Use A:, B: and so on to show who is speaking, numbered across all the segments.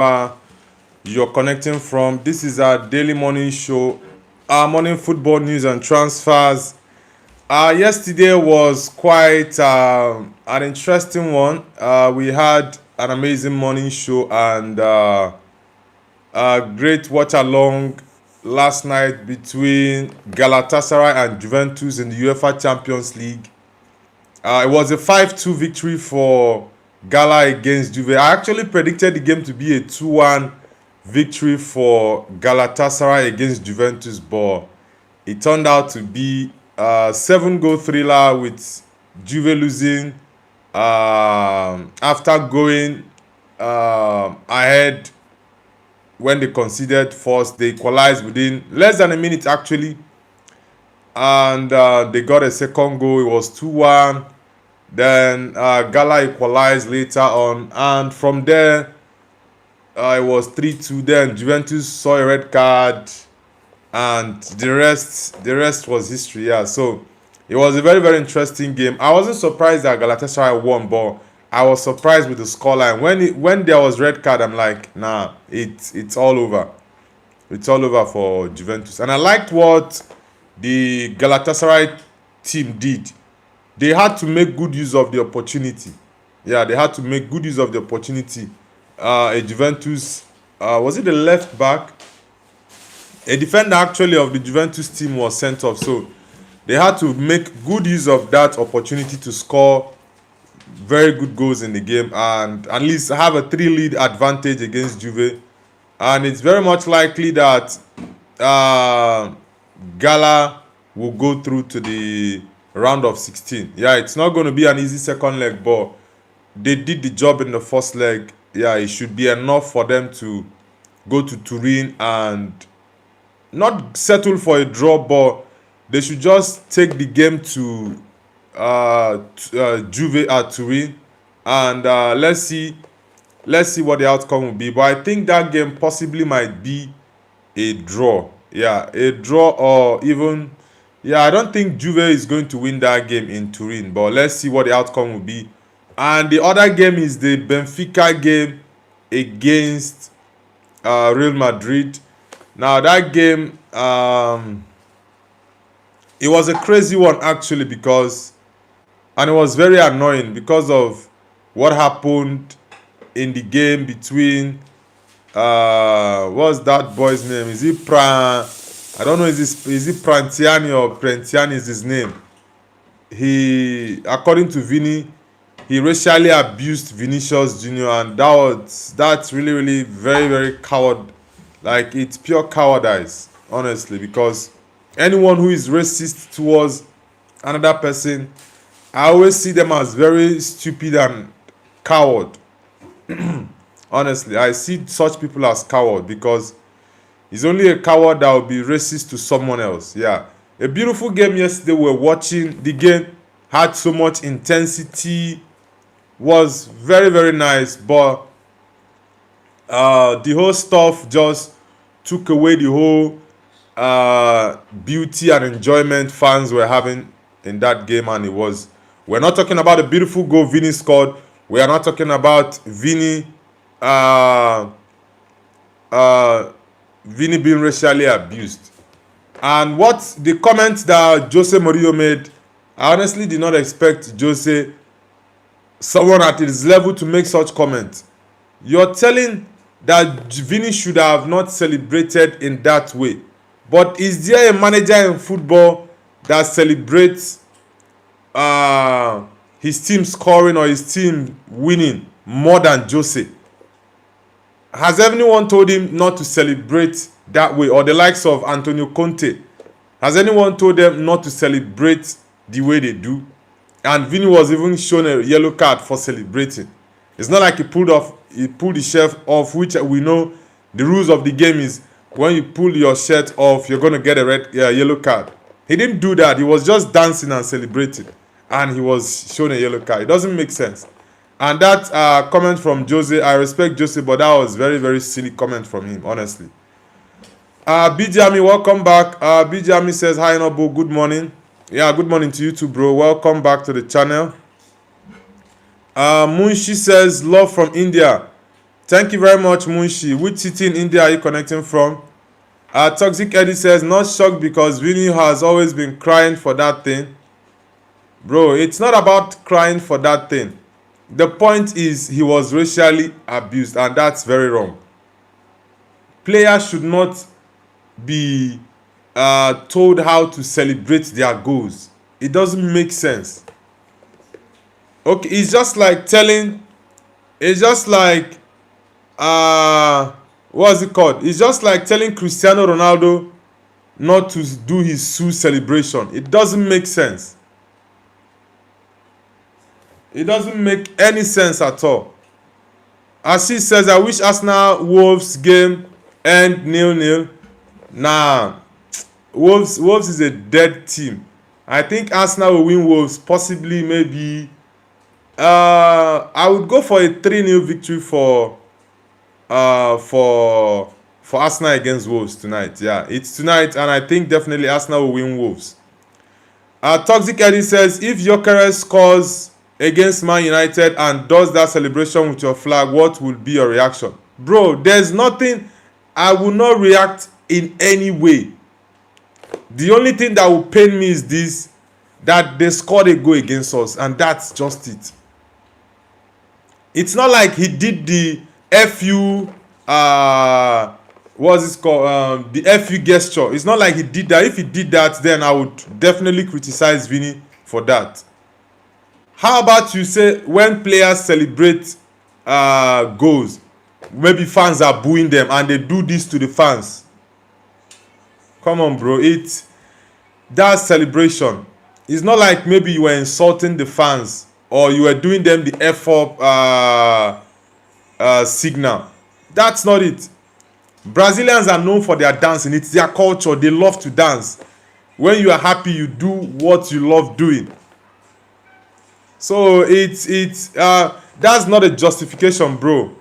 A: You're connecting from. This is our daily morning show, our morning football news and transfers. Yesterday was quite an interesting one. We had an amazing morning show and a great watch along last night between Galatasaray and Juventus in the UEFA Champions League. It was a 5-2 victory for Gala against Juve. I actually predicted the game to be a 2-1 victory for Galatasaray against Juventus, but it turned out to be a 7-goal thriller with Juve losing after going ahead when they conceded first. They equalized within less than a minute actually, and they got a second goal. It was 2-1. Then Gala equalized later on, and from there it was 3-2. Then Juventus saw a red card, and the rest was history. Yeah, so it was a very interesting game. I wasn't surprised that Galatasaray won, but I was surprised with the scoreline. When there was red card, I'm like, nah, it's all over. It's all over for Juventus. And I liked what the Galatasaray team did. They had to make good use of the opportunity. Yeah, they had to make good use of the opportunity. A Juventus, was it the left back? A defender actually of the Juventus team was sent off. So they had to make good use of that opportunity to score very good goals in the game and at least have a 3-lead advantage against Juve. And it's very much likely that Gala will go through to the round of 16. Yeah, it's not going to be an easy second leg, but they did the job in the first leg. Yeah, it should be enough for them to go to Turin and not settle for a draw, but they should just take the game to Juve at Turin, and let's see what the outcome will be. But I think that game possibly might be a draw. Yeah, a draw or even, yeah, I don't think Juve is going to win that game in Turin, but let's see what the outcome will be. And the other game is the Benfica game against Real Madrid. Now that game, it was a crazy one actually, because, and it was very annoying because of what happened in the game between what's that boy's name? Is it I don't know, is it Prantiani or Prentiani is his name. He, according to Vini, he racially abused Vinicius Jr. and that's really very coward. Like, it's pure cowardice, honestly, because anyone who is racist towards another person, I always see them as very stupid and coward. Honestly, I see such people as coward, because it's only a coward that will be racist to someone else. Yeah, a beautiful game yesterday. We were watching. The game had so much intensity, was very nice, but the whole stuff just took away the whole beauty and enjoyment fans were having in that game. And it was, we're not talking about the beautiful goal Vini scored. We are not talking about Vini being racially abused. And what the comments that Jose Mourinho made, I honestly did not expect Jose, someone at his level, to make such comments. You're telling that Vini should have not celebrated in that way. But is there a manager in football that celebrates his team scoring or his team winning more than Jose? Has anyone told him not to celebrate that way? Or the likes of Antonio Conte, has anyone told them not to celebrate the way they do? And Vini was even shown a yellow card for celebrating. It's not like he pulled the shirt off, which we know the rules of the game is when you pull your shirt off, you're going to get a yellow card. He didn't do that. He was just dancing and celebrating, and he was shown a yellow card. It doesn't make sense. And that comment from Jose, I respect Jose, but that was very silly comment from him, honestly. BJ, welcome back. BJ says, hi Nobu, good morning. Yeah, good morning to you too, bro. Welcome back to the channel. Munshi says, love from India. Thank you very much, Munshi. Which city in India are you connecting from? Toxic Eddie says, not shocked because Vinny has always been crying for that thing. Bro, it's not about crying for that thing. The point is he was racially abused, and that's very wrong. Players should not be told how to celebrate their goals. It doesn't make sense. Okay, it's just like telling, it's just like what's it called? It's just like telling Cristiano Ronaldo not to do his Sue celebration. It doesn't make sense. It doesn't make any sense at all. As he says, I wish Arsenal Wolves game end 0-0. Nah, Wolves is a dead team. I think Arsenal will win Wolves, possibly maybe. I would go for a 3-0 victory for Arsenal against Wolves tonight. Yeah, it's tonight, and I think definitely Arsenal will win Wolves. Toxic Eddie says, if Gyökeres scores against Man United and does that celebration with your flag, what will be your reaction? Bro, there's nothing. I will not react in any way. The only thing that will pain me is this, that they scored a goal against us, and that's just it. It's not like he did the FU what's it called, the FU gesture. It's not like he did that. If he did that, then I would definitely criticize Vinny for that. How about you say when players celebrate goals, maybe fans are booing them and they do this to the fans? Come on, bro. It's that celebration. It's not like maybe you were insulting the fans or you were doing them the F-up signal. That's not it. Brazilians are known for their dancing. It's their culture. They love to dance. When you are happy, you do what you love doing. So that's not a justification, bro.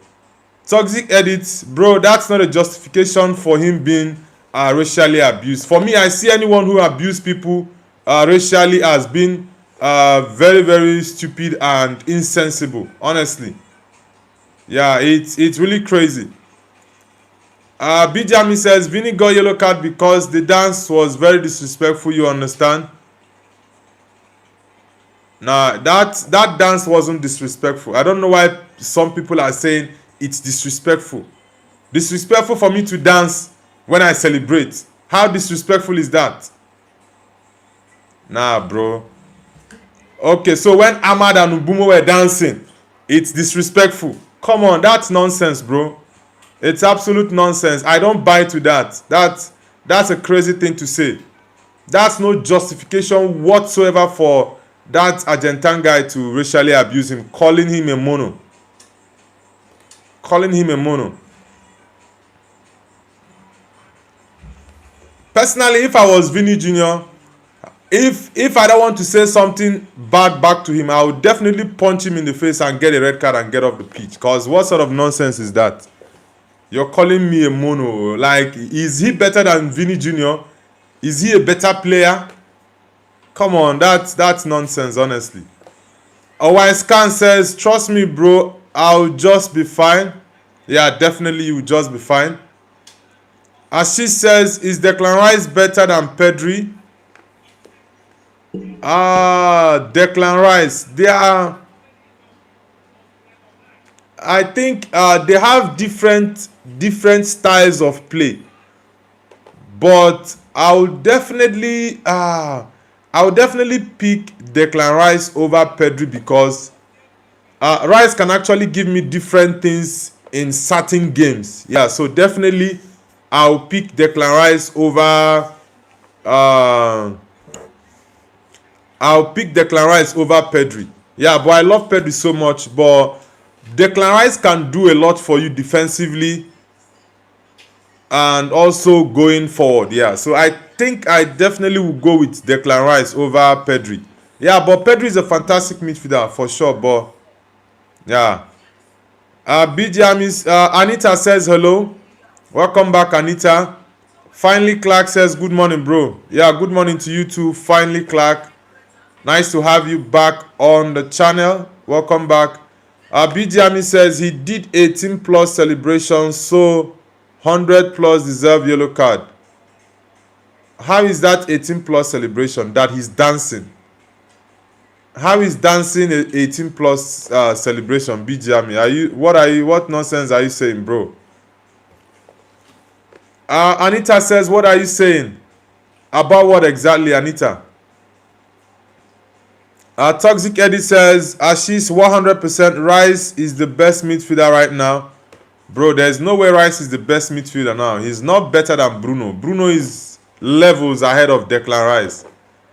A: Toxic edits, bro, that's not a justification for him being racially abused. For me, I see anyone who abuse people racially as being very, very stupid and insensible, honestly. Yeah, it's really crazy. Bijami says, Vinny got yellow card because the dance was very disrespectful, you understand? Nah, that dance wasn't disrespectful. I don't know why some people are saying it's disrespectful. Disrespectful for me to dance when I celebrate. How disrespectful is that? Nah, bro. Okay, so when Ahmad and Ubumo were dancing, it's disrespectful. Come on, that's nonsense, bro. It's absolute nonsense. I don't buy to that. That's a crazy thing to say. That's no justification whatsoever for that Argentine guy to racially abuse him, calling him a mono. Calling him a mono. Personally, if I was Vinny Jr., if I don't want to say something bad back to him, I would definitely punch him in the face and get a red card and get off the pitch. Because what sort of nonsense is that? You're calling me a mono. Like, is he better than Vinny Jr.? Is he a better player? Come on, that's nonsense, honestly. Scan says, trust me, bro, I'll just be fine. Yeah, definitely you'll just be fine. As she says, is Declan Rice better than Pedri? Declan Rice. They are, I think they have different styles of play. But I would definitely pick Declan Rice over Pedri because Rice can actually give me different things in certain games. Yeah, so definitely I'll pick Declan Rice over Pedri. Yeah, but I love Pedri so much, but Declan Rice can do a lot for you defensively and also going forward. Yeah, so I think I definitely will go with Declan Rice over Pedri. Yeah, but Pedri is a fantastic midfielder for sure, but yeah. Anita says hello. Welcome back, Anita. Finally Clark says good morning, bro. Yeah, good morning to you too. Finally Clark. Nice to have you back on the channel. Welcome back. BGME says he did 18 plus celebrations, so 100 plus deserve yellow card. How is that 18 plus celebration? That he's dancing. How is dancing a 18 plus celebration? BGME, what nonsense are you saying, bro? Anita says, what are you saying? About what exactly, Anita? Toxic Eddie says, Ashish 100% Rice is the best midfielder right now. Bro, there's no way Rice is the best midfielder now. He's not better than Bruno. Bruno is levels ahead of Declan Rice.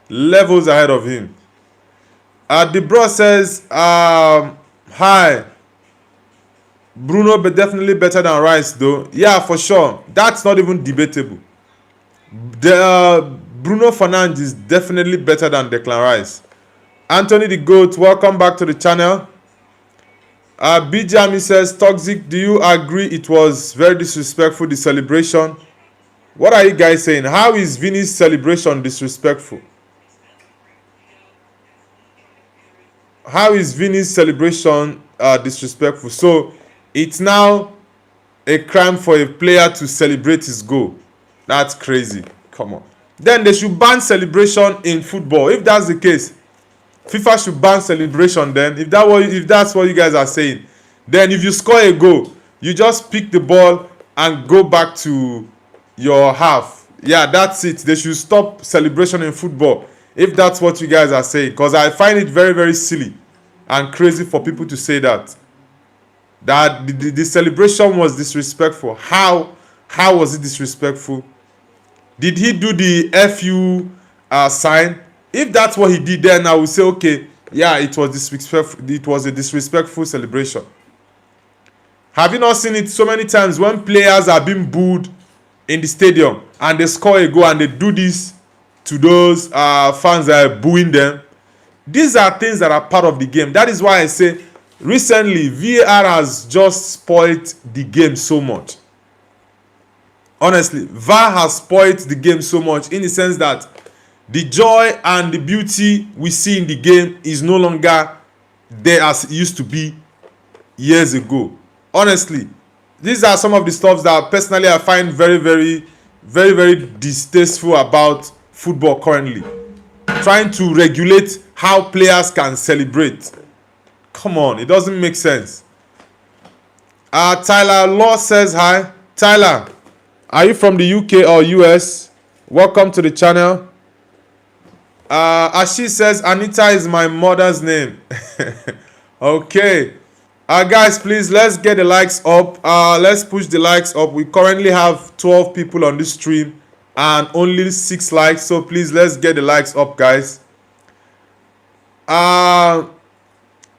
A: Levels ahead of him. Debro says, hi. Bruno but definitely better than Rice though. Yeah, for sure. That's not even debatable. Bruno Fernandes is definitely better than Declan Rice. Anthony the Goat, welcome back to the channel. Bijami says, Toxic, do you agree it was very disrespectful, the celebration? What are you guys saying? How is Vini's celebration disrespectful? How is Vini's celebration disrespectful? So it's now a crime for a player to celebrate his goal. That's crazy. Come on. Then they should ban celebration in football. If that's the case, FIFA should ban celebration then. If that's what you guys are saying, then if you score a goal, you just pick the ball and go back to your half. Yeah, that's it. They should stop celebration in football if that's what you guys are saying, because I find it very, very silly and crazy for people to say that the celebration was disrespectful. How was it disrespectful? Did he do the FU sign? If that's what he did, then I will say, okay, yeah, it was disrespectful. It was a disrespectful celebration. Have you not seen it so many times when players are being booed in the stadium and they score a goal and they do this to those fans that are booing them? These are things that are part of the game. That is why I say recently VAR has just spoiled the game so much. Honestly, VAR has spoiled the game so much in the sense that the joy and the beauty we see in the game is no longer there as it used to be years ago. Honestly, these are some of the stuff that personally I find very, very, very, very distasteful about football currently. Trying to regulate how players can celebrate. Come on, it doesn't make sense. Tyler Law says hi. Tyler, are you from the UK or US? Welcome to the channel. Ashish says Anita is my mother's name. Okay. Guys, please, let's get the likes up. Let's push the likes up. We currently have 12 people on this stream and only 6 likes. So please, let's get the likes up, guys.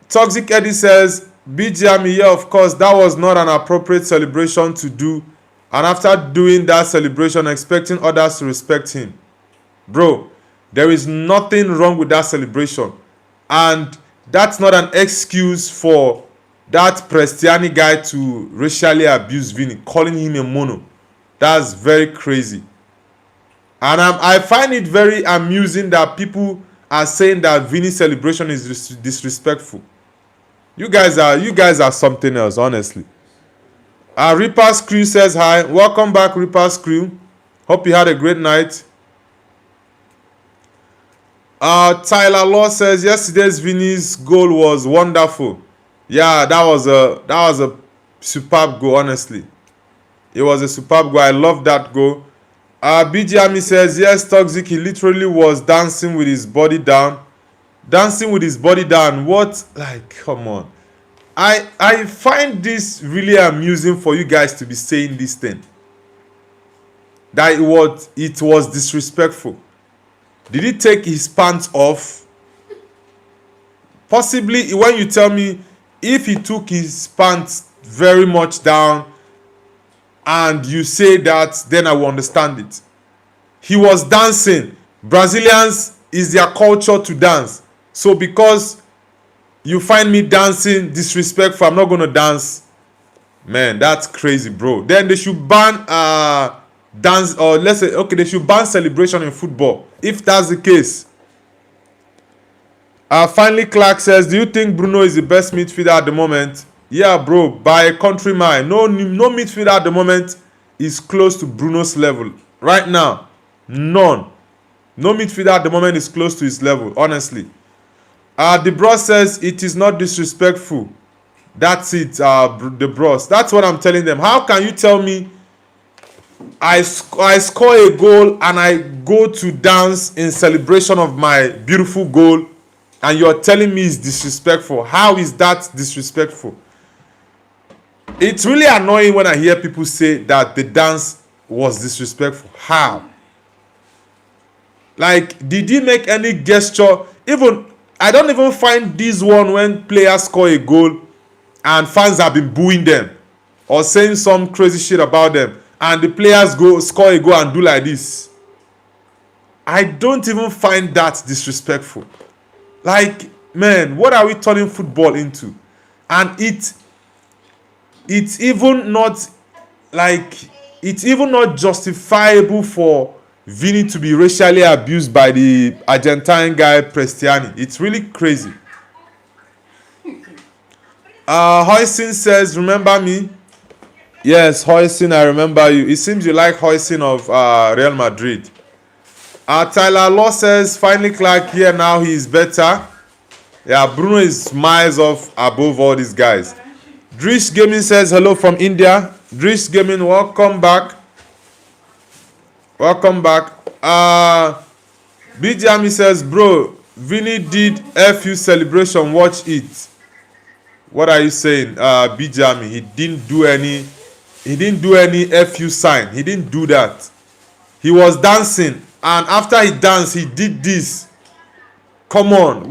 A: Toxic Eddie says, BGM, yeah, of course, that was not an appropriate celebration to do. And after doing that celebration, expecting others to respect him. Bro, there is nothing wrong with that celebration. And that's not an excuse for that Prestiani guy to racially abuse Vini, calling him a mono. That's very crazy. And I find it very amusing that people are saying that Vini's celebration is disrespectful. You guys are something else, honestly. Reaper's Crew says hi. Welcome back, Reaper's Crew. Hope you had a great night. Tyler Law says yesterday's Vini's goal was wonderful. Yeah, that was a superb goal, honestly. It was a superb goal. I love that goal. BGME says, yes, Toxic, he literally was dancing with his body down. Dancing with his body down. What? Like, come on. I find this really amusing for you guys to be saying this thing. That it was disrespectful. Did he take his pants off? Possibly, when you tell me if he took his pants very much down and you say that, then I will understand it. He was dancing. Brazilians, is their culture to dance. So because you find me dancing disrespectful, I'm not going to dance. Man, that's crazy, bro. Then they should ban dance, or let's say, okay, they should ban celebration in football. If that's the case. Finally, Clark says, do you think Bruno is the best midfielder at the moment? Yeah, bro, by a country mile. No midfielder at the moment is close to Bruno's level. Right now, none. No midfielder at the moment is close to his level, honestly. The bros says, it is not disrespectful. That's it, the bros. That's what I'm telling them. How can you tell me I score a goal and I go to dance in celebration of my beautiful goal, and you're telling me it's disrespectful? How is that disrespectful? It's really annoying when I hear people say that the dance was disrespectful. How? Like, did he make any gesture? Even I don't even find this one when players score a goal and fans have been booing them or saying some crazy shit about them, and the players go score a goal and do like this. I don't even find that disrespectful. Like, man, what are we turning football into? And it's even not justifiable for Vini to be racially abused by the Argentine guy Prestiani. It's really crazy. Hoisin says, remember me? Yes, Hoisin, I remember you. It seems you like Hoisin of Real Madrid. Tyler Law says, finally Clark here now, he is better. Yeah, Bruno is miles off above all these guys. Drish Gaming says, hello from India. Drish Gaming, welcome back. Welcome back. BJami says, bro, Vini did FU celebration, watch it. What are you saying, BJami? He didn't do any FU sign. He didn't do that. He was dancing, and after he danced, he did this. Come on.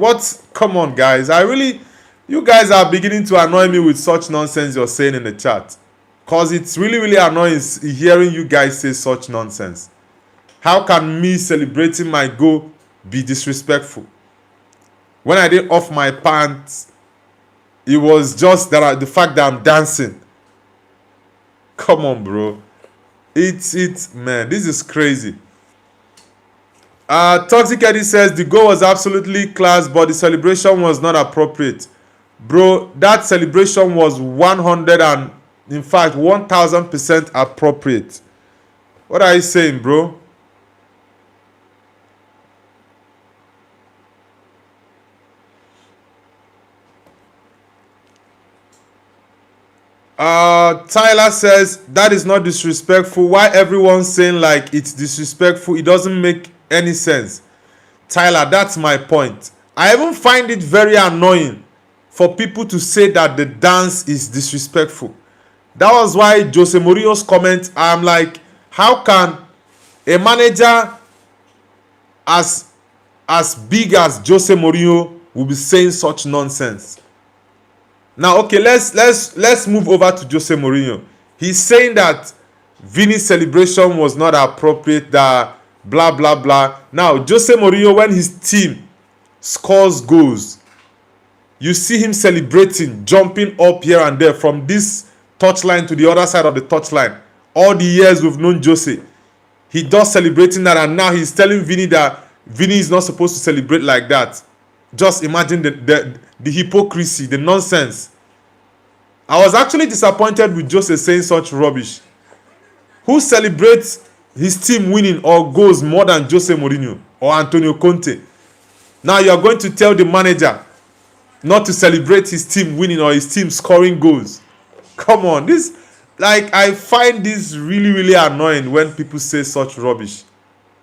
A: Come on, guys. You guys are beginning to annoy me with such nonsense you're saying in the chat. Because it's really, really annoying hearing you guys say such nonsense. How can me celebrating my goal be disrespectful? When I did off my pants, it was just that the fact that I'm dancing. Come on, bro. Man, this is crazy. Toxic Eddie says, the goal was absolutely class, but the celebration was not appropriate. Bro, that celebration was 1000% appropriate. What are you saying, bro? Tyler says, that is not disrespectful. Why everyone's saying like it's disrespectful? It doesn't make any sense. Tyler, that's my point. I even find it very annoying for people to say that the dance is disrespectful. That was why Jose Mourinho's comment, I'm like, how can a manager as big as Jose Mourinho will be saying such nonsense? Now, okay, let's move over to Jose Mourinho. He's saying that Vini's celebration was not appropriate, that blah, blah, blah. Now, Jose Mourinho, when his team scores goals, you see him celebrating, jumping up here and there from this touchline to the other side of the touchline. All the years we've known Jose, he does celebrating that, and now he's telling Vini that Vini is not supposed to celebrate like that. Just imagine the hypocrisy, the nonsense. I was actually disappointed with Jose saying such rubbish. Who celebrates his team winning or goals more than Jose Mourinho or Antonio Conte? Now you are going to tell the manager not to celebrate his team winning or his team scoring goals. Come on, I find this really, really annoying when people say such rubbish.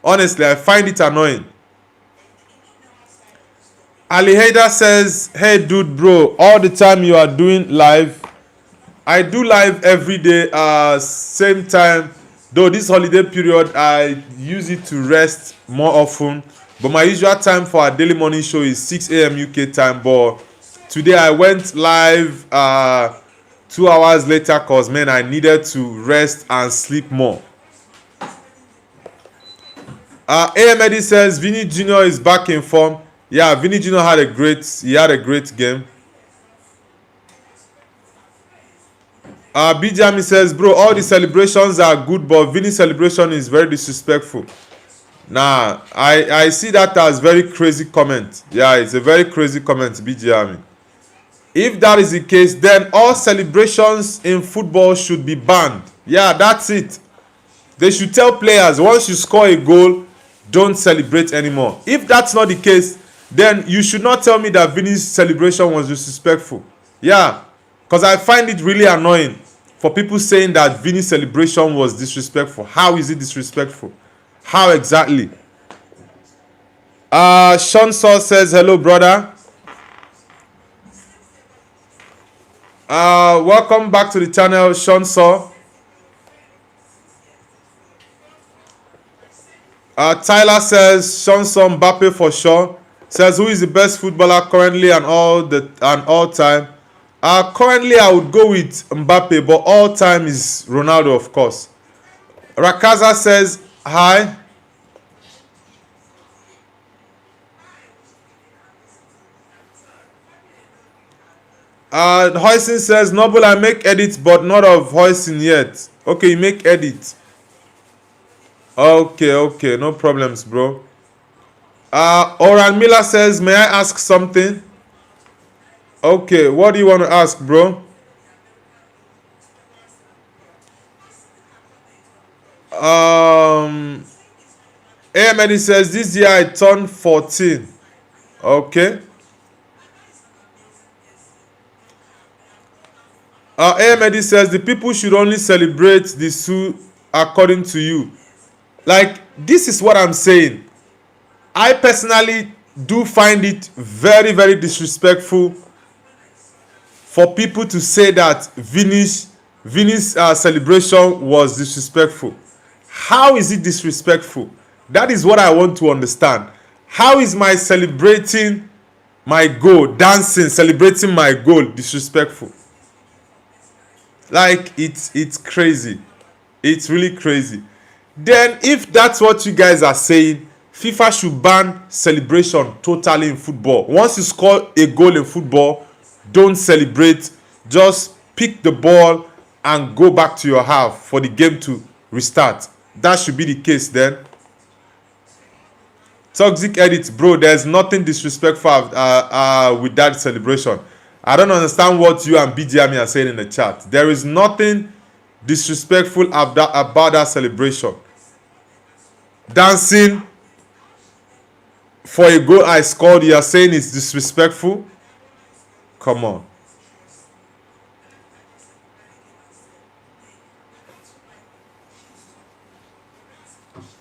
A: Honestly, I find it annoying. Ali Hader says, hey dude, bro, all the time you are doing live. I do live every day, same time. Though this holiday period, I use it to rest more often. But my usual time for our daily morning show is 6 a.m. UK time. But today I went live 2 hours later because, man, I needed to rest and sleep more. AMD says, Vini Jr. is back in form. Yeah, Vini Jr. had a great game. Bijami says, bro, all the celebrations are good, but Vini's celebration is very disrespectful. Nah, I see that as very crazy comment. Yeah, it's a very crazy comment, BG Army. If that is the case, then all celebrations in football should be banned. Yeah, that's it. They should tell players, once you score a goal, don't celebrate anymore. If that's not the case, then you should not tell me that Vini's celebration was disrespectful. Yeah, because I find it really annoying for people saying that Vini's celebration was disrespectful. How is it disrespectful? How exactly? Sean Saw says, hello, brother. Welcome back to the channel, Sean Saw. Tyler says, Sean Saw Mbappe for sure. Says, who is the best footballer currently and all time? Currently, I would go with Mbappe, but all time is Ronaldo, of course. Rakaza says, hi. Hoisin says, Noble, I make edits, but not of Hoisin yet. Okay, you make edits. Okay, no problems, bro. Oran Miller says, may I ask something? Okay, what do you want to ask, bro? AMD says, this year I turned 14. Okay. AMD says, the people should only celebrate the Su according to you. Like, this is what I'm saying. I personally do find it very, very disrespectful for people to say that Vini's celebration was disrespectful. How is it disrespectful? That is what I want to understand. How is my celebrating my goal, dancing, celebrating my goal disrespectful? Like, it's crazy. It's really crazy. Then if that's what you guys are saying, FIFA should ban celebration totally in football. Once you score a goal in football, don't celebrate. Just pick the ball and go back to your half for the game to restart. That should be the case then. Toxic edits, bro, there's nothing disrespectful with that celebration. I don't understand what you and BGM are saying in the chat. There is nothing disrespectful about that celebration. Dancing for a goal I scored, you are saying it's disrespectful? Come on.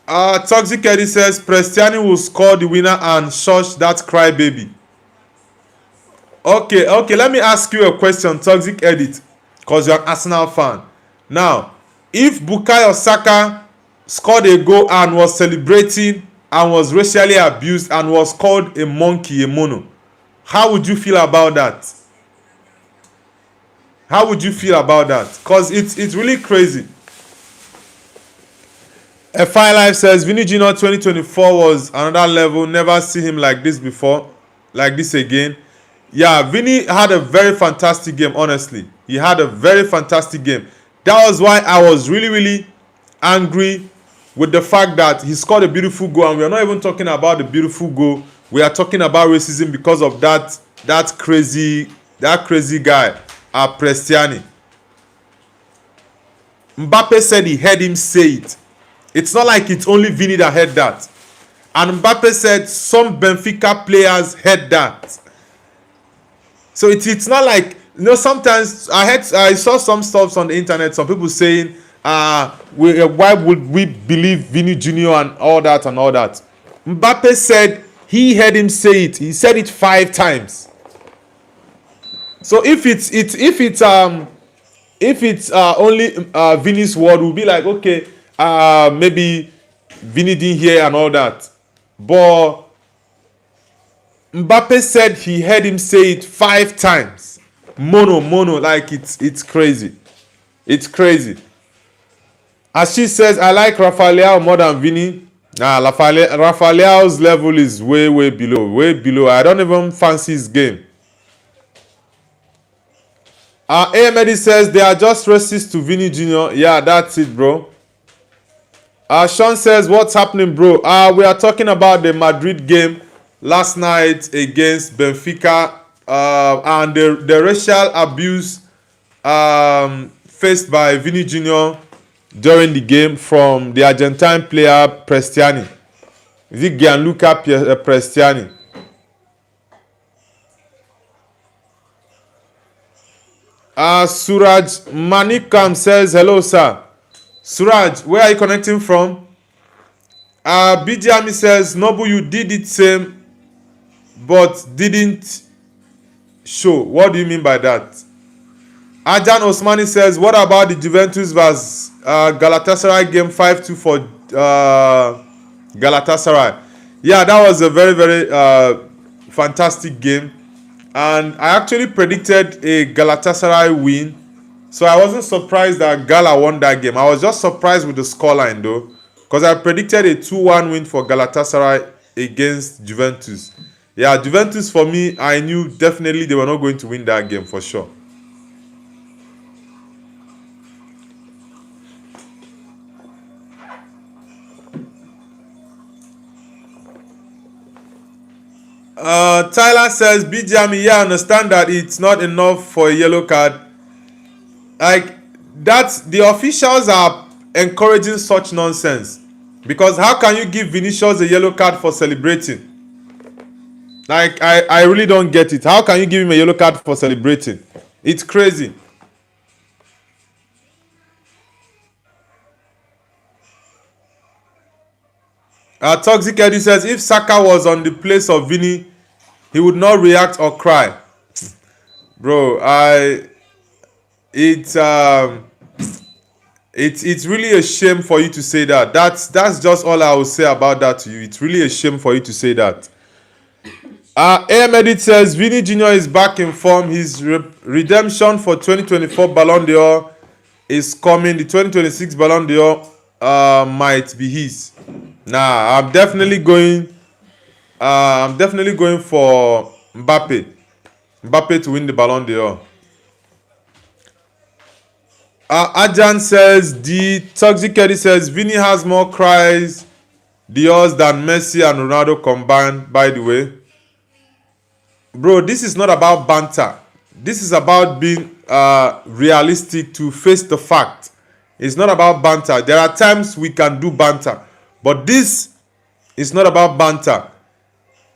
A: Toxic Eddie says, Prestiani will score the winner and shush that crybaby. Okay, let me ask you a question, Toxic Edit, because you're an Arsenal fan. Now, if Bukayo Saka scored a goal and was celebrating and was racially abused and was called a monkey, a mono, how would you feel about that? How would you feel about that? Because it's really crazy. FI Life says, Vini Jr. 2024 was another level. Never see him like this before. Like this again. Yeah, Vini had a very fantastic game, honestly. He had a very fantastic game. That was why I was really, really angry with the fact that he scored a beautiful goal. And we are not even talking about the beautiful goal. We are talking about racism because of that crazy guy, Prestiani. Mbappe said he heard him say it. It's not like it's only Vini that heard that. And Mbappe said some Benfica players heard that. So it's not like, you know, sometimes I saw some stuff on the internet, some people saying, why would we believe Vini Jr. and all that and all that. Mbappe said he heard him say it. He said it 5 times. So if it's only Vini's word, we'll be like, okay, maybe Vini didn't hear and all that. But Mbappe said he heard him say it 5 times. Mono, like it's crazy. It's crazy. As she says, I like Rafael more than Vini. Rafael's level is way below. I don't even fancy his game. Ahmed says they are just racist to Vini Jr. Yeah, that's it, bro. Sean says, what's happening, bro? We are talking about the Madrid game last night against Benfica and the racial abuse faced by Vini Jr. during the game from the Argentine player Prestiani. Is it Gianluca Prestiani? Suraj Manikam says, hello, sir. Suraj, where are you connecting from? BGMI says, Nobu, you did it same, but didn't show. What do you mean by that? Ajan Osmani says, what about the Juventus vs Galatasaray game 5-2 for Galatasaray? Yeah, that was a very, very fantastic game. And I actually predicted a Galatasaray win. So I wasn't surprised that Gala won that game. I was just surprised with the scoreline though. Because I predicted a 2-1 win for Galatasaray against Juventus. Yeah, Juventus for me, I knew definitely they were not going to win that game for sure. Tyler says, BGM, yeah, I understand that it's not enough for a yellow card. Like, that's the officials are encouraging such nonsense. Because how can you give Vinicius a yellow card for celebrating? Like, I really don't get it. How can you give him a yellow card for celebrating? It's crazy. Toxic Eddie says, if Saka was on the place of Vini, he would not react or cry. Bro, it's really a shame for you to say that. That's just all I will say about that to you. It's really a shame for you to say that. AM Edit says, Vini Jr. is back in form. His redemption for 2024 Balon d'Or is coming. The 2026 Balon d'Or might be his. Nah, I'm definitely going for Mbappe. Mbappe to win the Ballon d'Or. Ajan says, the Toxic Eddie says, Vini has more cries Dios than Messi and Ronaldo combined, by the way. Bro, this is not about banter. This is about being realistic to face the fact. It's not about banter. There are times we can do banter. But this is not about banter.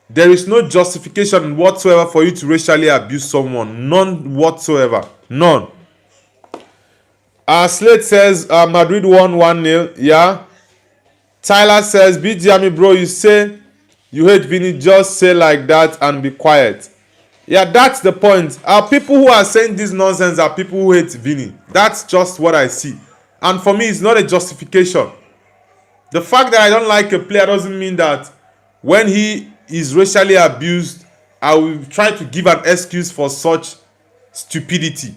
A: There is no justification whatsoever for you to racially abuse someone. None whatsoever. None. Slate says Madrid won 1-0. Yeah. Tyler says, BGMI bro, you say you hate Vini, just say like that and be quiet. Yeah, that's the point. People who are saying this nonsense are people who hate Vini. That's just what I see. And for me, it's not a justification. The fact that I don't like a player doesn't mean that when he is racially abused, I will try to give an excuse for such stupidity.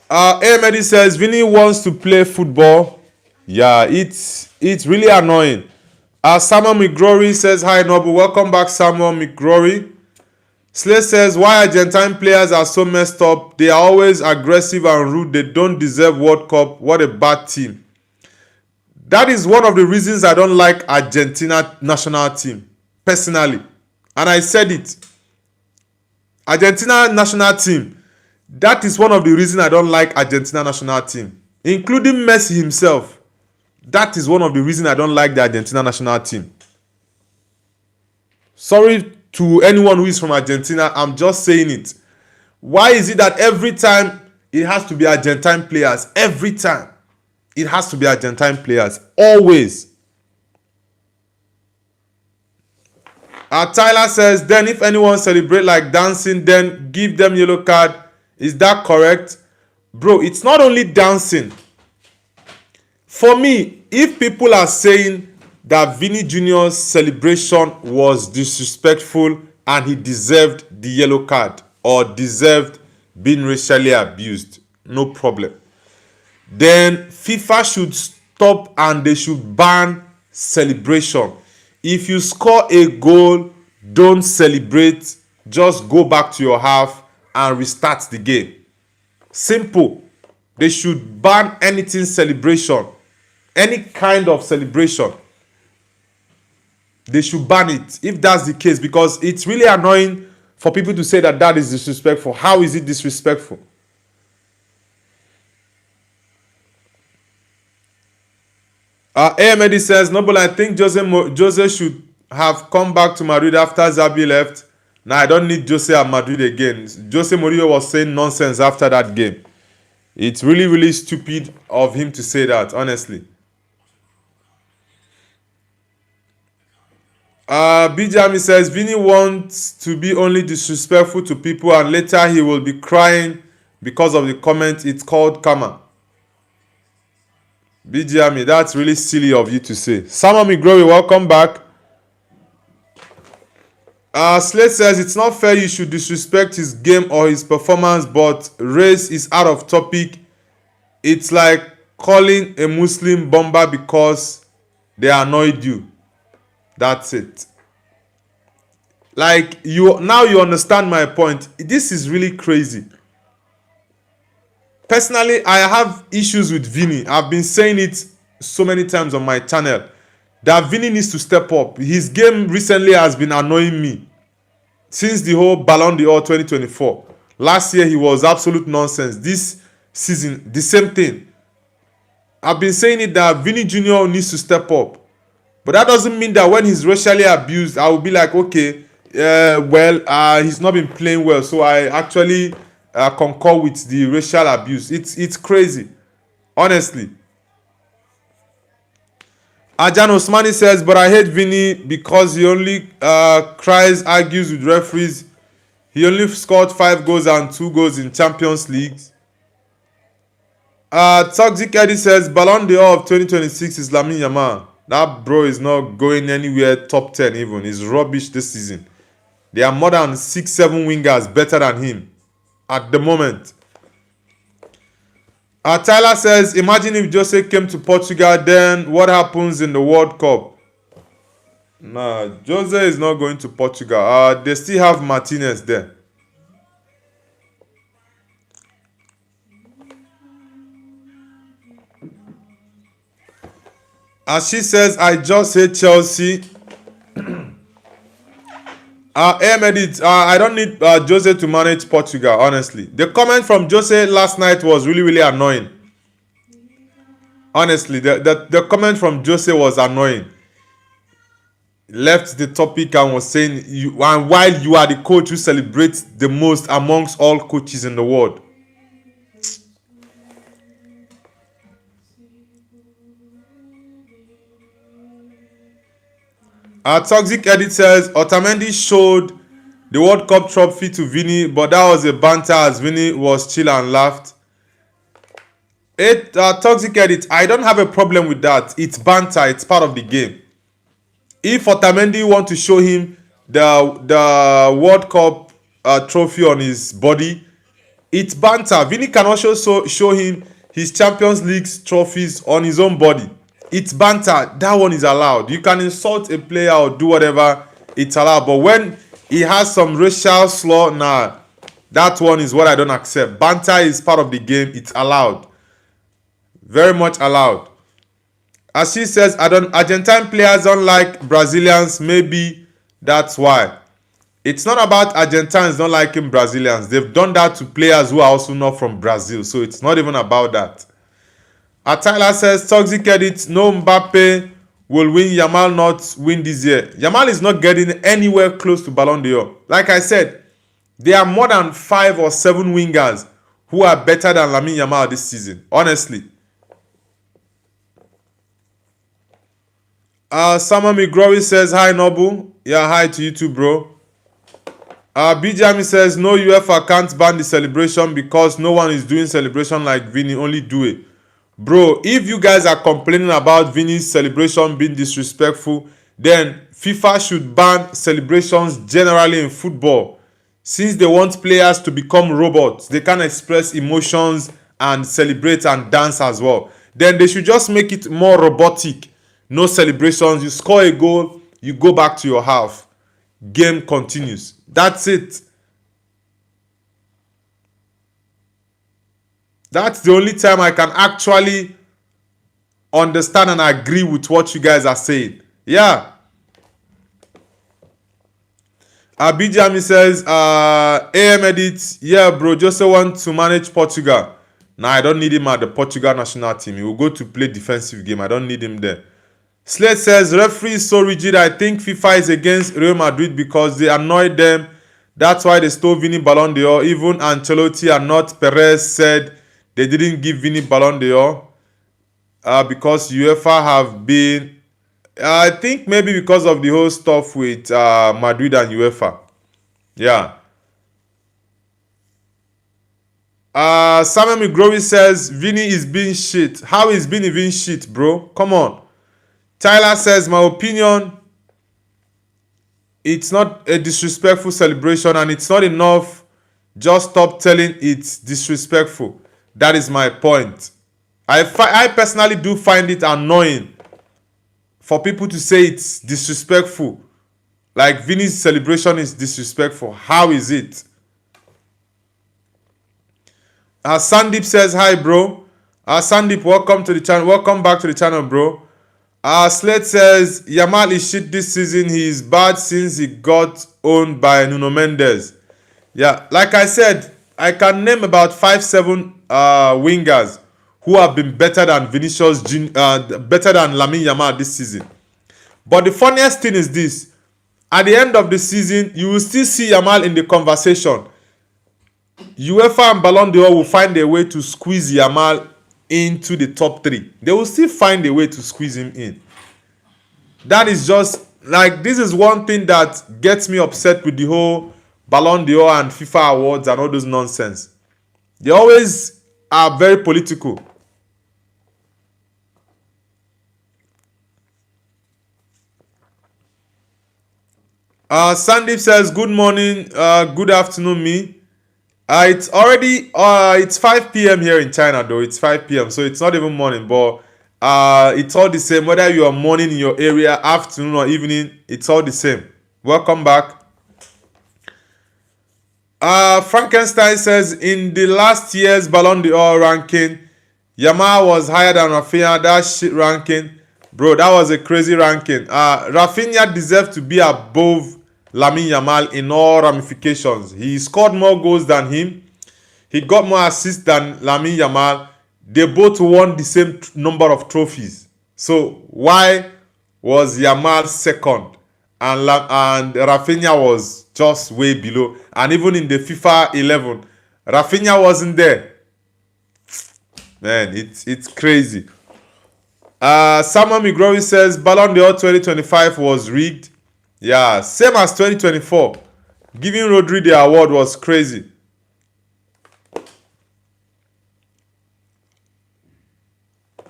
A: Ahmedi says, Vini wants to play football. Yeah, it's really annoying. Samuel McGrory says, hi Nobu, welcome back Samuel McGrory. Slay says, why Argentine players are so messed up? They are always aggressive and rude. They don't deserve World Cup. What a bad team. That is one of the reasons I don't like Argentina national team, personally. And I said it. Argentina national team. That is one of the reasons I don't like Argentina national team. Including Messi himself. That is one of the reasons I don't like the Argentina national team. Sorry to anyone who is from Argentina, I'm just saying it. Why is it that every time it has to be Argentine players? Every time it has to be Argentine players. Always. Tyler says, then if anyone celebrate like dancing, then give them yellow card. Is that correct? Bro, it's not only dancing. For me, if people are saying that Vini Jr.'s celebration was disrespectful and he deserved the yellow card or deserved being racially abused, no problem. Then FIFA should stop and they should ban celebration. If you score a goal, don't celebrate. Just go back to your half and restart the game. Simple. They should ban anything celebration. Any kind of celebration. They should ban it if that's the case, because it's really annoying for people to say that that is disrespectful. How is it disrespectful? AMD says, Noble, I think Jose should have come back to Madrid after Xabi left. Now I don't need Jose at Madrid again. Jose Mourinho was saying nonsense after that game. It's really, really stupid of him to say that, honestly. Bijami says, Vini wants to be only disrespectful to people and later he will be crying because of the comment. It's called karma. BGME, that's really silly of you to say. Sama Migrowi, welcome back. Slate says, it's not fair you should disrespect his game or his performance, but race is out of topic. It's like calling a Muslim bomber because they annoyed you. That's it. Like, you understand my point. This is really crazy. Personally, I have issues with Vini. I've been saying it so many times on my channel that Vini needs to step up. His game recently has been annoying me since the whole Balon d'Or 2024. Last year, he was absolute nonsense. This season, the same thing. I've been saying it that Vini Jr. needs to step up. But that doesn't mean that when he's racially abused, I will be like, okay, he's not been playing well. So I actually concur with the racial abuse. It's crazy, honestly. Ajan Osmani says, but I hate Vini because he only cries, argues with referees. He only scored 5 goals and 2 goals in Champions League. Toxic Eddie says, Balon d'Or of 2026 is Lamine Yamal. That bro is not going anywhere top 10 even. He's rubbish this season. There are more than 6-7 wingers better than him at the moment. Tyler says, imagine if Jose came to Portugal, then what happens in the World Cup? Nah, Jose is not going to Portugal. They still have Martinez there. As she says, I just hate Chelsea. I don't need Jose to manage Portugal, honestly. The comment from Jose last night was really, really annoying. Honestly, the comment from Jose was annoying. Left the topic and was saying, and while you are the coach who celebrates the most amongst all coaches in the world. Toxic Edit says, Otamendi showed the World Cup trophy to Vini, but that was a banter as Vini was chill and laughed. Toxic Edit, I don't have a problem with that. It's banter. It's part of the game. If Otamendi want to show him the World Cup trophy on his body, it's banter. Vini can also show him his Champions League trophies on his own body. It's banter. That one is allowed. You can insult a player or do whatever. It's allowed. But when he has some racial slur, nah, that one is what I don't accept. Banter is part of the game. It's allowed. Very much allowed. As she says, Argentine players don't like Brazilians. Maybe that's why. It's not about Argentines don't liking Brazilians. They've done that to players who are also not from Brazil. So it's not even about that. Tyler says, Toxic Edit, no Mbappe will win, Yamal not win this year. Yamal is not getting anywhere close to Ballon d'Or. Like I said, there are more than 5 or 7 wingers who are better than Lamine Yamal this season. Honestly. Sama Migrowi says, hi Nobu. Yeah, hi to you too, bro. Bijami says, no, UEFA can't ban the celebration because no one is doing celebration like Vini, only do it. Bro, if you guys are complaining about Vini's celebration being disrespectful, then FIFA should ban celebrations generally in football. Since they want players to become robots, they can express emotions and celebrate and dance as well. Then they should just make it more robotic. No celebrations. You score a goal, you go back to your half. Game continues. That's it. That's the only time I can actually understand and agree with what you guys are saying. Yeah. Abijami says, AM edit, yeah, bro, Jose wants to manage Portugal. Nah, I don't need him at the Portugal national team. He will go to play defensive game. I don't need him there. Slate says, referee is so rigid. I think FIFA is against Real Madrid because they annoyed them. That's why they stole Vini Balon d'Or. Even Ancelotti and not Perez said they didn't give Vini Balon d'Or because UEFA have been... I think maybe because of the whole stuff with Madrid and UEFA. Yeah. Samuel McGrowy says, Vini is being shit. How is Vini being shit, bro? Come on. Tyler says, my opinion, it's not a disrespectful celebration and it's not enough. Just stop telling it's disrespectful. That is my point. I personally do find it annoying for people to say it's disrespectful. Like Vini's celebration is disrespectful. How is it? Sandeep says, hi, bro. Sandeep, welcome to the channel. Welcome back to the channel, bro. Slate says, Yamal is shit this season. He is bad since he got owned by Nuno Mendes. Yeah, like I said, I can name about 5-7 wingers who have been better than better than Lamine Yamal this season. But the funniest thing is this. At the end of the season, you will still see Yamal in the conversation. UEFA and Balon d'Or will find a way to squeeze Yamal into the top 3. They will still find a way to squeeze him in. That is just, like, this is one thing that gets me upset with the whole Balon d'Or and FIFA awards and all those nonsense. They always are very political. Sandeep says, good morning, good afternoon, me. It's already, it's 5 p.m. here in China, though. It's 5 p.m., so it's not even morning, but it's all the same. Whether you are morning in your area, afternoon or evening, it's all the same. Welcome back. Frankenstein says, in the last year's Ballon d'Or ranking, Yamal was higher than Rafinha. That shit ranking. Bro, that was a crazy ranking. Rafinha deserved to be above Lamine Yamal in all ramifications. He scored more goals than him. He got more assists than Lamine Yamal. They both won the same number of trophies. So why was Yamal second and Rafinha was just way below? And even in the FIFA 11, Rafinha wasn't there. Man, it's crazy. Samuel McGrowy says Ballon d'Or 2025 was rigged. Yeah, same as 2024. Giving Rodri the award was crazy.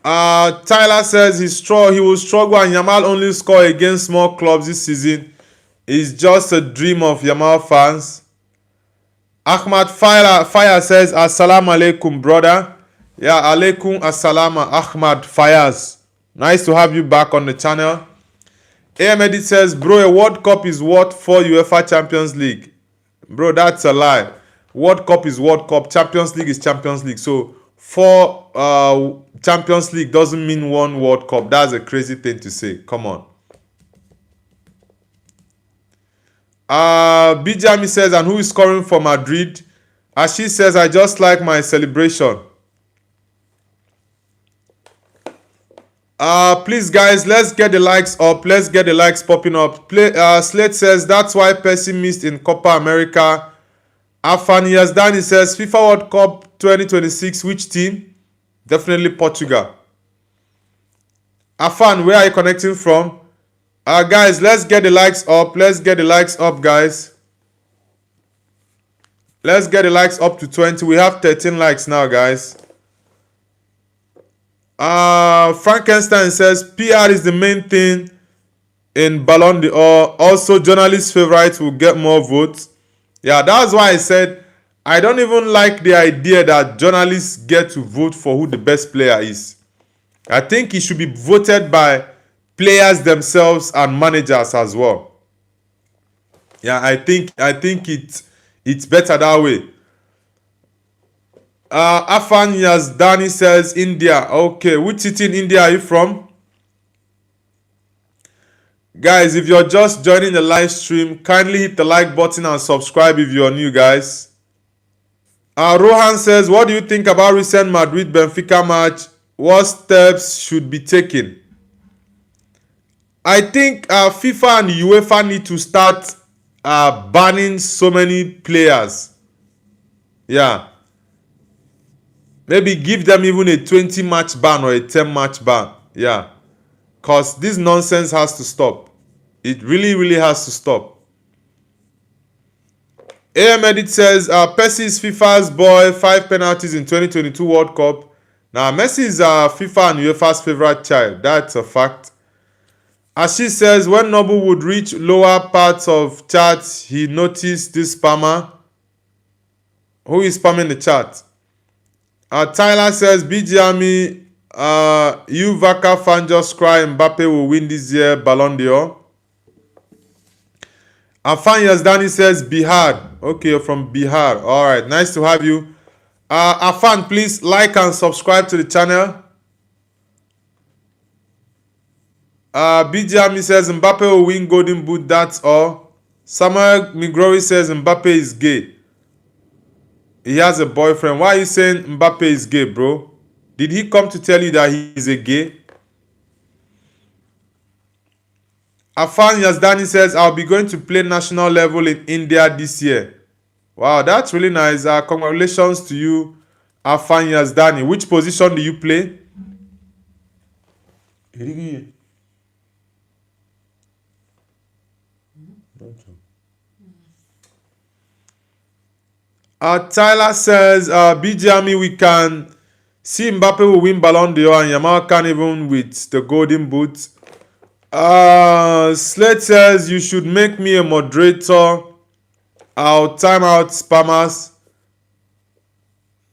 A: Tyler says he will struggle and Yamal only score against small clubs this season. It's just a dream of Yamal fans. Ahmad Fire says Assalamu alaikum, brother. Yeah, alaikum assalama, Ahmad Fayaz. Nice to have you back on the channel. AM says, bro, a World Cup is what for UEFA Champions League? Bro, that's a lie. World Cup is World Cup. Champions League is Champions League. So, for Champions League doesn't mean one World Cup. That's a crazy thing to say. Come on. Bijami says, and who is scoring for Madrid? Ashi says, I just like my celebration. Please, guys, let's get the likes up. Let's get the likes popping up. Slate says, that's why Percy missed in Copa America. Afan Yazdani says, FIFA World Cup 2026, which team? Definitely Portugal. Afan, where are you connecting from? Guys, let's get the likes up. Let's get the likes up, guys. Let's get the likes up to 20. We have 13 likes now, guys. Frankenstein says PR is the main thing in Ballon d'Or. Also, journalists' favorites will get more votes. Yeah, that's why I said I don't even like the idea that journalists get to vote for who the best player is. I think it should be voted by players themselves and managers as well. Yeah, I think it's better that way. Afan Yazdani says India. Okay, which city in India are you from? Guys, if you're just joining the live stream, kindly hit the like button and subscribe if you're new, guys. Rohan says, what do you think about recent Madrid-Benfica match? What steps should be taken? I think FIFA and UEFA need to start banning so many players. Yeah. Maybe give them even a 20-match ban or a 10-match ban. Yeah. Because this nonsense has to stop. It really, really has to stop. AM Edit says, Messi is FIFA's boy, 5 penalties in 2022 World Cup. Now, Messi is FIFA and UEFA's favorite child. That's a fact. As she says, when Noble would reach lower parts of charts, he noticed this spammer. Who is spamming the chat? Tyler says, BGME, you Vaka fan just cry Mbappe will win this year Balon d'Or. Afan Yazdani says Bihar. Okay, you're from Bihar. Alright, nice to have you. Afan, please like and subscribe to the channel. BGME says Mbappe will win Golden Boot, that's all. Samuel Migrori says Mbappe is gay. He has a boyfriend. Why are you saying Mbappe is gay, bro? Did he come to tell you that he is a gay? Afan Yazdani says, I'll be going to play national level in India this year. Wow, that's really nice. Congratulations to you, Afan Yazdani. Which position do you play? Tyler says, BGME, we can see Mbappe will win Balon d'Or and Yamal can't even with the golden boot. Slate says, you should make me a moderator. I'll time out spammers.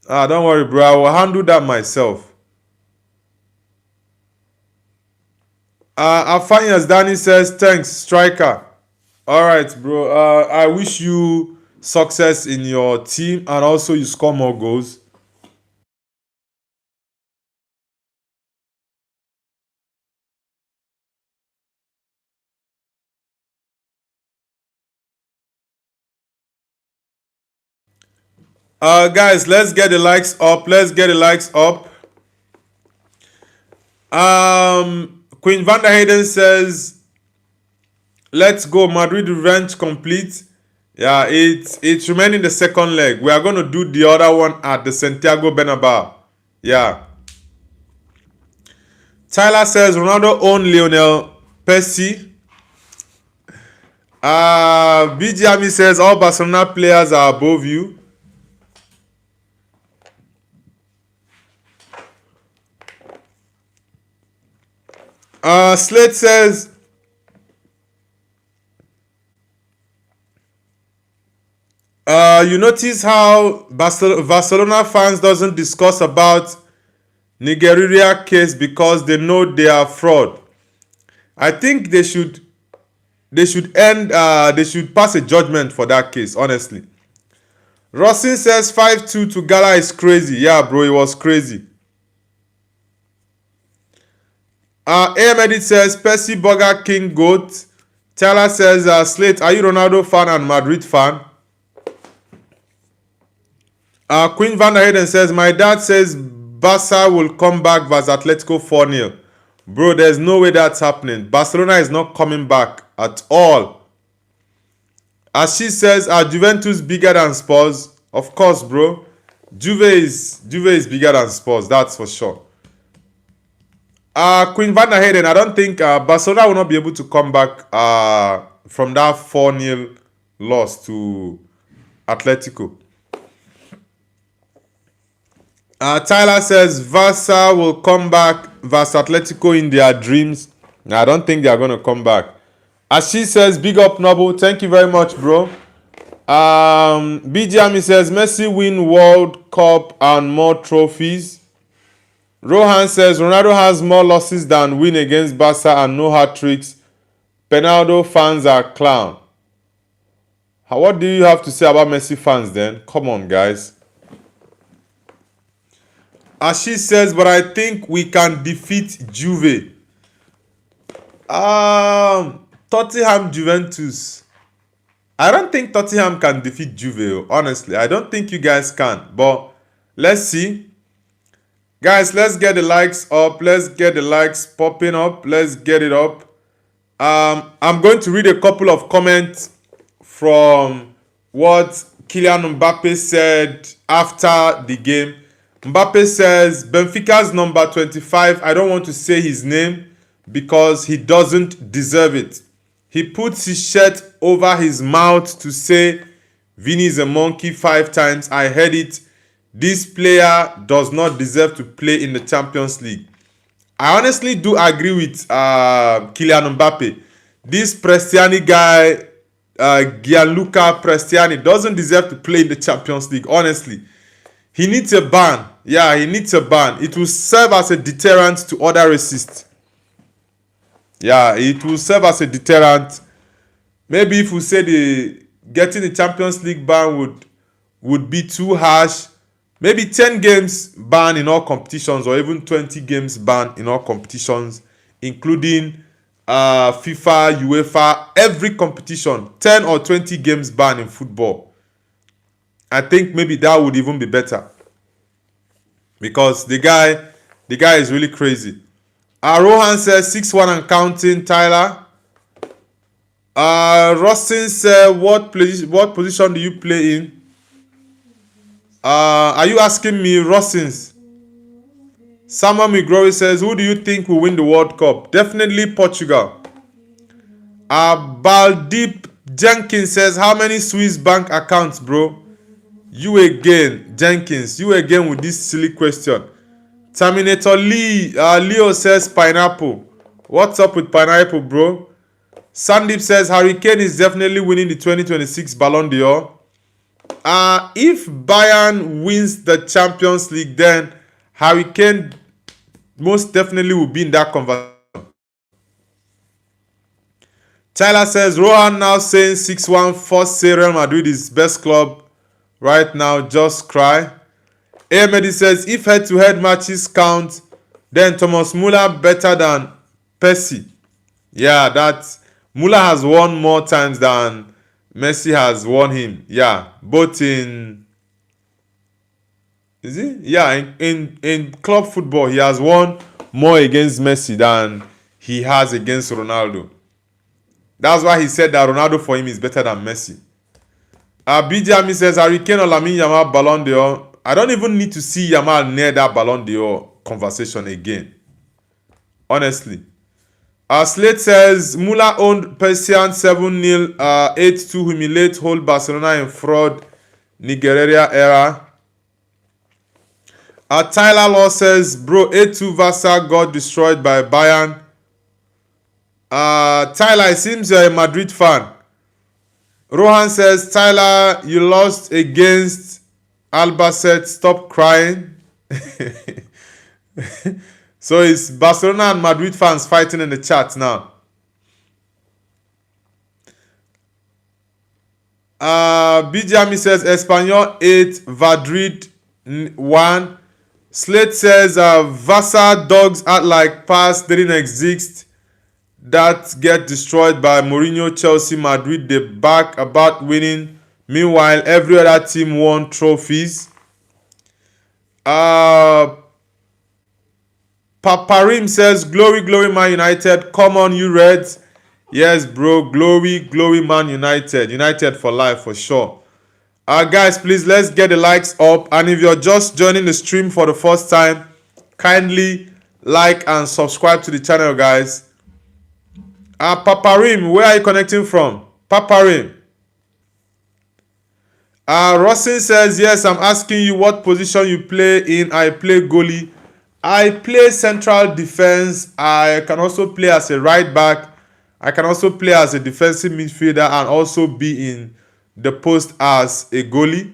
A: Don't worry, bro. I will handle that myself. Afan Yazdani says, thanks, striker. Alright, bro. I wish you success in your team and also you score more goals. Guys, let's get the likes up. Let's get the likes up. Queen Van der Hayden says, let's go. Madrid revenge complete. Yeah, it's remaining the second leg. We are going to do the other one at the Santiago Bernabeu. Yeah. Tyler says, Ronaldo owned Lionel Messi. BGME says, all Barcelona players are above you. Slate says, you notice how Barcelona fans doesn't discuss about Nigeria case because they know they are fraud. I think they should pass a judgment for that case, honestly. Rossin says 5-2 to Gala is crazy. Yeah, bro, it was crazy. Edit says Percy Burger King GOAT. Tyler says, Slate, are you Ronaldo fan and Madrid fan? Queen Van der Hayden says, my dad says Barca will come back vs Atletico 4-0. Bro, there's no way that's happening. Barcelona is not coming back at all. As she says, are Juventus bigger than Spurs? Of course, bro. Juve is bigger than Spurs, that's for sure. Queen Van der Hayden, I don't think Barcelona will not be able to come back from that 4-0 loss to Atletico. Tyler says Barca will come back versus Atletico in their dreams. I don't think they are going to come back. As she says, big up Noble. Thank you very much, bro. BGME says Messi win World Cup and more trophies. Rohan says Ronaldo has more losses than win against Barca and no hat-tricks. Penaldo fans are clown. What do you have to say about Messi fans then? Come on, guys. Ashish says, but I think we can defeat Juve. Tottenham Juventus. I don't think Tottenham can defeat Juve, honestly. I don't think you guys can. But let's see. Guys, let's get the likes up. Let's get the likes popping up. Let's get it up. I'm going to read a couple of comments from what Kylian Mbappe said after the game. Mbappe says, Benfica's number 25, I don't want to say his name because he doesn't deserve it. He puts his shirt over his mouth to say, Vini is a monkey 5 times. I heard it. This player does not deserve to play in the Champions League. I honestly do agree with Kylian Mbappe. This Prestiani guy, Gianluca Prestiani, doesn't deserve to play in the Champions League, honestly. He needs a ban. Yeah, he needs a ban. It will serve as a deterrent to other racists. Yeah, it will serve as a deterrent. Maybe if we say the getting the Champions League ban would be too harsh, maybe 10 games ban in all competitions or even 20 games ban in all competitions, including FIFA, UEFA, every competition, 10 or 20 games ban in football. I think maybe that would even be better. Because the guy is really crazy. Rohan says 6-1 and counting, Tyler. Rustin said, what position do you play in? Are you asking me, Rossins? Samuel Migori says, who do you think will win the World Cup? Definitely Portugal. Baldeep Jenkins says, how many Swiss bank accounts, bro? You again, Jenkins. You again with this silly question. Terminator Leo says pineapple. What's up with pineapple, bro? Sandeep says Harry Kane is definitely winning the 2026 Balon d'Or. If Bayern wins the Champions League, then Harry Kane most definitely will be in that conversation. Tyler says Rohan now saying 6-1 force Real Madrid is best club right now. Just cry. Ahmedi says if head-to-head matches count, then Thomas Muller better than Messi. Yeah, that Muller has won more times than Messi has won him. Yeah, both in in club football he has won more against Messi than he has against Ronaldo. That's why he said that Ronaldo for him is better than Messi. Bijami says Harry Kane or Lamine Yamal Ballon d'Or. I don't even need to see Yamal near that Ballon d'Or conversation again. Honestly. Slate says Muller owned Persian 7-0, 8-2 humiliate hold Barcelona in fraud Nigeria era. Tyler Law says, bro, 8-2 Vasa got destroyed by Bayern. Tyler, it seems you're a Madrid fan. Rohan says, Tyler, you lost against Albacete. Stop crying. So it's Barcelona and Madrid fans fighting in the chat now. Bijami says, Espanyol 8, Madrid 1. Slate says, Vasa dogs act like past didn't exist. That get destroyed by Mourinho, Chelsea, Madrid. They back about winning. Meanwhile, every other team won trophies. Paparim says, glory, glory, Man United. Come on, you Reds. Yes, bro. Glory, glory, Man United. United for life, for sure. Guys, please, let's get the likes up. And if you're just joining the stream for the first time, kindly like and subscribe to the channel, guys. Paparim, where are you connecting from? Paparim. Rossin says, yes, I'm asking you what position you play in. I play goalie. I play central defense. I can also play as a right back. I can also play as a defensive midfielder and also be in the post as a goalie.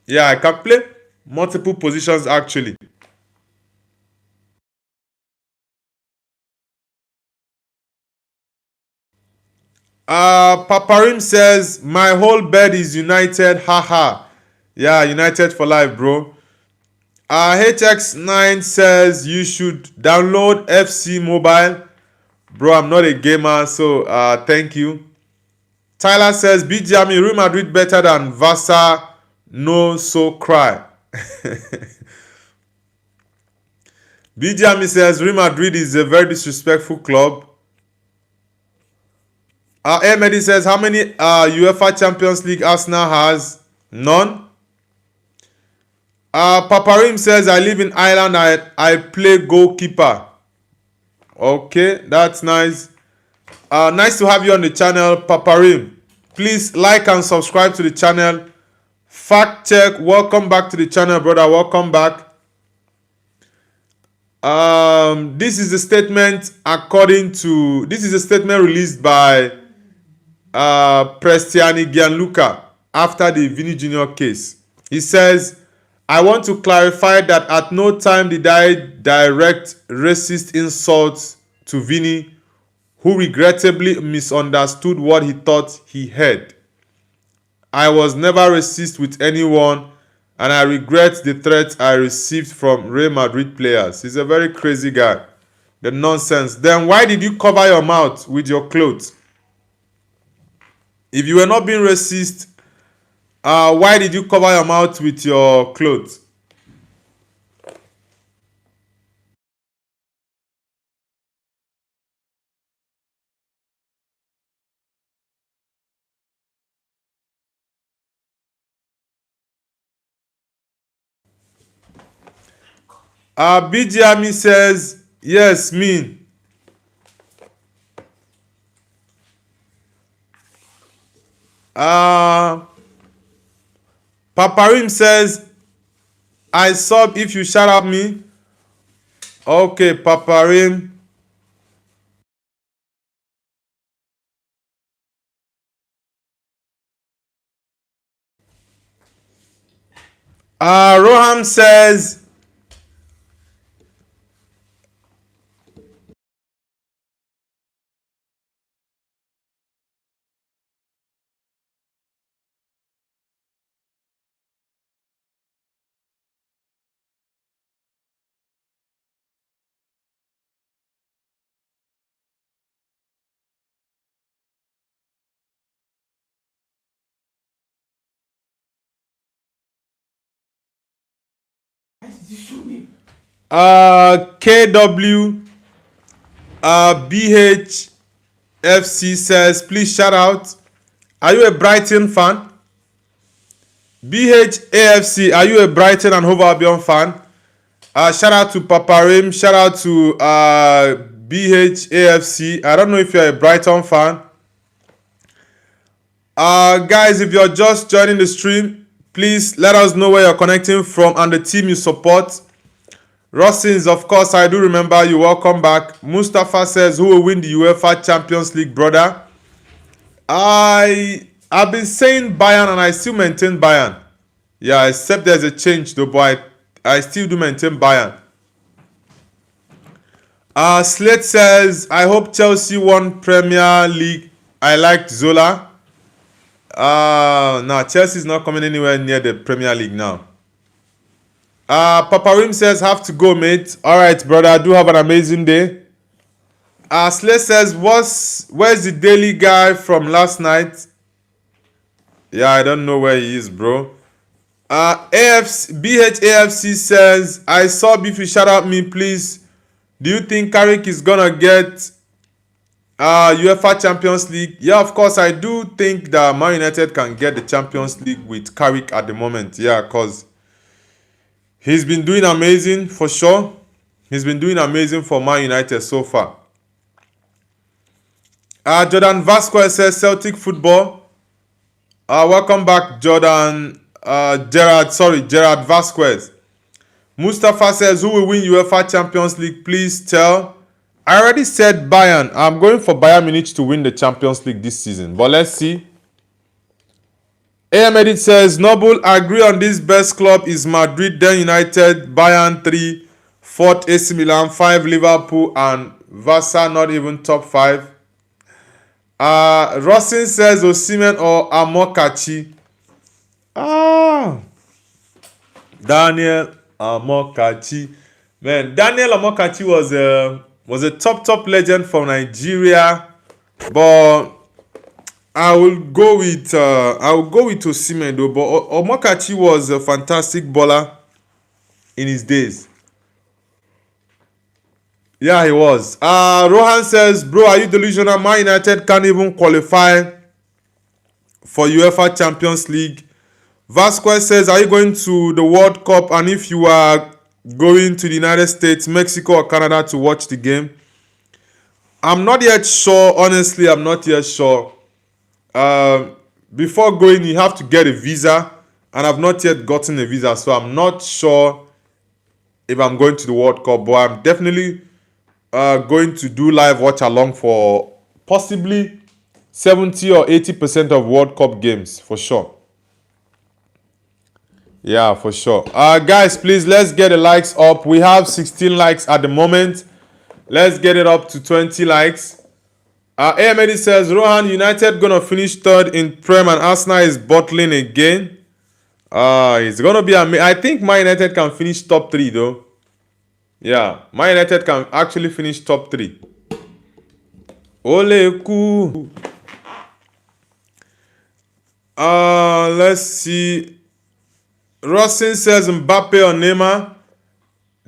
A: Yeah, I can play multiple positions actually. Paparim says, my whole bed is United. Haha. Yeah, United for life, bro. HX9 says you should download FC Mobile. Bro, I'm not a gamer, so thank you. Tyler says, BGM, Real Madrid better than Vasa, no so cry. BGM says, Real Madrid is a very disrespectful club. Ahmedi says, how many UEFA Champions League Arsenal has? None. Paparim says, I live in Ireland, I play goalkeeper. Okay, that's nice. Nice to have you on the channel, Paparim. Please like and subscribe to the channel. Fact check, welcome back to the channel, brother. Welcome back. This is a statement released by Prestiani Gianluca after the Vini Jr. case. He says, I want to clarify that at no time did I direct racist insults to Vini, who regrettably misunderstood what he thought he heard. I was never racist with anyone, and I regret the threats I received from Real Madrid players. He's a very crazy guy. The nonsense. Then why did you cover your mouth with your clothes? If you were not being racist, why did you cover your mouth with your clothes? BGME says, yes, mean. Paparim says, I sub if you shout at me. Okay, Paparim. Roham says, KW BHFC says, please shout out. Are you a Brighton fan? BHAFC, are you a Brighton and Hove Albion fan? Shout out to Paparim. Shout out to BHAFC. I don't know if you're a Brighton fan. Guys, if you're just joining the stream, please let us know where you're connecting from and the team you support. Rossins, of course, I do remember you. Welcome back. Mustafa says, who will win the UEFA Champions League, brother? I've been saying Bayern and I still maintain Bayern. Yeah, except there's a change though, but I still do maintain Bayern. Slate says, I hope Chelsea won Premier League. I liked Zola. No, Chelsea's not coming anywhere near the Premier League now. Paparim says, have to go, mate. Alright, brother, do have an amazing day. Slate says, where's the daily guy from last night? Yeah, I don't know where he is, bro. BHAFC says, I saw Biffy, shout out me, please. Do you think Carrick is gonna get UEFA Champions League? Yeah, of course, I do think that Man United can get the Champions League with Carrick at the moment. Yeah, because he's been doing amazing for sure. He's been doing amazing for Man United so far. Jordan Vasquez says Celtic football. Welcome back, Jordan. Gerard Vasquez. Mustafa says, who will win UEFA Champions League? Please tell. I already said Bayern. I'm going for Bayern Munich to win the Champions League this season. But let's see. AM Edit says, Noble, agree on this best club is Madrid, then United, Bayern 3, 4th AC Milan, 5 Liverpool, and Vasa not even top 5. Rossin says Osimhen or Amokachi. Daniel, Amokachi. Man, Daniel Amokachi was a top legend from Nigeria, but I will go with Osimhen though. But Amokachi was a fantastic bowler in his days. Yeah, he was. Rohan says, bro, are you delusional? Man United can't even qualify for UEFA Champions League. Vasquez says, are you going to the World Cup? And if you are going to the United States, Mexico, or Canada to watch the game? I'm not yet sure. Honestly, I'm not yet sure. Before going, you have to get a visa. And I've not yet gotten a visa. So I'm not sure if I'm going to the World Cup. But I'm definitely going to do live watch along for possibly 70 or 80% of World Cup games. For sure. Yeah, for sure. Guys, please, let's get the likes up. We have 16 likes at the moment. Let's get it up to 20 likes. AMD says, Rohan, United gonna finish third in Prem and Arsenal is bottling again. It's gonna be I think Man United can finish top 3 though. Yeah, Man United can actually finish top 3. Ole ku. Let's see. Rossin says Mbappe or Neymar.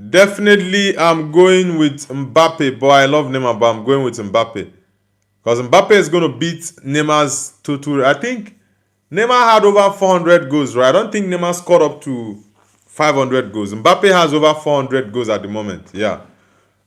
A: Definitely I'm going with Mbappe, but I love Neymar, but I'm going with Mbappe. Because Mbappe is going to beat Neymar's total. I think Neymar had over 400 goals, right? I don't think Neymar scored up to 500 goals. Mbappe has over 400 goals at the moment, yeah.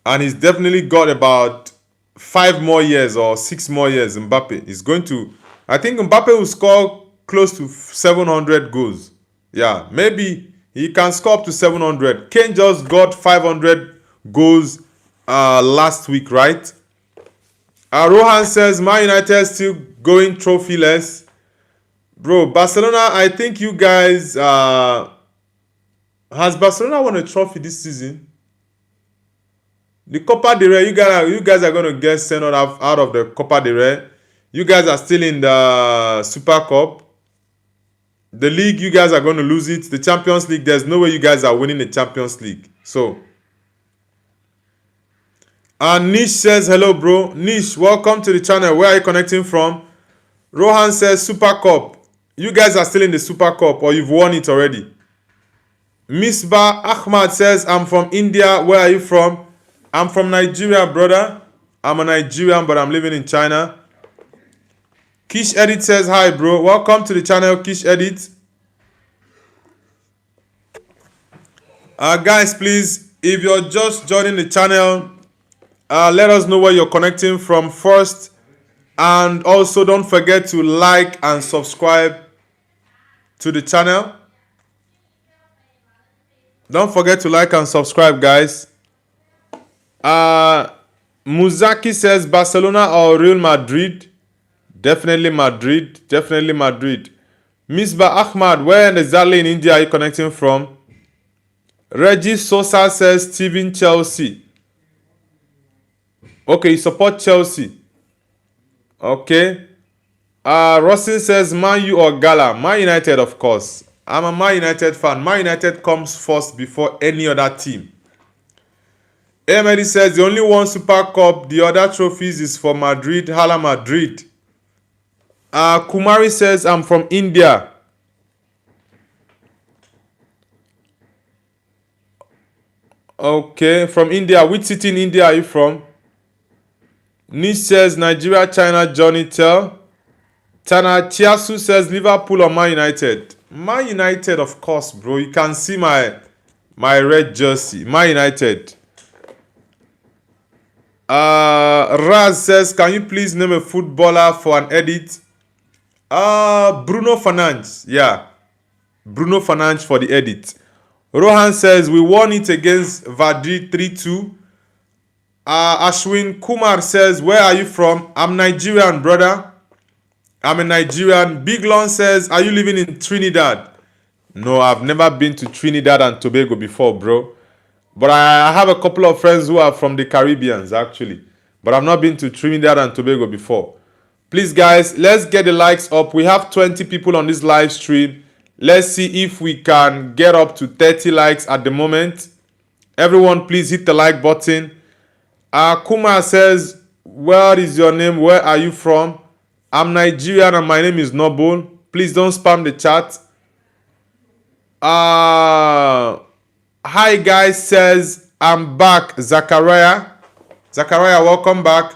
A: And he's definitely got about 5 more years or 6 more years, Mbappe. He's going to, I think Mbappe will score close to 700 goals. Yeah, maybe he can score up to 700. Kane just got 500 goals last week, right? Rohan says, Man United still going trophyless. Bro, Barcelona, I think you guys... has Barcelona won a trophy this season? The Copa del Rey, you guys are going to get sent out of the Copa del Rey. You guys are still in the Super Cup. The league, you guys are going to lose it. The Champions League, there's no way you guys are winning the Champions League. So... Nish says, hello, bro. Nish, welcome to the channel. Where are you connecting from? Rohan says, Super Cup. You guys are still in the Super Cup or you've won it already. Misbah Ahmad says, I'm from India. Where are you from? I'm from Nigeria, brother. I'm a Nigerian, but I'm living in China. Kish Edit says, hi, bro. Welcome to the channel, Kish Edit. Guys, please, if you're just joining the channel, let us know where you're connecting from first. And also don't forget to like and subscribe to the channel. Don't forget to like and subscribe, guys. Muzaki says Barcelona or Real Madrid. Definitely Madrid. Definitely Madrid. Misbah Ahmad, where exactly in India are you connecting from? Reggie Sosa says Steven Chelsea. Okay, you support Chelsea. Okay. Rossin says Man U or Gala. Man United, of course. I'm a Man United fan. Man United comes first before any other team. Emery says the only one Super Cup, the other trophies is for Madrid, Hala Madrid. Kumari says I'm from India. Okay, from India. Which city in India are you from? Nish says Nigeria, China, Johnny Tell. Tana Chiasu says Liverpool or Man United. Man United, of course, bro. You can see my red jersey. Man United. Raz says, can you please name a footballer for an edit? Bruno Fernandes. Yeah. Bruno Fernandes for the edit. Rohan says, we won it against Vadri 3-2. Ashwin Kumar says, where are you from? I'm Nigerian, brother. I'm a Nigerian. Big Lon says, are you living in Trinidad? No, I've never been to Trinidad and Tobago before, bro. But I have a couple of friends who are from the Caribbeans, actually. But I've not been to Trinidad and Tobago before. Please, guys, let's get the likes up. We have 20 people on this live stream. Let's see if we can get up to 30 likes at the moment. Everyone, please hit the like button. Kuma says, what is your name? Where are you from? I'm Nigerian and my name is Noble. Please don't spam the chat. Hi guys says, I'm back. Zachariah, welcome back.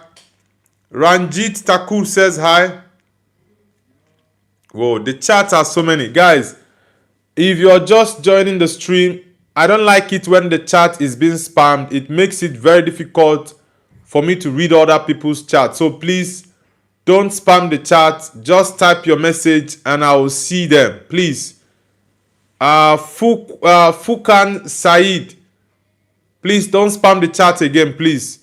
A: Ranjit Thakur says hi. Whoa, the chats are so many. Guys, if you're just joining the stream, I don't like it when the chat is being spammed. It makes it very difficult for me to read other people's chat. So please don't spam the chat. Just type your message and I will see them. Please. Fukan Said, please don't spam the chat again, please.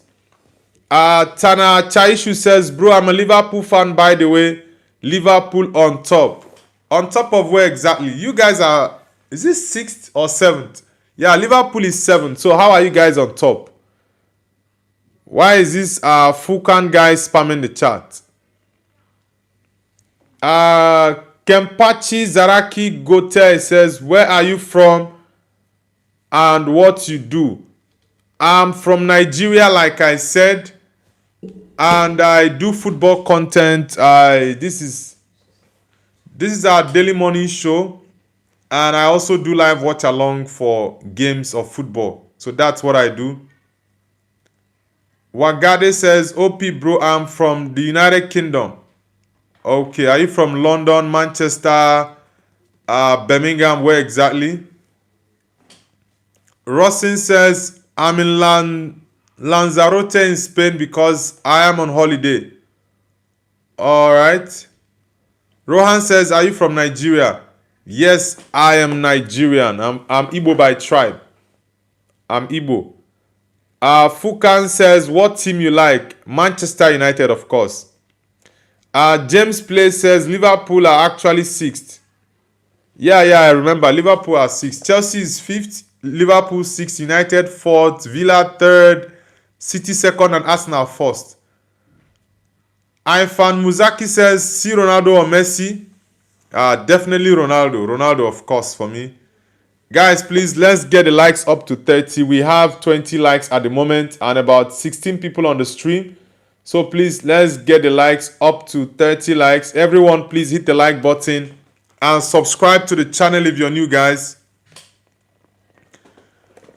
A: Tana Chaishu says, bro, I'm a Liverpool fan, by the way. Liverpool on top. On top of where exactly? You guys are, is this 6th or 7th? Yeah, Liverpool is 7th. So how are you guys on top? Why is this Fukan guy spamming the chat? Kempachi Zaraki Gote says, where are you from and what you do? I'm from Nigeria, like I said, and I do football content. This is our daily morning show, and I also do live watch along for games of football. So that's what I do. Wagade says, OP bro, I'm from the United Kingdom. Okay, are you from London, Manchester, Birmingham? Where exactly? Rossin says, I'm in Lanzarote in Spain because I am on holiday. All right. Rohan says, are you from Nigeria? Yes, I am Nigerian. I'm Igbo by tribe. I'm Igbo. Fukan says, what team you like? Manchester United, of course. James Play says, Liverpool are actually 6th. Yeah, I remember. Liverpool are 6th. Chelsea is 5th. Liverpool 6th. United 4th. Villa 3rd. City 2nd and Arsenal 1st. Ifan Muzaki says, see Ronaldo or Messi? Definitely Ronaldo. Ronaldo, of course, for me. Guys, please, let's get the likes up to 30. We have 20 likes at the moment and about 16 people on the stream. So please, let's get the likes up to 30 likes. Everyone, please hit the like button and subscribe to the channel if you're new, guys.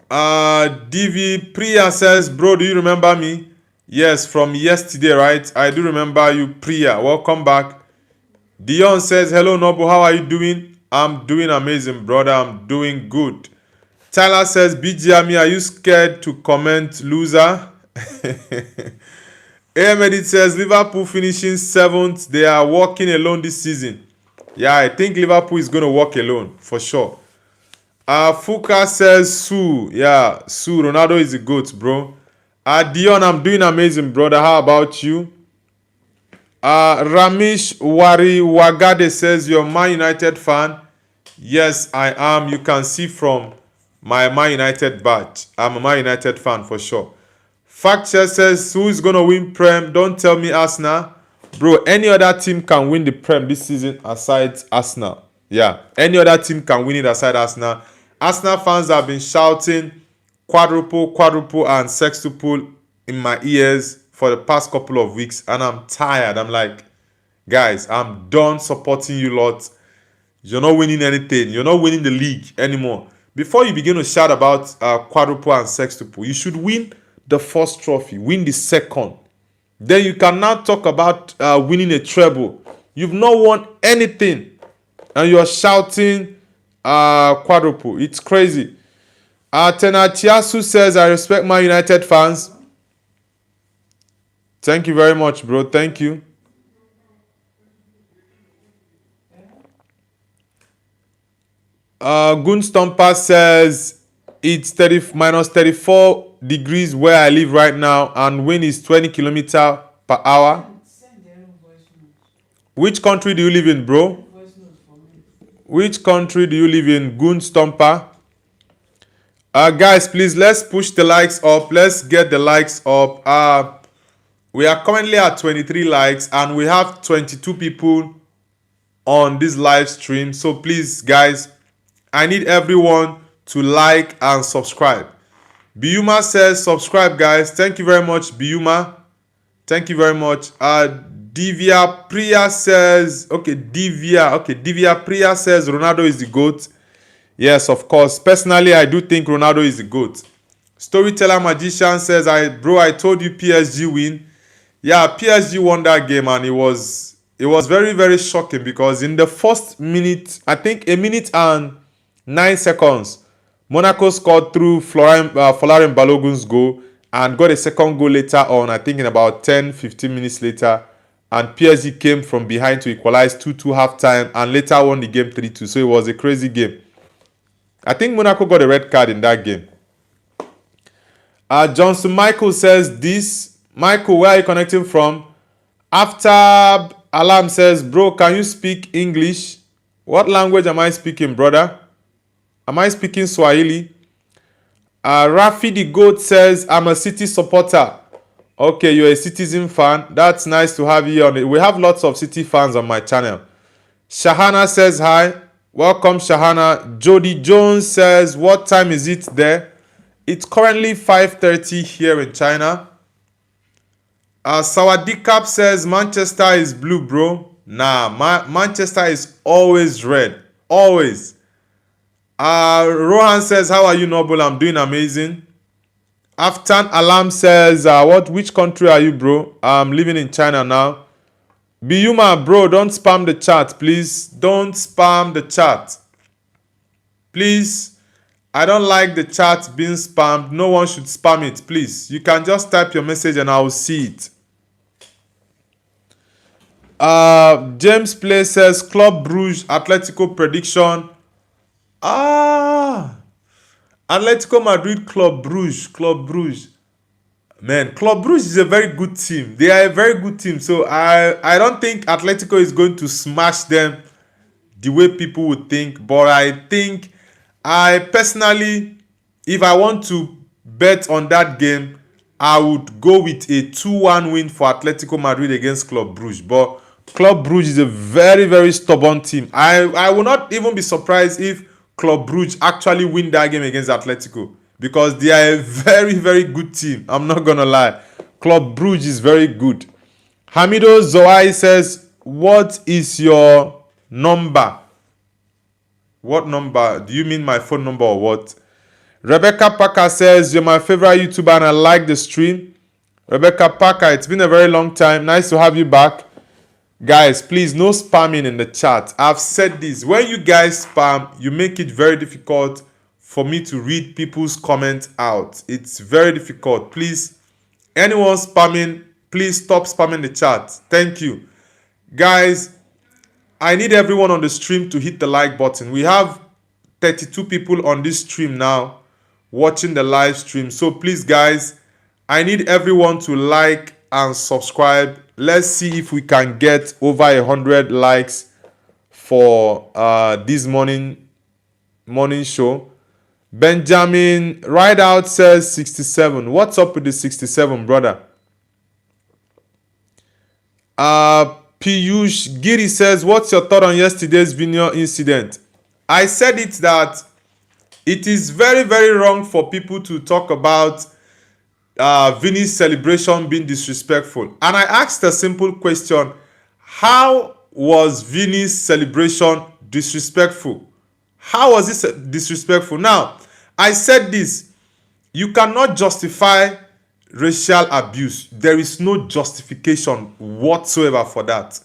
A: DV Priya says, bro, do you remember me? Yes, from yesterday, right? I do remember you, Priya. Welcome back. Dion says, hello, Nobu. How are you doing? I'm doing amazing, brother. I'm doing good. Tyler says, BGME, are you scared to comment, loser? Ahmed says, Liverpool finishing 7th. They are walking alone this season. Yeah, I think Liverpool is going to walk alone, for sure. Fuka says, Sue. Yeah, Sue, Ronaldo is a GOAT, bro. Dion, I'm doing amazing, brother. How about you? Ramesh Wari Wagade says, you're a Man United fan. Yes, I am. You can see from my Man United badge. I'm a Man United fan, for sure. Factcheck says, who is going to win Prem? Don't tell me Arsenal. Bro, any other team can win the Prem this season aside Arsenal. Yeah, any other team can win it aside Arsenal. Arsenal fans have been shouting quadruple, and sextuple in my ears for the past couple of weeks, and I'm tired. I'm like, guys, I'm done supporting you lot. You're not winning anything. You're not winning the league anymore. Before you begin to shout about quadruple and sextuple, you should win the first trophy, win the second. Then you can now talk about winning a treble. You've not won anything, and you're shouting quadruple. It's crazy. Tenatiasu says, I respect my United fans. Thank you very much, bro. Thank you. Gunstomper says, it's minus 34 degrees where I live right now, and wind is 20 kilometers per hour. Which country do you live in, bro? Which country do you live in, Gunstomper? Guys, please, let's push the likes up. Let's get the likes up. We are currently at 23 likes, and we have 22 people on this live stream. So please, guys, I need everyone to like and subscribe. Biuma says subscribe, guys. Thank you very much, Biuma. Thank you very much. Divya Priya says, Divya Priya says Ronaldo is the GOAT. Yes, of course. Personally, I do think Ronaldo is the GOAT. Storyteller Magician says, I told you PSG win. Yeah, PSG won that game, and it was very, very shocking because in the first minute, I think a minute and 9 seconds, Monaco scored through Folarin Balogun's goal and got a second goal later on, I think in about 10-15 minutes later. And PSG came from behind to equalize 2-2 halftime and later won the game 3-2. So it was a crazy game. I think Monaco got a red card in that game. Johnson Michael says this. Michael, where are you connecting from? After Alarm says, bro, can you speak English? What language am I speaking, brother? Am I speaking Swahili? Rafi the Goat says, I'm a City supporter. Okay, you're a Citizen fan. That's nice to have you on it. We have lots of City fans on my channel. Shahana says hi. Welcome, Shahana. Jody Jones says, what time is it there? It's currently 5:30 here in China. Sawadikap says, Manchester is blue, bro. Nah, Manchester is always red. Always. Rohan says, how are you, Noble? I'm doing amazing. Aftan Alam says, which country are you, bro? I'm living in China now. Biuma, bro, don't spam the chat, please. Don't spam the chat. Please. I don't like the chat being spammed. No one should spam it, please. You can just type your message and I will see it. James Play says, Club Brugge, Atletico prediction. Atletico Madrid, Club Brugge. Man, Club Brugge is a very good team. They are a very good team. So I don't think Atletico is going to smash them the way people would think. But I personally, if I want to bet on that game, I would go with a 2-1 win for Atletico Madrid against Club Brugge. But Club Brugge is a very, very stubborn team. I will not even be surprised if Club Brugge actually win that game against Atletico because they are a very, very good team. I'm not going to lie. Club Brugge is very good. Hamido Zoai says, what is your number? What number? Do you mean my phone number or what? Rebecca Parker says, you're my favorite YouTuber and I like the stream. Rebecca Parker, it's been a very long time. Nice to have you back. Guys, please, no spamming in the chat. I've said this. When you guys spam, you make it very difficult for me to read people's comments out. It's very difficult. Please, anyone spamming, please stop spamming the chat. Thank you. Guys, I need everyone on the stream to hit the like button. We have 32 people on this stream now watching the live stream. So please, guys, I need everyone to like and subscribe. Let's see if we can get over 100 likes for this morning show. Benjamin Rideout says 67. What's up with the 67, brother? Piyush Giri says, what's your thought on yesterday's Vinyo incident? I said it that it is very, very wrong for people to talk about Vini's celebration being disrespectful. And I asked a simple question. How was Vini's celebration disrespectful? How was this disrespectful? Now, I said this. You cannot justify racial abuse. There is no justification whatsoever for that.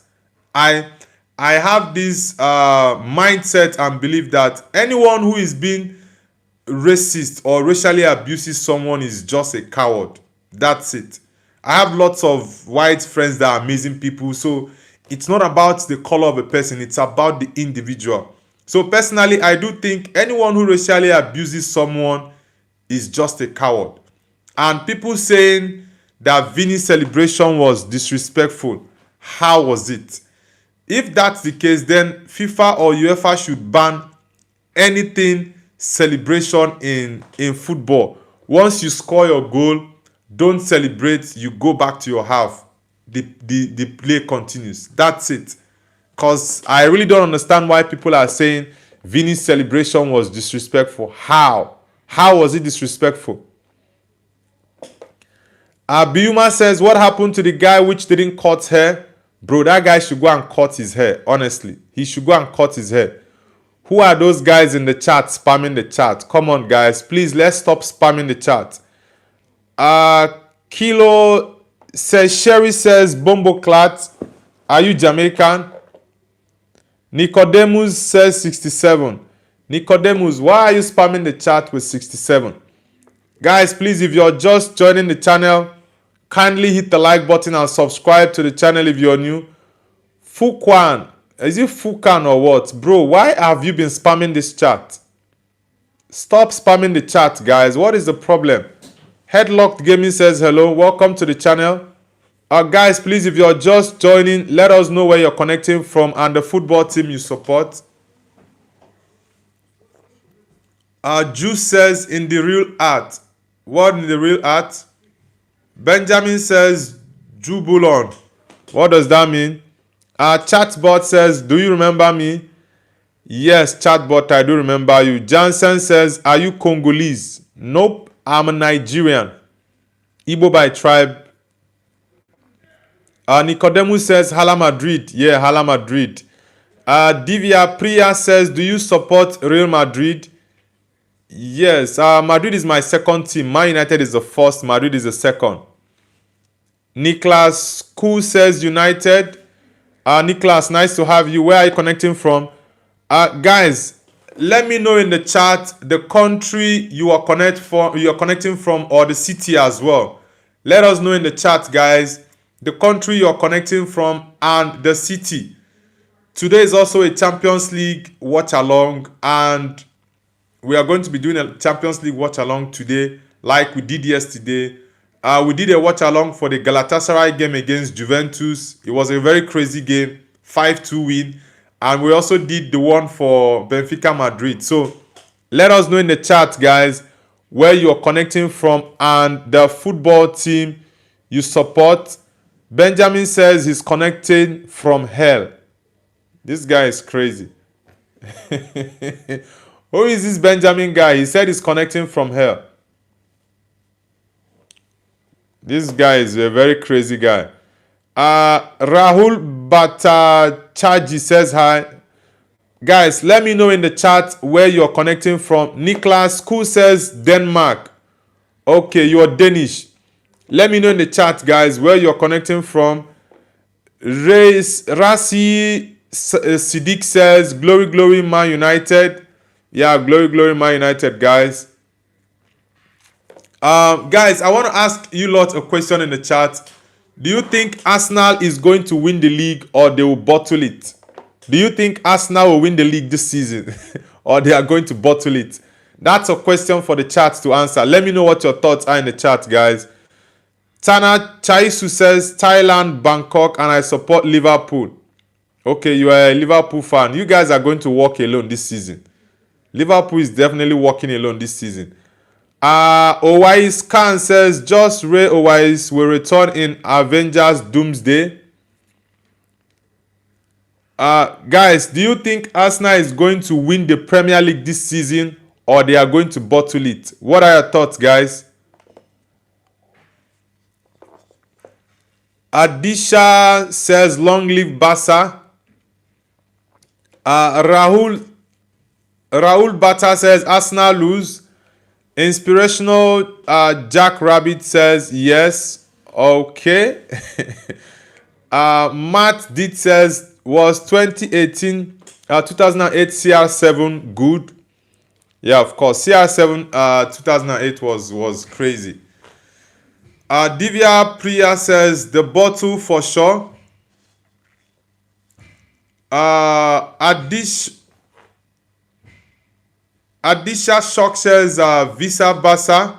A: I have this mindset and belief that anyone who is being racist or racially abuses someone is just a coward. That's it. I have lots of white friends that are amazing people. So it's not about the color of a person. It's about the individual. So personally, I do think anyone who racially abuses someone is just a coward. And people saying that Vini's celebration was disrespectful, how was it? If that's the case, then FIFA or UEFA should ban anything celebration in football. Once you score your goal, don't celebrate, you go back to your half. The play continues. That's it. Because I really don't understand why people are saying Vini's celebration was disrespectful. How? How was it disrespectful? Biuma says, what happened to the guy which didn't cut hair? Bro, that guy should go and cut his hair. Honestly, he should go and cut his hair. Who are those guys in the chat spamming the chat? Come on, guys. Please, let's stop spamming the chat. Kilo says, Sherry says, Bombo Clat, are you Jamaican? Nicodemus says 67. Nicodemus, why are you spamming the chat with 67? Guys, please, if you're just joining the channel, kindly hit the like button and subscribe to the channel if you're new. Fukwan, is it Fukan or what? Bro, why have you been spamming this chat? Stop spamming the chat, guys. What is the problem? Headlocked Gaming says hello. Welcome to the channel. Guys, please, if you're just joining, let us know where you're connecting from and the football team you support. Juice says, in the real art. What in the real art? Benjamin says, Jubulon. What does that mean? Chatbot says, do you remember me? Yes, Chatbot, I do remember you. Jansen says, are you Congolese? Nope, I'm a Nigerian. Igbo by tribe. Nicodemus says, Hala Madrid. Yeah, Hala Madrid. Divya Priya says, do you support Real Madrid? Yes, Madrid is my second team. Man United is the first. Madrid is the second. Nicholas Koo says United. Nicholas, nice to have you. Where are you connecting from? Guys, let me know in the chat the country you are connecting from or the city as well. Let us know in the chat, guys, the country you are connecting from and the city. Today is also a Champions League watch along, and we are going to be doing a Champions League watch along today like we did yesterday. We did a watch along for the Galatasaray game against Juventus. It was a very crazy game, 5-2 win. And we also did the one for Benfica Madrid. So let us know in the chat, guys, where you're connecting from and the football team you support. Benjamin says he's connecting from hell. This guy is crazy. Who is this Benjamin guy? He said he's connecting from hell. This guy is a very crazy guy. Rahul Bhattacharjee says hi. Guys, let me know in the chat where you're connecting from. Niklas Koo says Denmark. Okay, you're Danish. Let me know in the chat, guys, where you're connecting from. Rasi Siddiq says, glory, glory, Man United. Yeah, glory, glory, Man United, guys. Guys, I want to ask you lot a question in the chat. Do you think Arsenal is going to win the league or they will bottle it? Do you think Arsenal will win the league this season or they are going to bottle it? That's a question for the chat to answer. Let me know what your thoughts are in the chat, guys. Tana Chaisu says Thailand, Bangkok, and I support Liverpool. Okay, you are a Liverpool fan. You guys are going to walk alone this season. Liverpool is definitely walking alone this season. Owais Khan says just Ray Owais will return in Avengers Doomsday. Guys, do you think Arsenal is going to win the Premier League this season or they are going to bottle it? What are your thoughts, guys? Adisha says long live Barca. Rahul Bata says Arsenal lose. Inspirational Jack Rabbit says yes. Okay. Matt Did says was 2008 CR7 good? Yeah, of course. CR7 2008 was crazy. Divya Priya says the bottle for sure. Adisha Shock says Visa Basa.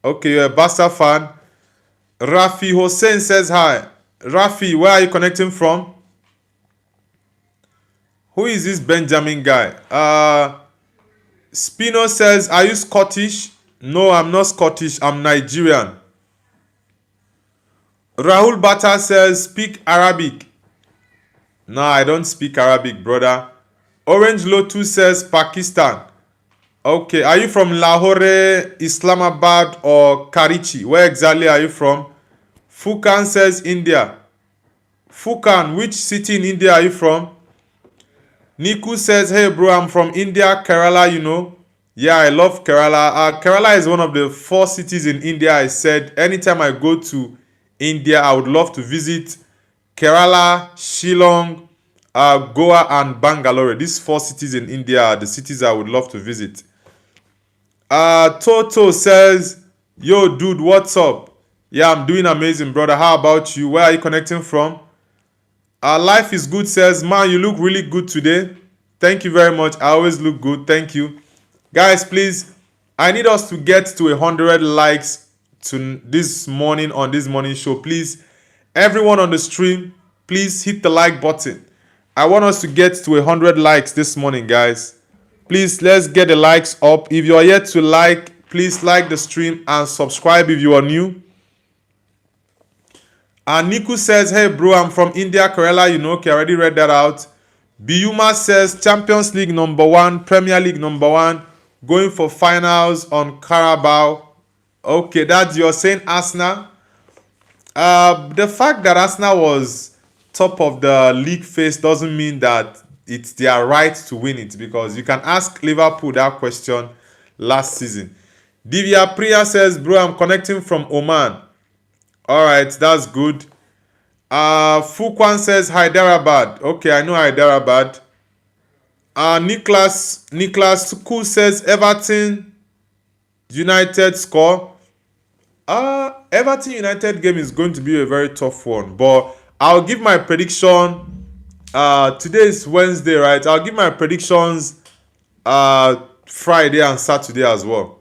A: Okay, you're a Basa fan. Rafi Hossein says hi. Rafi, where are you connecting from? Who is this Benjamin guy? Spino says, are you Scottish? No, I'm not Scottish. I'm Nigerian. Rahul Bata says, speak Arabic. No, I don't speak Arabic, brother. Orange Lotus says Pakistan. Okay, are you from Lahore, Islamabad, or Karachi? Where exactly are you from? Fukan says India. Fukan, which city in India are you from? Niku says, hey bro, I'm from India, Kerala, you know. Yeah, I love Kerala. Kerala is one of the 4 cities in India. I said anytime I go to India, I would love to visit Kerala, Shillong, Goa, and Bangalore. These 4 cities in India are the cities I would love to visit. Toto says, yo dude, what's up? Yeah, I'm doing amazing, brother. How about you? Where are you connecting from? Life is good says, man, you look really good today. Thank you very much. I always look good. Thank you. Guys, please, I need us to get to 100 likes to this morning on this morning show. Please, everyone on the stream, please hit the like button. I want us to get to 100 likes this morning, guys. Please, let's get the likes up. If you are yet to like, please like the stream and subscribe if you are new. And Niku says, hey bro, I'm from India, Kerala, you know. Okay, I already read that out. Biyuma says, Champions League #1, Premier League #1, going for finals on Carabao. Okay, that's you're saying Arsenal. The fact that Arsenal was top of the league phase doesn't mean that it's their right to win it, because you can ask Liverpool that question last season. Divya Priya says, bro, I'm connecting from Oman. All right, that's good. Fukwan says Hyderabad. Okay, I know Hyderabad. Nicholas Suku says Everton United score. Everton United game is going to be a very tough one, but I'll give my prediction. Today is Wednesday, right? I'll give my predictions Friday and Saturday as well,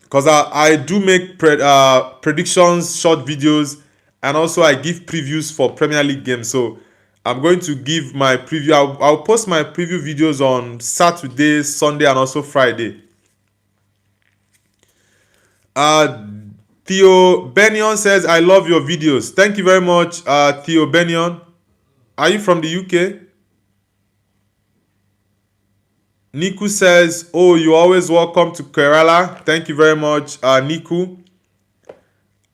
A: because I do make predictions, short videos, and also I give previews for Premier League games. So I'm going to give my preview. I'll post my preview videos on Saturday, Sunday, and also Friday. Theo Benyon says, I love your videos. Thank you very much, Theo Benyon. Are you from the UK? Niku says, oh, you're always welcome to Kerala. Thank you very much, Niku.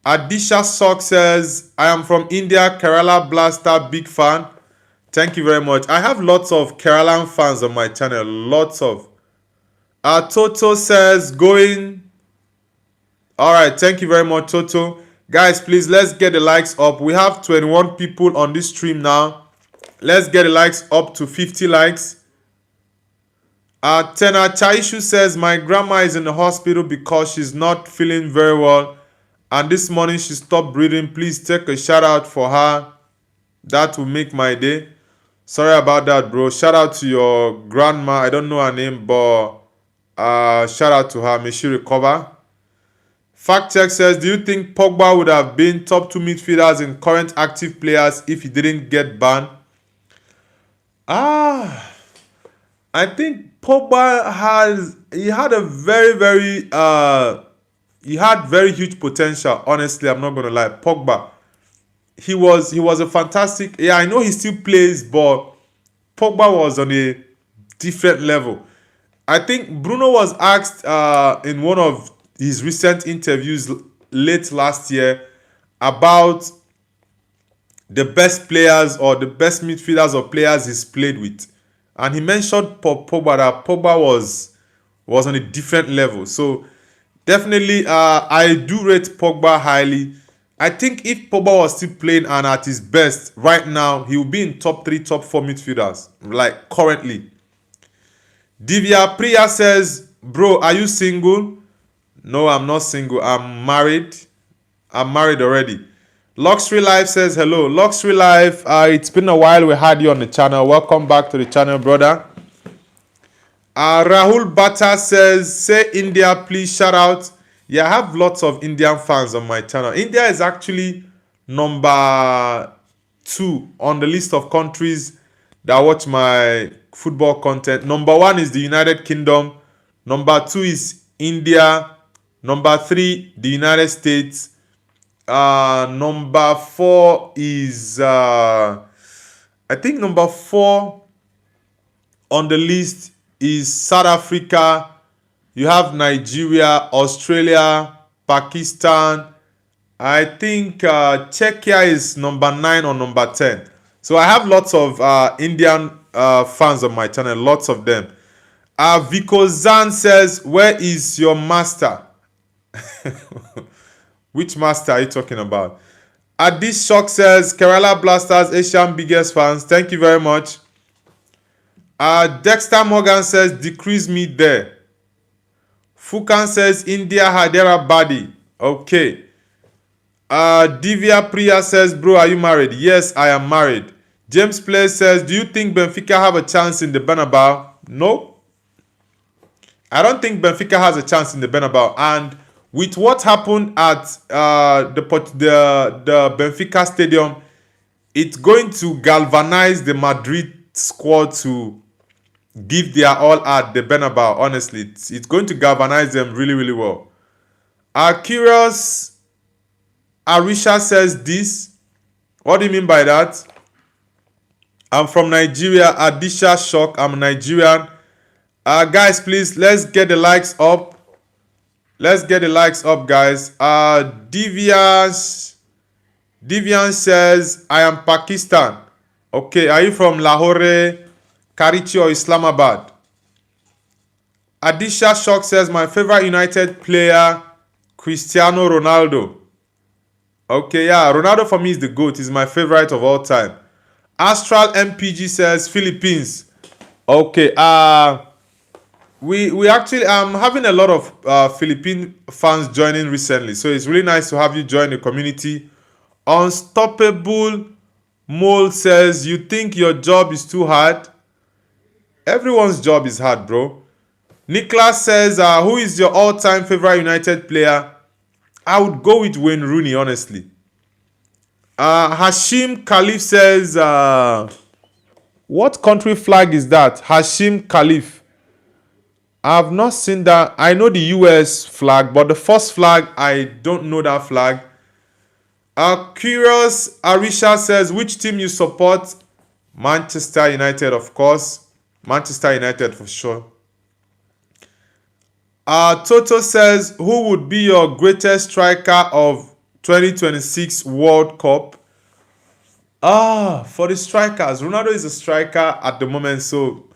A: Adisha Sok says, I am from India, Kerala Blaster, big fan. Thank you very much. I have lots of Keralan fans on my channel. Lots of. Toto says, going. All right, thank you very much, Toto. Guys, please, let's get the likes up. We have 21 people on this stream now. Let's get the likes up to 50 likes. Tena Chaishu says, my grandma is in the hospital because she's not feeling very well, and this morning she stopped breathing. Please take a shout out for her. That will make my day. Sorry about that, bro. Shout out to your grandma. I don't know her name, but shout out to her. May she recover. Fact check says, do you think Pogba would have been top 2 midfielders in current active players if he didn't get banned? I think Pogba had very huge potential. Honestly, I'm not gonna lie. Pogba, he was a fantastic. Yeah, I know he still plays, but Pogba was on a different level. I think Bruno was asked in one of his recent interviews late last year about the best players or the best midfielders or players he's played with, and he mentioned Pogba, that Pogba was on a different level. So definitely, I do rate Pogba highly. I think if Pogba was still playing and at his best right now, he will be in top 3, top 4 midfielders, like currently. Divya Priya says, bro, are you single? No, I'm not single. I'm married. I'm married already. Luxury Life says, hello. Luxury Life, it's been a while we had you on the channel. Welcome back to the channel, brother. Rahul Bhatta says, say India, please, shout out. Yeah, I have lots of Indian fans on my channel. India is actually number 2 on the list of countries that watch my football content. Number 1 is the United Kingdom. Number 2 is India. Number 3, the United States. Number 4 is I think number 4 on the list is South Africa. You have Nigeria, Australia, Pakistan. I think Czechia is number 9 or number 10. So I have lots of Indian fans on my channel, lots of them. Vico Zan says, where is your master? Which master are you talking about? Adish Shock says, Kerala Blasters, Asian biggest fans. Thank you very much. Dexter Morgan says, decrease me there. Fukan says, India Hyderabadi. Okay. Divya Priya says, bro, are you married? Yes, I am married. James Play says, do you think Benfica have a chance in the Bernabeu? No. I don't think Benfica has a chance in the Bernabeu. And with what happened at the Benfica Stadium, it's going to galvanize the Madrid squad to give their all at the Bernabeu. Honestly, it's going to galvanize them really, really well. Curious Arisha says this. What do you mean by that? I'm from Nigeria. Adisha Shock. I'm Nigerian. Guys, please, let's get the likes up. Let's get the likes up, guys. Devian says, I am Pakistan. Okay, are you from Lahore, Karachi, or Islamabad? Adisha Shock says, my favorite United player, Cristiano Ronaldo. Okay, yeah, Ronaldo for me is the GOAT. He's my favorite of all time. Astral MPG says, Philippines. Okay, we actually having a lot of Philippine fans joining recently, so it's really nice to have you join the community. Unstoppable Mole says, you think your job is too hard? Everyone's job is hard, bro. Nicholas says, who is your all-time favorite United player? I would go with Wayne Rooney, honestly. Hashim Khalif says, what country flag is that? Hashim Khalif. I have not seen that. I know the US flag, but the first flag, I don't know that flag. Curious Arisha says, which team you support? Manchester United, of course. Manchester United for sure. Toto says, who would be your greatest striker of 2026 World Cup? For the strikers, Ronaldo is a striker at the moment, so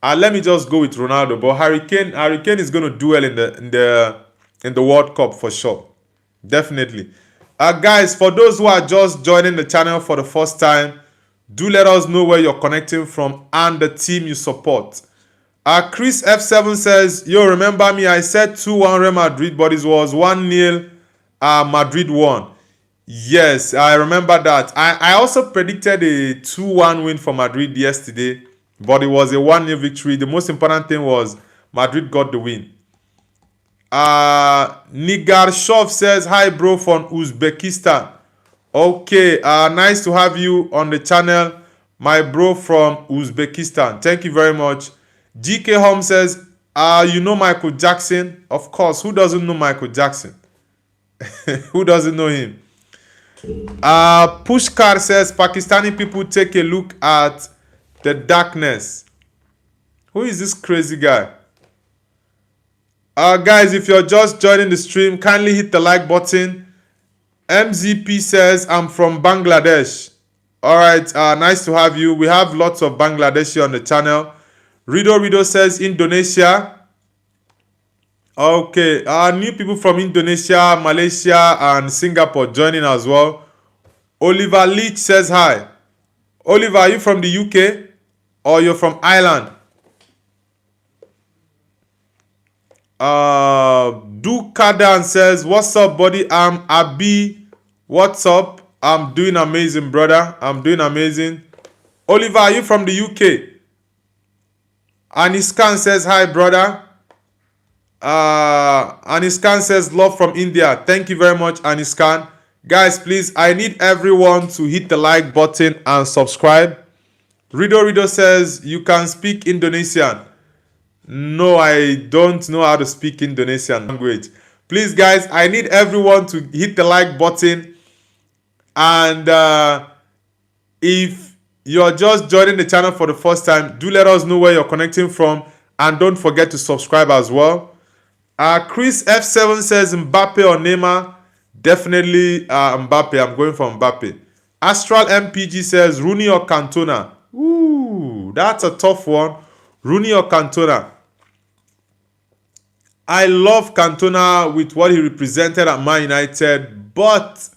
A: let me just go with Ronaldo. But Harry Kane is going to do well in the World Cup for sure, definitely. Guys, for those who are just joining the channel for the first time, do let us know where you're connecting from and the team you support. Chris F7 says, yo, remember me? I said 2-1 Real Madrid, but it was 1-0 Madrid won. Yes, I remember that. I also predicted a 2-1 win for Madrid yesterday, but it was a 1-0 victory. The most important thing was Madrid got the win. Nigarshov says, hi bro from Uzbekistan. Okay, nice to have you on the channel, my bro from Uzbekistan. Thank you very much. GK Home says, you know Michael Jackson? Of course, who doesn't know Michael Jackson? Who doesn't know him? Pushkar says, Pakistani people take a look at the darkness. Who is this crazy guy? Guys, if you're just joining the stream, kindly hit the like button. MZP says, I'm from Bangladesh. Alright, nice to have you. We have lots of Bangladeshi on the channel. Rido says Indonesia. Okay, new people from Indonesia, Malaysia, and Singapore joining as well. Oliver Leach says hi. Oliver, are you from the UK or you're from Ireland? Dukadan says, what's up, buddy? I'm Abi. What's up? I'm doing amazing, brother. I'm doing amazing. Oliver, are you from the UK? Aniskan says, hi, brother. Aniskan says, love from India. Thank you very much, Aniskan. Guys, please, I need everyone to hit the like button and subscribe. Rido says, you can speak Indonesian. No, I don't know how to speak Indonesian language. Please, guys, I need everyone to hit the like button And if you're just joining the channel for the first time, do let us know where you're connecting from, and don't forget to subscribe as well. Chris F7 says Mbappe or Neymar. Definitely Mbappe. I'm going for Mbappe. Astral MPG says Rooney or Cantona. Ooh, that's a tough one. Rooney or Cantona. I love Cantona with what he represented at Man United, but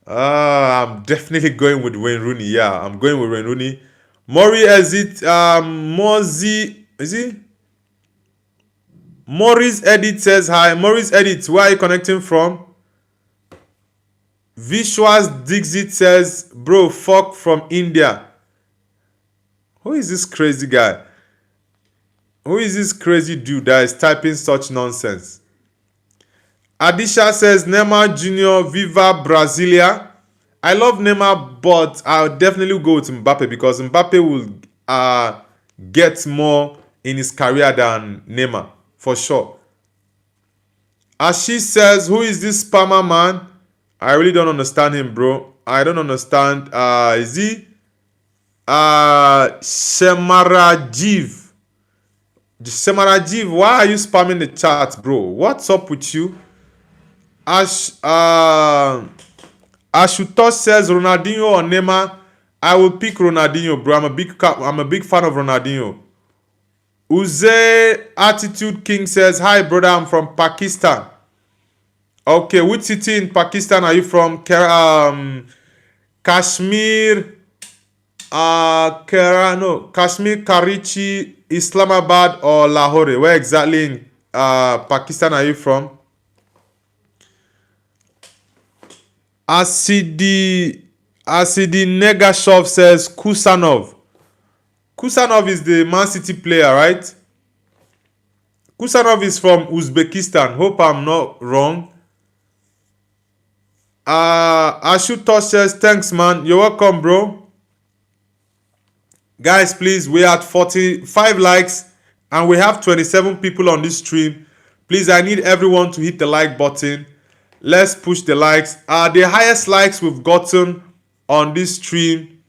A: I'm definitely going with Wayne Rooney. Yeah, I'm going with Wayne Rooney. Mori, is it Mozi? Is he? Maurice Edit says hi. Maurice Edit, where are you connecting from? Vishwas Dixit says, bro, fuck from India. Who is this crazy guy? Who is this crazy dude that is typing such nonsense? Adisha says, Neymar Jr. Viva Brasilia. I love Neymar, but I'll definitely go with Mbappe because Mbappe will get more in his career than Neymar, for sure. Ashish says, who is this spammer man? I really don't understand him, bro. I don't understand. Is he? Semarajiv. Semarajiv, why are you spamming the chat, bro? What's up with you? Ashutosh says Ronaldinho or Neymar. I will pick Ronaldinho, bro. I'm a big fan of Ronaldinho. Uze Attitude King says, hi, brother. I'm from Pakistan. Okay, which city in Pakistan are you from? Kashmir. Kashmir, Karachi, Islamabad, or Lahore? Where exactly in Pakistan are you from? Asidi Negashov says Kusanov. Kusanov is the Man City player, right? Kusanov is from Uzbekistan. Hope I'm not wrong. Ashutosh says, thanks, man. You're welcome, bro. Guys, please, we're at 45 likes and we have 27 people on this stream. Please, I need everyone to hit the like button. Let's push the likes. The highest likes we've gotten on this stream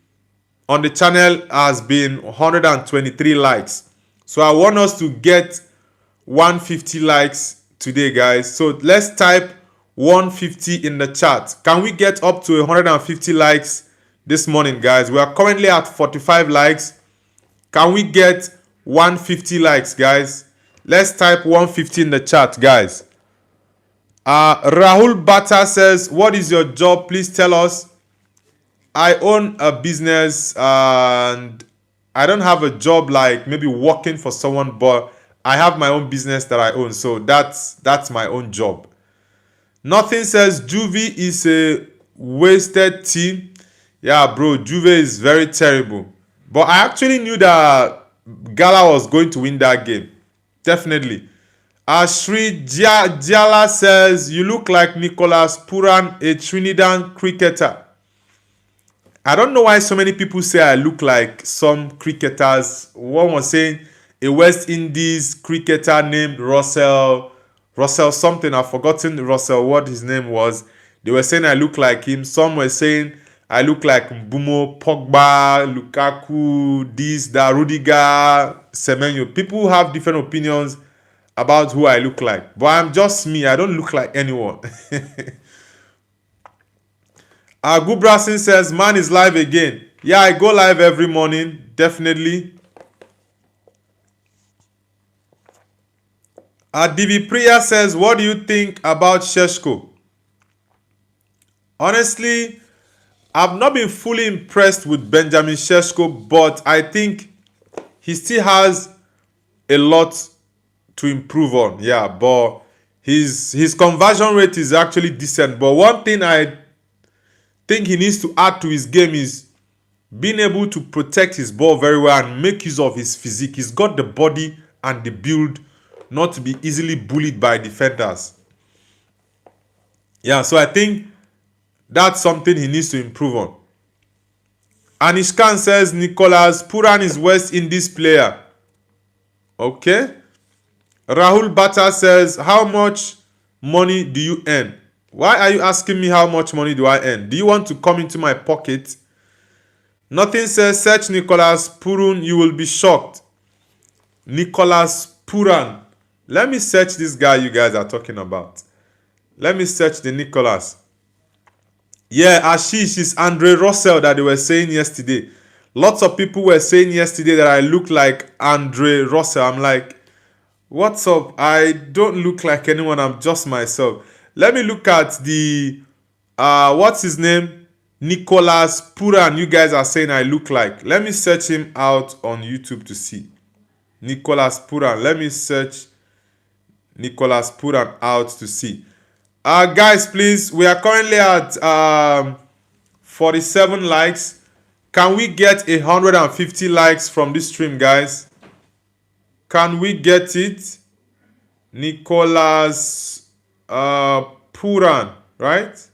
A: on the channel has been 123 likes. So I want us to get 150 likes today, guys. So let's type 150 in the chat. Can we get up to 150 likes this morning, guys? We are currently at 45 likes. Can we get 150 likes, guys? Let's type 150 in the chat, guys. Rahul Bata says, what is your job? Please tell us. I own a business and I don't have a job like maybe working for someone, but I have my own business that I own. So that's my own job. Nothing says Juve is a wasted team. Yeah, bro, Juve is very terrible. But I actually knew that Gala was going to win that game. Definitely. Shri Diala says, you look like Nicolas Puran, a Trinidad cricketer. I don't know why so many people say I look like some cricketers. One was saying a West Indies cricketer named Russell something. I've forgotten Russell what his name was. They were saying I look like him. Some were saying I look like Mbumo, Pogba, Lukaku, this, that, Rudiger, Semenyo. People have different opinions about who I look like. But I'm just me. I don't look like anyone. Gubrasin says, man is live again. Yeah, I go live every morning. Definitely. Divi Priya says, what do you think about Sheshko? Honestly, I've not been fully impressed with Benjamin Sheshko, but I think he still has a lot to improve on. Yeah, but his conversion rate is actually decent. But one thing I think he needs to add to his game is being able to protect his ball very well and make use of his physique. He's got the body and the build not to be easily bullied by defenders. Yeah, so I think that's something he needs to improve on. Anishkan says, Nicolas Puran is West Indies player. Okay. Rahul Bata says, how much money do you earn? Why are you asking me how much money do I earn? Do you want to come into my pocket? Nothing says search Nicholas Purun, you will be shocked. Nicholas Puran. Let me search this guy you guys are talking about. Let me search the Nicholas. Yeah, Ashish is Andre Russell that they were saying yesterday. Lots of people were saying yesterday that I look like Andre Russell. I'm like, what's up? I don't look like anyone. I'm just myself. Let me look at the, what's his name? Nicholas Puran. You guys are saying I look like. Let me search him out on YouTube to see. Nicholas Puran. Let me search Nicholas Puran out to see. Guys, please, we are currently at 47 likes. Can we get 150 likes from this stream, guys? Can we get it? Nicholas Puran, right?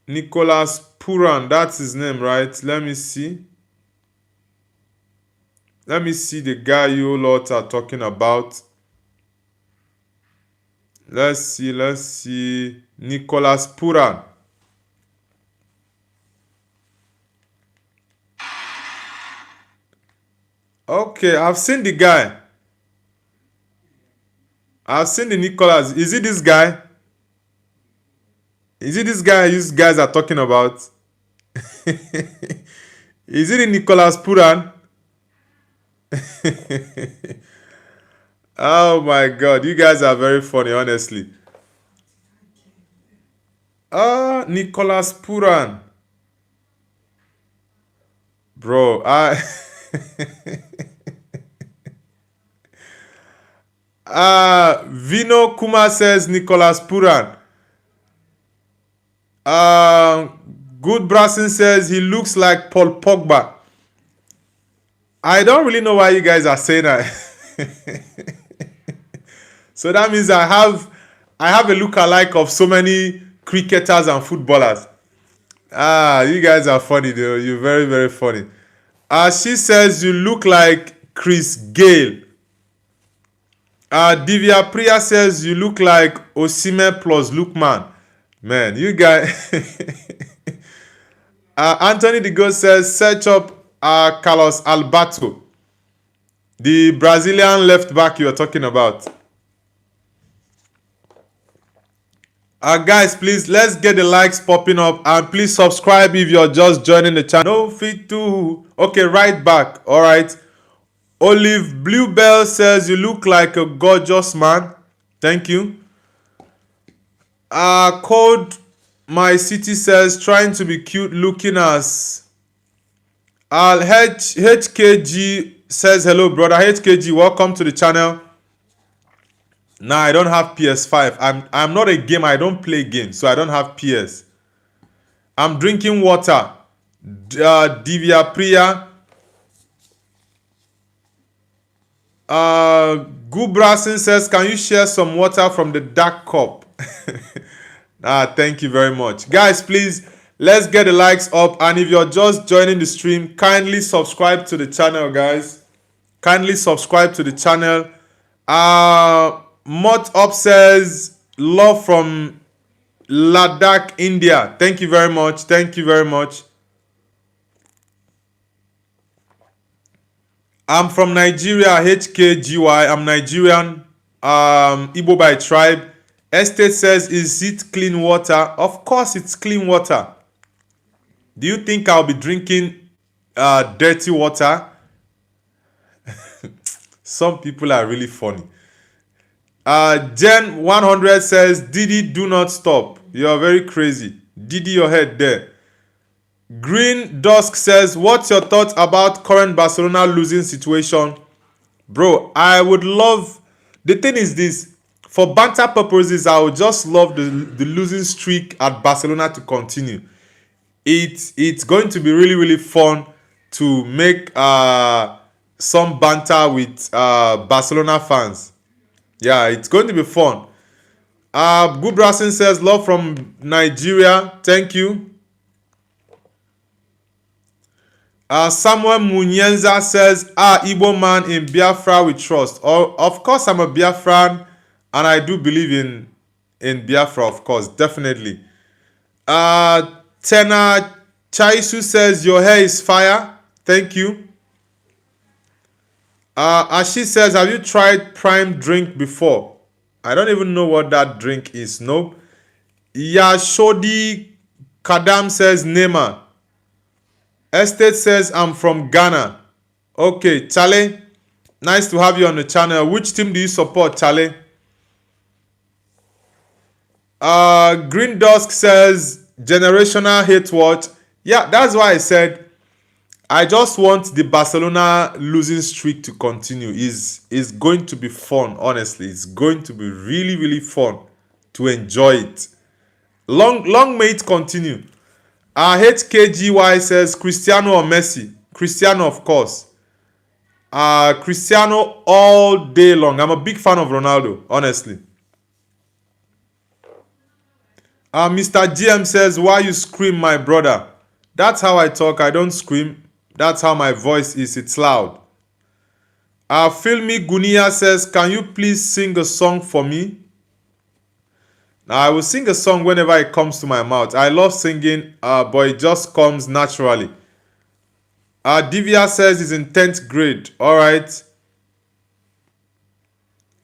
A: Nicholas Puran, that's his name, right? Let me see. Let me see the guy you lot are talking about. Let's see. Nicholas Puran. Okay, I've seen the guy. I've seen the Nicholas. Is it this guy? Is it this guy you guys are talking about? Is it the Nicholas Puran? Oh my god, you guys are very funny, honestly. Nicholas Puran. Bro, Vino Kuma says Nicholas Puran. Good Brasson says he looks like Paul Pogba. I don't really know why you guys are saying that. So that means I have a lookalike of so many cricketers and footballers. You guys are funny though. You're very, very funny. She says you look like Chris Gale. Divya Priya says you look like Osimhen plus Lookman. Man, you guys. Anthony the Ghost says search up Carlos Alberto, the Brazilian left back you are talking about. Guys, please, let's get the likes popping up, and please subscribe if you're just joining the channel. No fit to. Okay, right back. All right. Olive Bluebell says you look like a gorgeous man. Thank you. Code My City says trying to be cute, looking as. HKG says hello, brother. HKG, welcome to the channel. Nah, I don't have PS5. I'm not a gamer. I don't play games, so I don't have PS. I'm drinking water. Divya Priya. Gubrasin says, can you share some water from the dark cup? Thank you very much. Guys, please, let's get the likes up. And if you're just joining the stream, kindly subscribe to the channel, guys. Kindly subscribe to the channel. Mott Up says, love from Ladakh, India. Thank you very much. Thank you very much. I'm from Nigeria, HKGY. I'm Nigerian, Igbo by tribe. Estate says, is it clean water? Of course it's clean water. Do you think I'll be drinking dirty water? Some people are really funny. Jen 100 says, Didi, do not stop. You're very crazy. Didi, your head there. Green Dusk says, what's your thoughts about current Barcelona losing situation? Bro, I would love... The thing is this. For banter purposes, I would just love the losing streak at Barcelona to continue. It's going to be really, really fun to make some banter with Barcelona fans. Yeah, it's going to be fun. Good Brasson says, love from Nigeria. Thank you. Samuel Munyenza says, Igbo man in Biafra we trust. Of course, I'm a Biafran, and I do believe in Biafra, of course, definitely. Tena Chaisu says your hair is fire. Thank you. Ashi says, have you tried prime drink before? I don't even know what that drink is. Nope. Yashodi Kadam says Nema. Estate says I'm from Ghana. Okay, Chale. Nice to have you on the channel. Which team do you support, Chale? Green Dusk says generational hate watch. Yeah, that's why I said I just want the Barcelona losing streak to continue. Is going to be fun, honestly. It's going to be really, really fun to enjoy it. Long may it continue. HKGY says Cristiano or Messi? Cristiano, of course. Cristiano all day long. I'm a big fan of Ronaldo, honestly. Mr. GM says, why you scream, my brother? That's how I talk. I don't scream. That's how my voice is. It's loud. Filmi Gunia says, can you please sing a song for me? Now, I will sing a song whenever it comes to my mouth. I love singing, but it just comes naturally. Divya says he's in 10th grade. All right.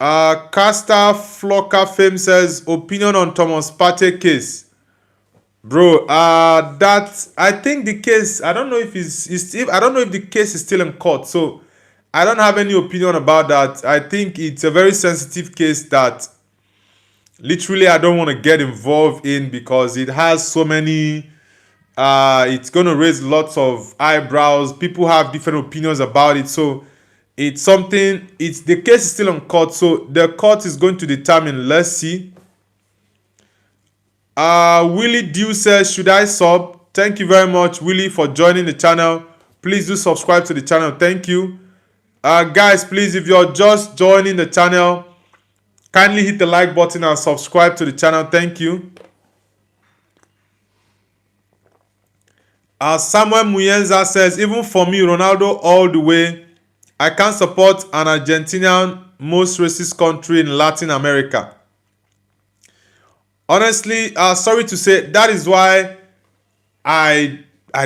A: Casta Flocker Fame says, opinion on Thomas Partey case. Bro, I think the case, I don't know if I don't know if the case is still in court. So I don't have any opinion about that. I think it's a very sensitive case that literally I don't want to get involved in because it has so many, it's going to raise lots of eyebrows. People have different opinions about it. So it's something, the case is still in court. So the court is going to determine. Let's see. Willie Dew says, should I sub? Thank you very much, Willie, for joining the channel. Please do subscribe to the channel. Thank you. Guys, please, if you're just joining the channel, kindly hit the like button and subscribe to the channel. Thank you. Samuel Muyenza says, even for me, Ronaldo all the way. I can't support an Argentinian, most racist country in Latin America. Honestly, sorry to say, that is why I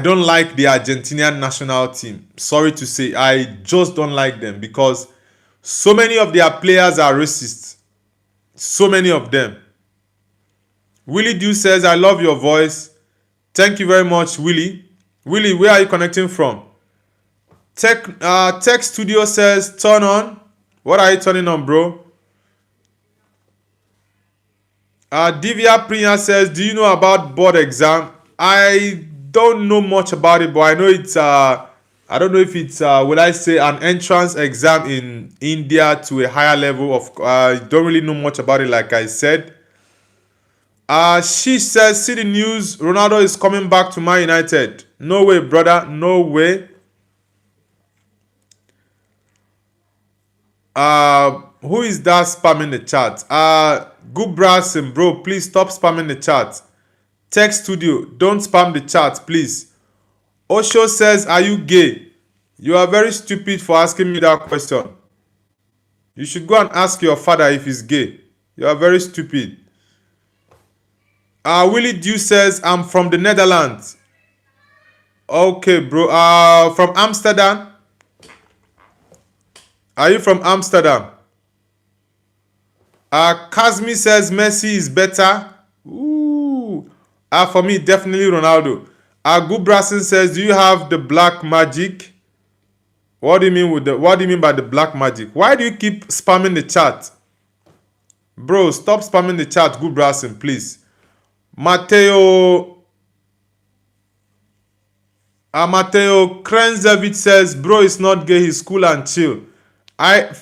A: don't like the Argentinian national team. Sorry to say, I just don't like them because so many of their players are racist. So many of them. Willie Dew says, I love your voice. Thank you very much, Willie. Willie, where are you connecting from? Tech Studio says, turn on. What are you turning on, bro? Divya Priya says, do you know about board exam? I don't know much about it, but I know it's, I don't know if it's, will I say, an entrance exam in India to a higher level of, I don't really know much about it, like I said. She says, see the news, Ronaldo is coming back to Man United. No way, brother, no way. Who is that spamming the chat? Good browsing, bro. Please stop spamming the chat. Tech Studio, don't spam the chat, please. Osho says, are you gay? You are very stupid for asking me that question. You should go and ask your father if he's gay. You are very stupid. Willie Dew says, I'm from the Netherlands. Okay, bro. From Amsterdam. Are you from Amsterdam? Kazmi says Messi is better. Ooh. For me, definitely Ronaldo. Gubrasin says, do you have the black magic? What do you mean by the black magic? Why do you keep spamming the chat? Bro, stop spamming the chat, Gubrasin, please. Mateo Krenzevich says, bro is not gay, he's cool and chill. I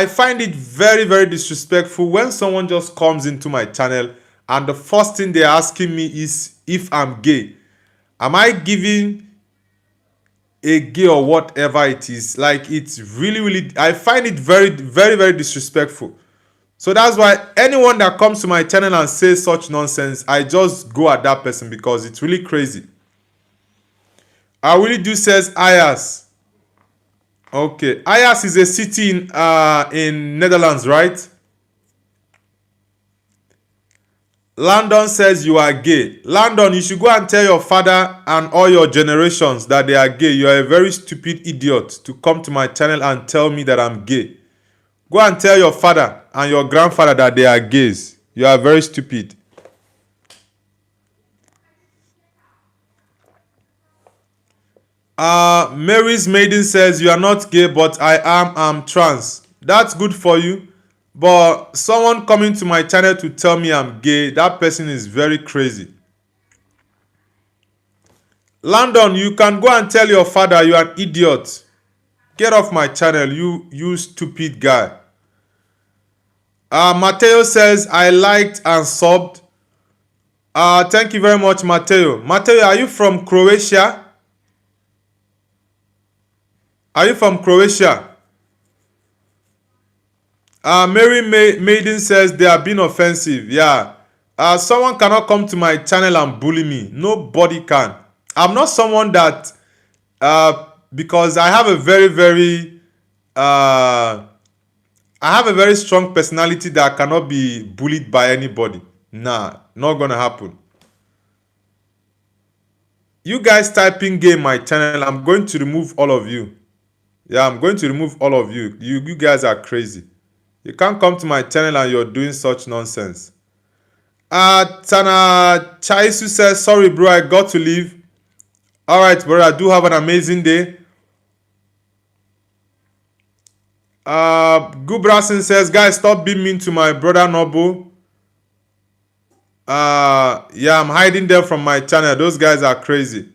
A: find it very, very disrespectful when someone just comes into my channel and the first thing they're asking me is if I'm gay. Am I giving a gay or whatever it is? Like, it's really, really, I find it very, very, very disrespectful. So that's why anyone that comes to my channel and says such nonsense, I just go at that person because it's really crazy. I really do says Ayas. Okay, Ayas is a city in Netherlands, right? Landon says you are gay. Landon, you should go and tell your father and all your generations that they are gay. You are a very stupid idiot to come to my channel and tell me that I'm gay. Go and tell your father and your grandfather that they are gays. You are very stupid. Mary's Maiden says you are not gay, but I'm trans. That's good for you. But someone coming to my channel to tell me I'm gay, that person is very crazy. Landon, you can go and tell your father you are an idiot. Get off my channel, you stupid guy. Mateo says I liked and subbed. Thank you very much, Mateo. Mateo, are you from Croatia? Are you from Croatia? Mary Maiden says they are being offensive. Yeah. Someone cannot come to my channel and bully me. Nobody can. I'm not someone that because I have a very strong personality that cannot be bullied by anybody. Nah, not gonna happen. You guys typing gay in my channel, I'm going to remove all of you. Yeah, I'm going to remove all of you. You guys are crazy. You can't come to my channel and you're doing such nonsense. Tana Chaisu says, sorry bro, I got to leave. Alright, brother, do have an amazing day. Gubrasin says, guys, stop being mean to my brother Nobu. Yeah, I'm hiding them from my channel. Those guys are crazy.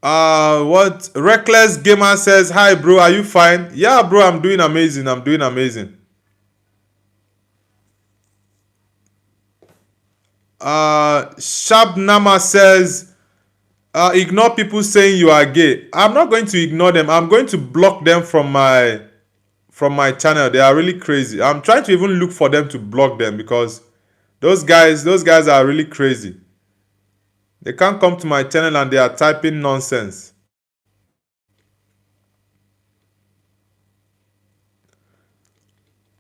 A: What Reckless Gamer says, hi bro, are you fine? Yeah bro, I'm doing amazing. I'm doing amazing. Shabnama says, ignore people saying you are gay. I'm not going to ignore them. I'm going to block them from my channel. They are really crazy. I'm trying to even look for them to block them because those guys are really crazy. They can't come to my channel and they are typing nonsense.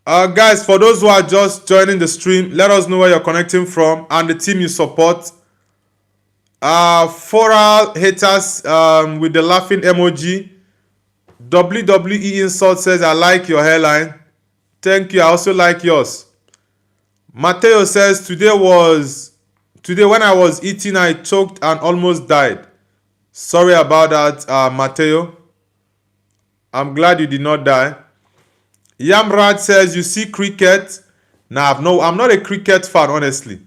A: Guys, for those who are just joining the stream, let us know where you're connecting from and the team you support. Foral haters with the laughing emoji. WWE Insult says, I like your hairline. Thank you. I also like yours. Mateo says, today when I was eating, I choked and almost died. Sorry about that, Mateo. I'm glad you did not die. Yamrad says, you see cricket? Nah, I'm not a cricket fan, honestly.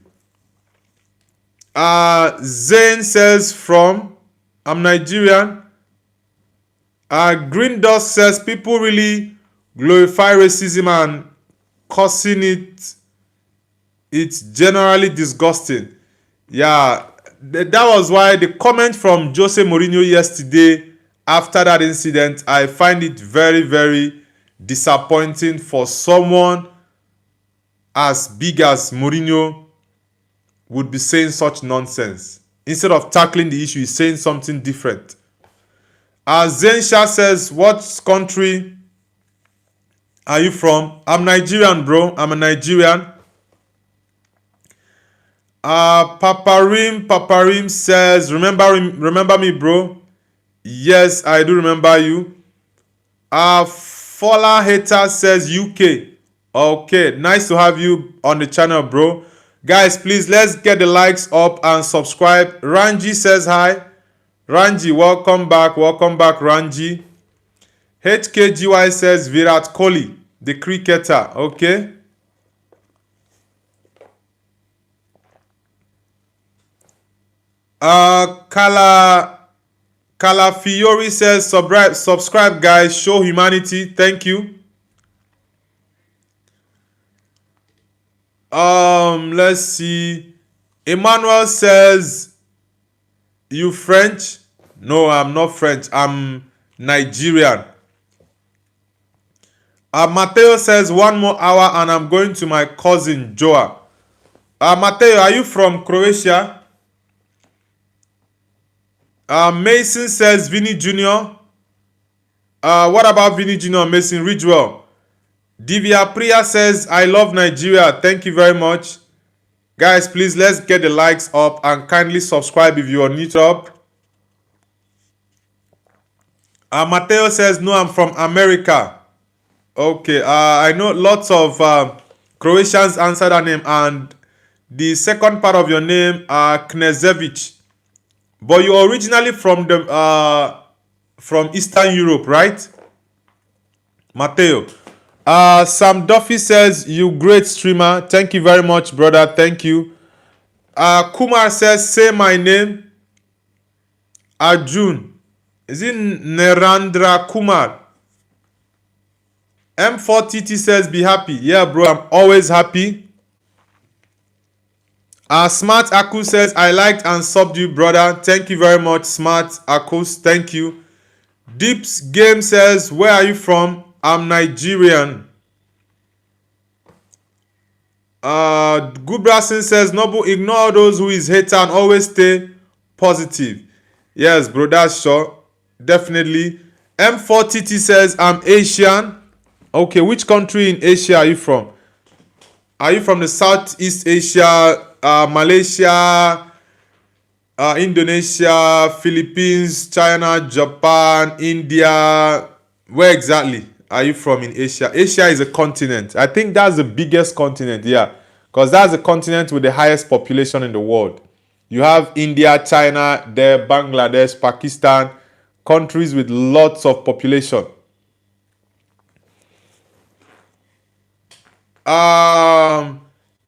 A: Zayn says I'm Nigerian. Green Dust says people really glorify racism and cursing it. It's generally disgusting. Yeah, that was why the comment from Jose Mourinho yesterday after that incident, I find it very disappointing for someone as big as Mourinho would be saying such nonsense. Instead of tackling the issue, he's saying something different. Zensha says, what country are you from? I'm Nigerian, bro. I'm a Nigerian. Paparim says, remember me, bro? Yes, I do remember you. Fola Hater says UK. Okay, nice to have you on the channel, bro. Guys, please, let's get the likes up and subscribe. Ranji says hi. Ranji, welcome back, Ranji. HKGY says Virat Kohli, the cricketer. Okay. Calafiori says subscribe guys, show humanity. Thank you. Let's see. Emmanuel says, you French? No, I'm not French. I'm Nigerian. Mateo says 1 more hour and I'm going to my cousin Joa. Mateo, are you from Croatia? Mason says Vinny Jr. What about Vinny Jr. Mason Ridgewell? Divya Priya says, I love Nigeria. Thank you very much. Guys, please, let's get the likes up and kindly subscribe if you are new to up. Mateo says, no, I'm from America. Okay, I know lots of Croatians answer that name, and the second part of your name, Knezevic. But you're originally from the from Eastern Europe, right? Mateo. Sam Duffy says, you great streamer. Thank you very much, brother. Thank you. Kumar says, say my name. Arjun. Is it Nerandra Kumar? M4TT says, be happy. Yeah, bro, I'm always happy. Smart Aku says, I liked and subbed you, brother. Thank you very much, Smart Akus. Thank you. Deeps Game says, where are you from? I'm Nigerian. Gubrasin says, Noble, ignore those who is hater and always stay positive. Yes, bro, that's sure. Definitely. M4TT says, I'm Asian. Okay, which country in Asia are you from? Are you from the Southeast Asia, Malaysia, Indonesia, Philippines, China, Japan, India? Where exactly are you from in Asia? Asia is a continent. I think that's the biggest continent, yeah. Because that's the continent with the highest population in the world. You have India, China, there, Bangladesh, Pakistan, countries with lots of population.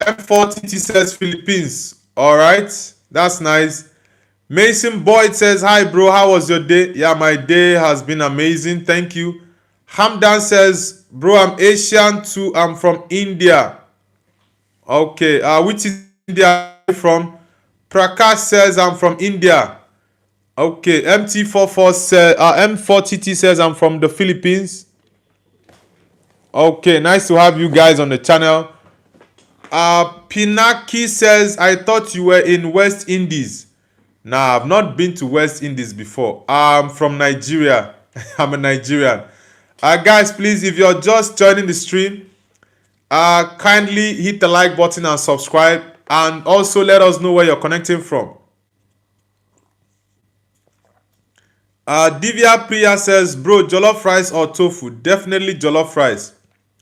A: M40T says Philippines. Alright, that's nice. Mason Boyd says, hi bro, how was your day? Yeah, my day has been amazing, thank you. Hamdan says, bro, I'm Asian too, I'm from India. Okay, which India are you from? Prakash says, I'm from India. Okay, MT44 says, M4TT says, I'm from the Philippines. Okay, nice to have you guys on the channel. Pinaki says, I thought you were in West Indies. Nah, I've not been to West Indies before. I'm from Nigeria. I'm a Nigerian. Guys, please, if you're just joining the stream, kindly hit the like button and subscribe. And also let us know where you're connecting from. Divya Priya says, bro, jollof rice or tofu? Definitely jollof rice.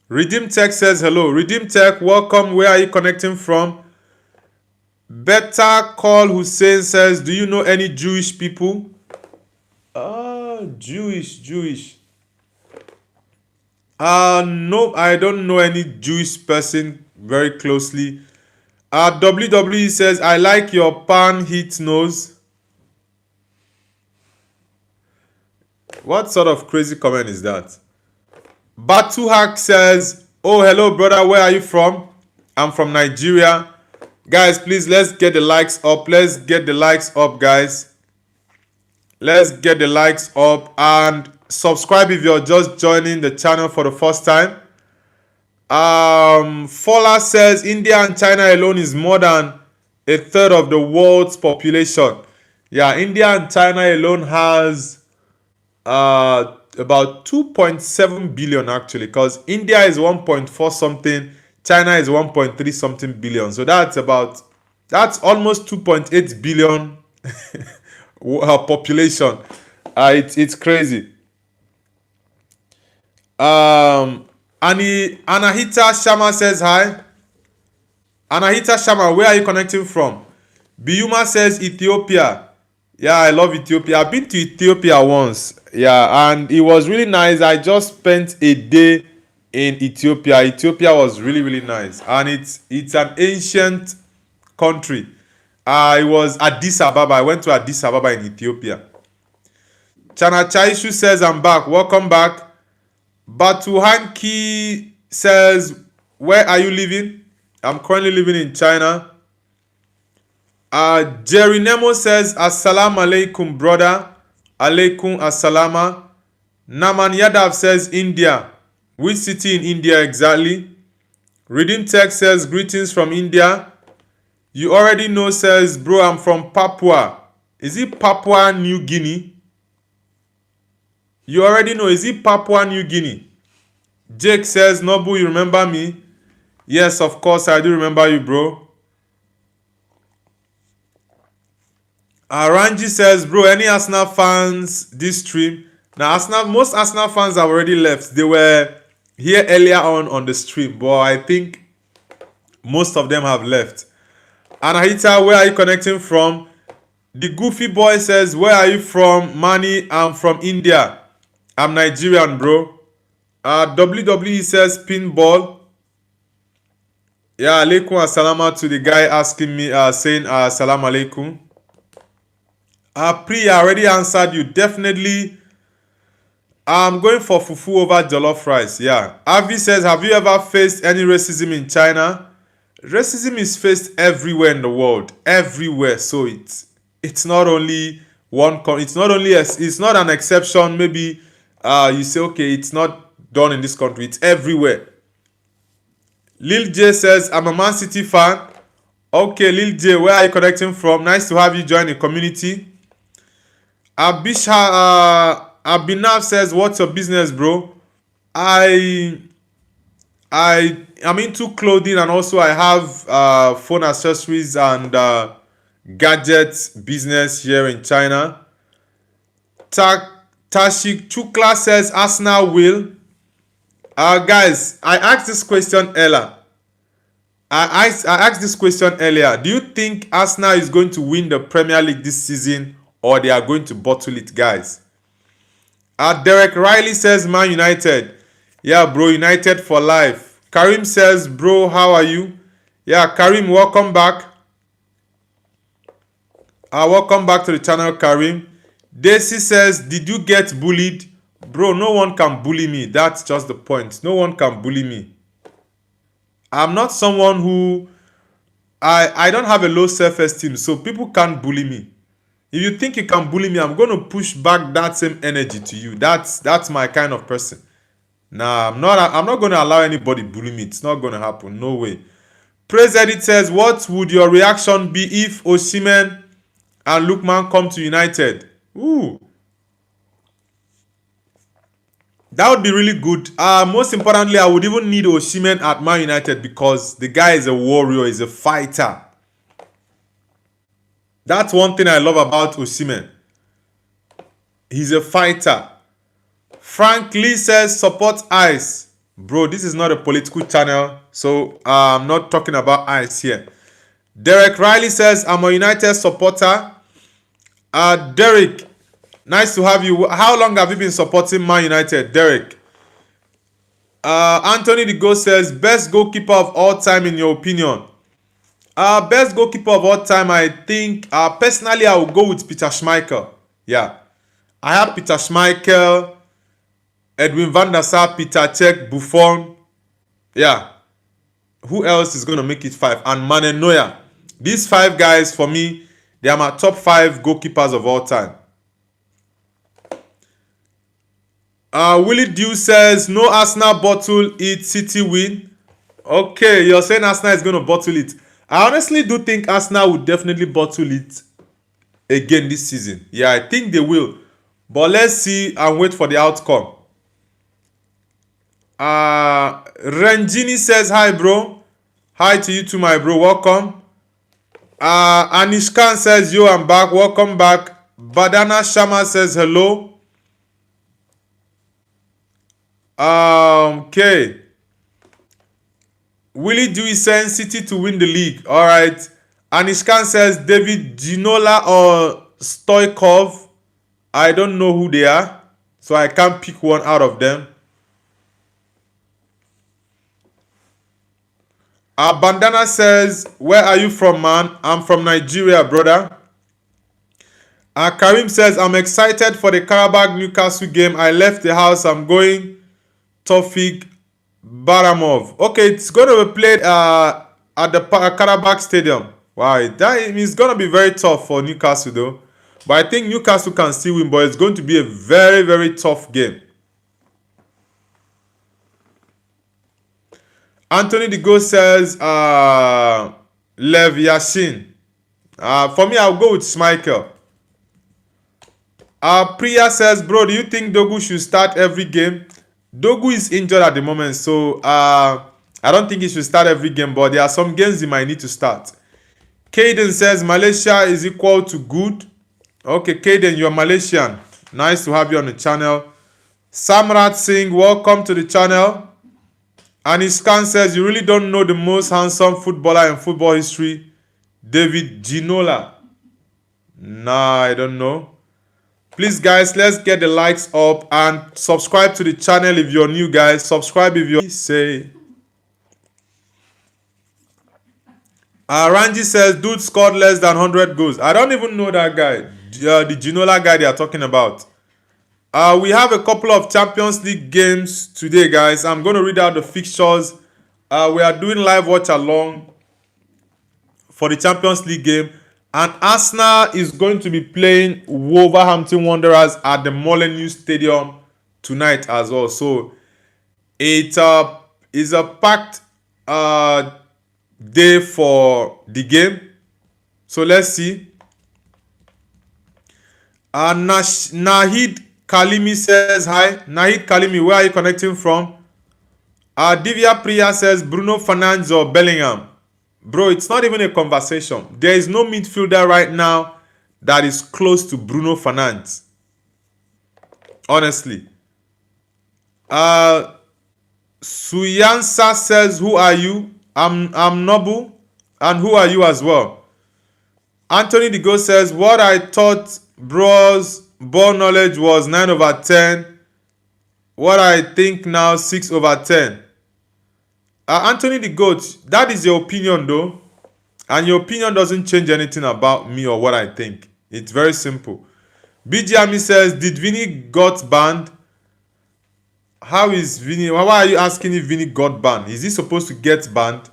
A: Redeem Tech says hello. Redeem Tech, welcome. Where are you connecting from? Better Call Hussein says, do you know any Jewish people? Jewish. No, I don't know any Jewish person very closely. WWE says, I like your pan hit nose. What sort of crazy comment is that? Batuhak says, oh, hello, brother. Where are you from? I'm from Nigeria. Guys, please, let's get the likes up. Let's get the likes up, guys. Let's get the likes up. And subscribe if you're just joining the channel for the first time. Fola says, India and China alone is more than a third of the world's population. Yeah, India and China alone has about 2.7 billion actually, because India is 1.4 something, China is 1.3 something billion. So that's almost 2.8 billion population. It's crazy. Anahita Shama says hi. Anahita Shama, where are you connecting from? Biuma says Ethiopia. Yeah, I love Ethiopia. I've been to Ethiopia once. Yeah, and it was really nice. I just spent a day in Ethiopia. Ethiopia was really, really nice. And it's an ancient country. It was Addis Ababa. I went to Addis Ababa in Ethiopia. Chana Chaishu says, I'm back. Welcome back. Batuhanki says, where are you living? I'm currently living in China. Jerry Nemo says, Assalamu alaikum, brother. Alaikum assalama. Naman Yadav says, India. Which city in India exactly? Reading Text says, greetings from India. You already know says, bro, I'm from Papua. Is it Papua New Guinea? You already know, is it Papua New Guinea? Jake says, Nobu, you remember me? Yes, of course, I do remember you, bro. Ranji says, bro, any Arsenal fans this stream? Now, most Arsenal fans have already left. They were here earlier on the stream, but I think most of them have left. Anahita, where are you connecting from? The Goofy Boy says, where are you from? Mani, I'm from India. I'm Nigerian, bro. WWE says, pinball. Yeah, alaikum assalama to the guy asking me, saying salam alaikum. Pri, I already answered you. Definitely, I'm going for fufu over jollof rice. Yeah. Avi says, have you ever faced any racism in China? Racism is faced everywhere in the world. Everywhere. So it's not only one. It's not an exception. Maybe you say, okay, it's not done in this country. It's everywhere. Lil J says, I'm a Man City fan. Okay, Lil J, where are you connecting from? Nice to have you join the community. Abhinav says, what's your business, bro? I'm into clothing, and also I have phone accessories and gadgets business here in China. Tashik Chukla says, Arsenal will. Guys, I asked this question earlier. I asked this question earlier. Do you think Arsenal is going to win the Premier League this season, or they are going to bottle it, guys? Derek Riley says, Man United. Yeah, bro, United for life. Karim says, bro, how are you? Yeah, Karim, welcome back. Welcome back to the channel, Karim. Daisy says, did you get bullied? Bro, no one can bully me. That's just the point. No one can bully me. I'm not someone who... I don't have a low self-esteem, so people can't bully me. If you think you can bully me, I'm going to push back that same energy to you. That's my kind of person. Nah, I'm not going to allow anybody bully me. It's not going to happen. No way. Praise Edit says, what would your reaction be if Osimhen and Lookman come to United? Ooh. That would be really good. Most importantly, I would even need Osimhen at Man United because the guy is a warrior, he's a fighter. That's one thing I love about Osimhen. He's a fighter. Frank Lee says, support ICE. Bro, this is not a political channel, so I'm not talking about ICE here. Derek Riley says, I'm a United supporter. Derek, nice to have you. How long have you been supporting Man United, Derek? Anthony the Ghost says, best goalkeeper of all time in your opinion? Best goalkeeper of all time, I think, personally, I will go with Peter Schmeichel. Yeah. I have Peter Schmeichel, Edwin van der Sar, Peter Cech, Buffon. Yeah. Who else is going to make it 5? And Manuel Neuer. These 5 guys, for me, they are my top 5 goalkeepers of all time. Willie Dew says, no Arsenal bottle it, City win. Okay, you're saying Arsenal is going to bottle it. I honestly do think Arsenal will definitely bottle it again this season. Yeah, I think they will. But let's see and wait for the outcome. Ranjini says, hi, bro. Hi to you too, my bro. Welcome. Anishkan says, yo, I'm back. Welcome back. Badana Shama says, hello. Okay. Willie Dewey saying City to win the league. All right. Anishkan says David Ginola or Stoikov. I don't know who they are, so I can't pick one out of them. Bandana says, where are you from, man? I'm from Nigeria, brother. Karim says, I'm excited for the Karabakh Newcastle game. I left the house. I'm going Tofik Baramov. Okay, it's going to be played at the Karabakh Stadium. Wow, it's going to be very tough for Newcastle though. But I think Newcastle can still win, but it's going to be a very, very tough game. Anthony the Ghost says, Lev Yashin. For me, I'll go with Schmeichel. Priya says, bro, do you think Dogu should start every game? Dogu is injured at the moment, so I don't think he should start every game, but there are some games he might need to start. Caden says Malaysia is equal to good. Okay, Caden, you're Malaysian. Nice to have you on the channel. Samrat Singh, welcome to the channel. Aniskan says, you really don't know the most handsome footballer in football history, David Ginola. Nah, I don't know. Please, guys, let's get the likes up and subscribe to the channel if you're new, guys. Subscribe if you're... Say... Ranji says, dude scored less than 100 goals. I don't even know that guy. The Ginola guy they are talking about. We have a couple of Champions League games today, guys. I'm going to read out the fixtures. We are doing live watch along for the Champions League game. And Arsenal is going to be playing Wolverhampton Wanderers at the Molineux Stadium tonight as well. So it is a packed day for the game. So let's see. Nahid Kalimi says hi. Nahid Kalimi, where are you connecting from? Divya Priya says Bruno Fernandes or Bellingham. Bro, it's not even a conversation. There is no midfielder right now that is close to Bruno Fernandes. Honestly. Suyansa says, who are you? I'm Nobu. And who are you as well? Anthony Digo says, what I thought bro's ball knowledge was 9/10. What I think now 6/10. Anthony the GOAT, that is your opinion though. And your opinion doesn't change anything about me or what I think. It's very simple. BGME says, did Vinny got banned? How is Vinny? Why are you asking if Vinny got banned? Is he supposed to get banned?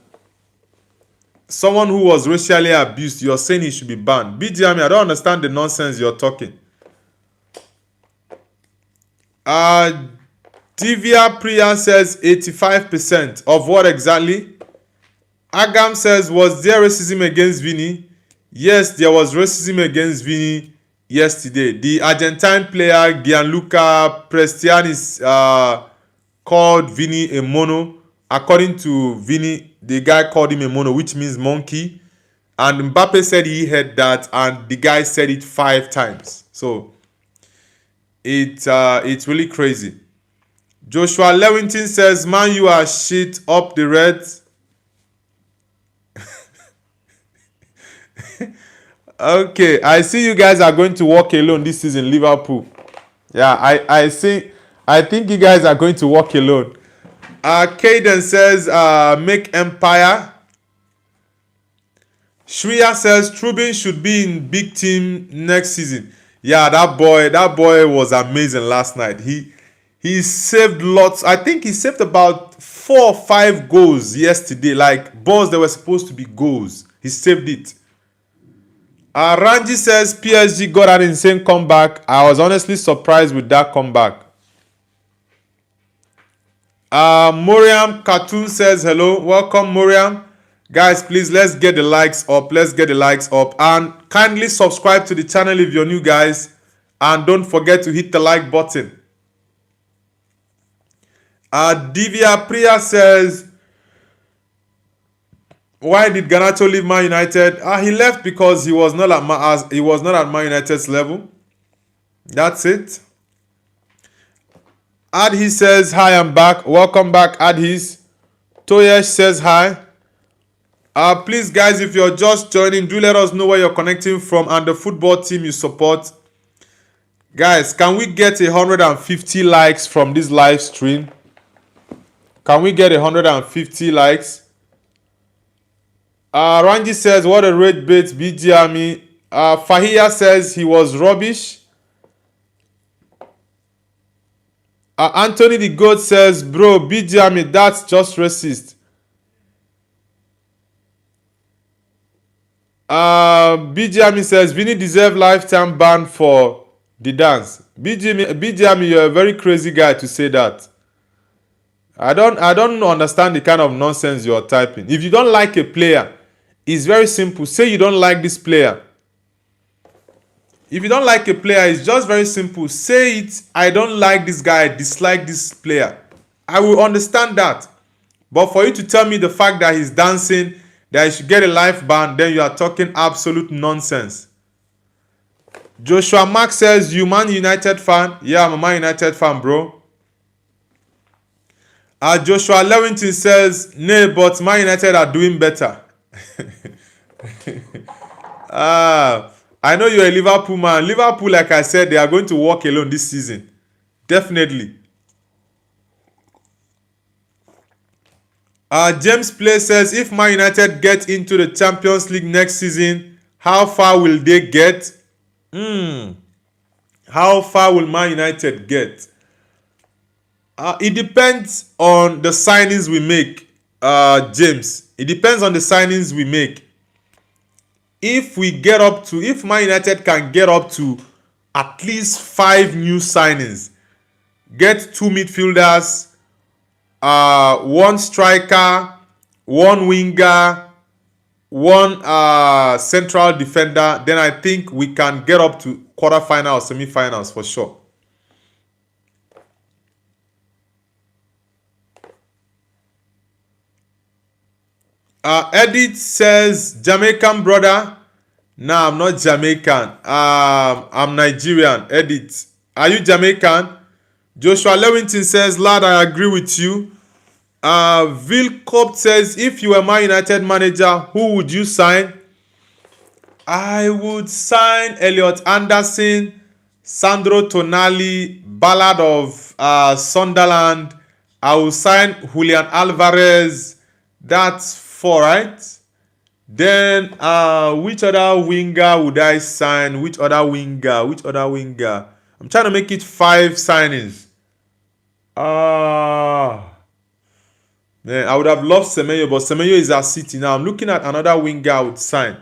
A: Someone who was racially abused, you're saying he should be banned. BGME, I don't understand the nonsense you're talking. Divya Priya says 85%. Of what exactly? Agam says, was there racism against Vinny? Yes, there was racism against Vinny yesterday. The Argentine player Gianluca Prestiani called Vinny a mono. According to Vinny, the guy called him a mono, which means monkey. And Mbappe said he heard that, and the guy said it 5 times. So it's really crazy. Joshua Lewington says, man, you are shit up the Reds. Okay, I see you guys are going to walk alone this season, Liverpool. Yeah, I think you guys are going to walk alone. Caden says, make Empire. Shreya says, Trubin should be in big team next season. Yeah, that boy was amazing last night. He saved lots. I think he saved about 4 or 5 goals yesterday. Like balls that were supposed to be goals. He saved it. Ranji says PSG got an insane comeback. I was honestly surprised with that comeback. Moriam Cartoon says hello. Welcome, Moriam. Guys, please, let's get the likes up. Let's get the likes up. And kindly subscribe to the channel if you're new, guys. And don't forget to hit the like button. Divya Priya says, why did Garnacho leave Man United? He left because he was not at Man United's level. That's it. Adhi says, hi, I'm back. Welcome back, Adhis. Toyesh says hi. Please, guys, if you're just joining, do let us know where you're connecting from and the football team you support. Guys, can we get 150 likes from this live stream? Can we get 150 likes? Ranji says, what a red bait, BG Army. Fahia says he was rubbish. Anthony the GOAT says, bro, BG Army, that's just racist. BG Army says, Vinny deserve lifetime ban for the dance. BG Army, you're a very crazy guy to say that. I don't understand the kind of nonsense you're typing. If you don't like a player, it's very simple. Say you don't like this player. If you don't like a player, it's just very simple. Say it, I don't like this guy, I dislike this player. I will understand that. But for you to tell me the fact that he's dancing, that he should get a life ban, then you are talking absolute nonsense. Joshua Mark says, you Man United fan? Yeah, I'm a Man United fan, bro. Joshua Lewington says, nay, but Man United are doing better. I know you're a Liverpool man. Liverpool, like I said, they are going to walk alone this season. Definitely. James Play says, if Man United get into the Champions League next season, how far will they get? How far will Man United get? It depends on the signings we make, James. It depends on the signings we make. If Man United can get up to at least 5 new signings, get 2 midfielders, 1 striker, 1 winger, 1 central defender, then I think we can get up to quarterfinals or semi-finals for sure. Edith says, Jamaican brother. Nah, I'm not Jamaican. I'm Nigerian. Edith, are you Jamaican? Joshua Lewington says, lad, I agree with you. Vilcop says, if you were Man United manager, who would you sign? I would sign Elliot Anderson, Sandro Tonali, Ballad of Sunderland. I will sign Julian Alvarez. That's 4, right? Then which other winger would I sign? Which other winger? I'm trying to make it 5 signings. Man, I would have loved Semenyo, but Semenyo is at City now. I'm looking at another winger I would sign.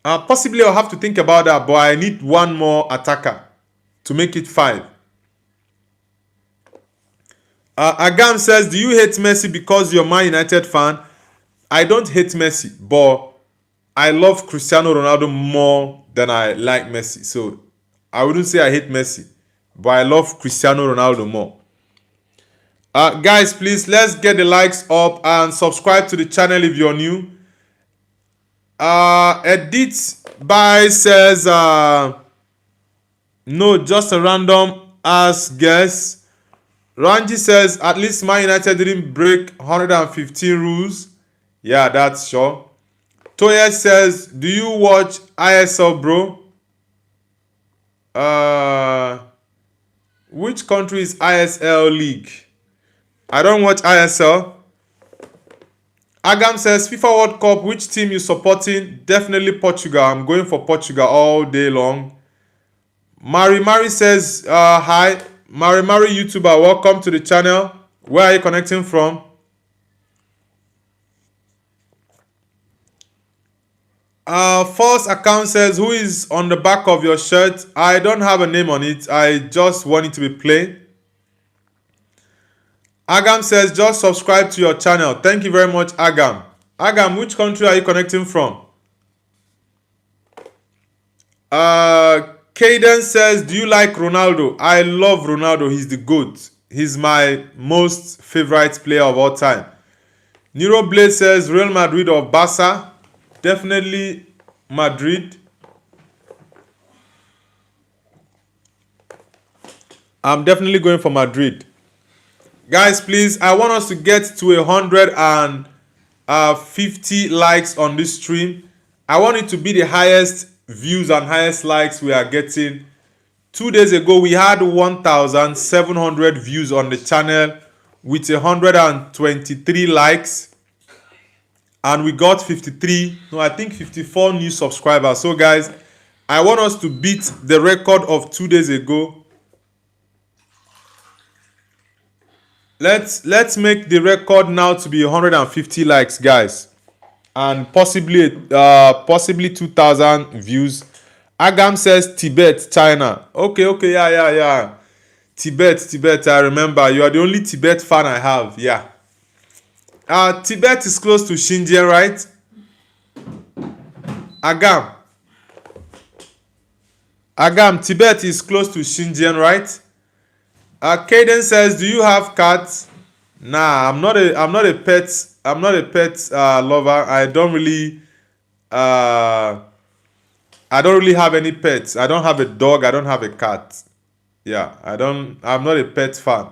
A: Possibly I'll have to think about that, but I need 1 more attacker to make it 5. Agam says, do you hate Messi because you're a Man United fan? I don't hate Messi, but I love Cristiano Ronaldo more than I like Messi. So I wouldn't say I hate Messi, but I love Cristiano Ronaldo more. Guys, please, let's get the likes up and subscribe to the channel if you're new. Edith By says, no, just a random ass guess. Ranji says, at least Man United didn't break 115 rules. Yeah, that's sure. Toya says, do you watch ISL, bro? Which country is ISL league? I don't watch ISL. Agam says, FIFA World Cup, which team you supporting? Definitely Portugal. I'm going for Portugal all day long. Mari says, hi. Mari YouTuber, welcome to the channel. Where are you connecting from? False account says, who is on the back of your shirt? I don't have a name on it. I just want it to be plain. Agam says, just subscribe to your channel. Thank you very much, Agam. Agam, which country are you connecting from? Caden says, do you like Ronaldo? I love Ronaldo. He's the GOAT. He's my most favorite player of all time. Nero Blade says, Real Madrid or Barca? Definitely Madrid. I'm definitely going for Madrid. Guys, please, I want us to get to 150 likes on this stream. I want it to be the highest views and highest likes we are getting. 2 days ago, we had 1,700 views on the channel with 123 likes. And we got 54 new subscribers. So, guys, I want us to beat the record of 2 days ago. Let's make the record now to be 150 likes, guys, and possibly 2,000 views. Agam says Tibet, China. Okay, yeah. Tibet. I remember you are the only Tibet fan I have. Yeah. Tibet is close to Xinjiang, right? Agam, Tibet is close to Xinjiang, right? Caden says, "Do you have cats?" Nah, I'm not a pet. I'm not a pet lover. I don't really have any pets. I don't have a dog. I don't have a cat. Yeah, I'm not a pet fan.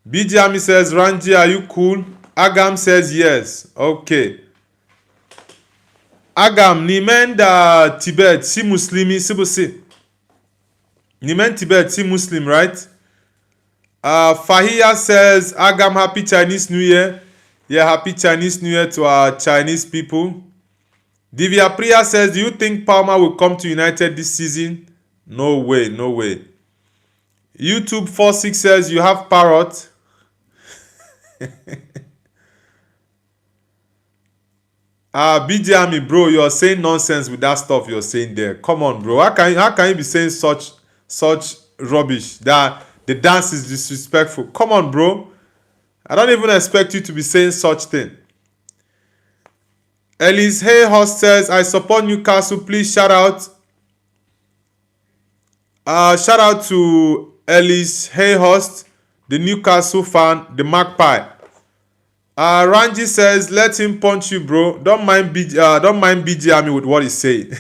A: BJ Ami says, "Ranji, are you cool?" Agam says yes. Okay. Agam, nimen da Tibet si Muslimi si busi. Nimen Tibet si Muslim, right? Fahia says, Agam, happy Chinese New Year. Yeah, happy Chinese New Year to our Chinese people. Divya Priya says, do you think Palmer will come to United this season? No way, no way. YouTube 46 says, you have parrot. BJ Ami, bro, you're saying nonsense with that stuff you're saying there. Come on, bro. How can you be saying such rubbish that the dance is disrespectful? Come on, bro. I don't even expect you to be saying such thing. Elise Hey Host says, I support Newcastle. Please shout out. Shout out to Elise Hey Host, the Newcastle fan, the Magpie. Ranji says, let him punch you, bro. Don't mind BJ Ami with what he's saying.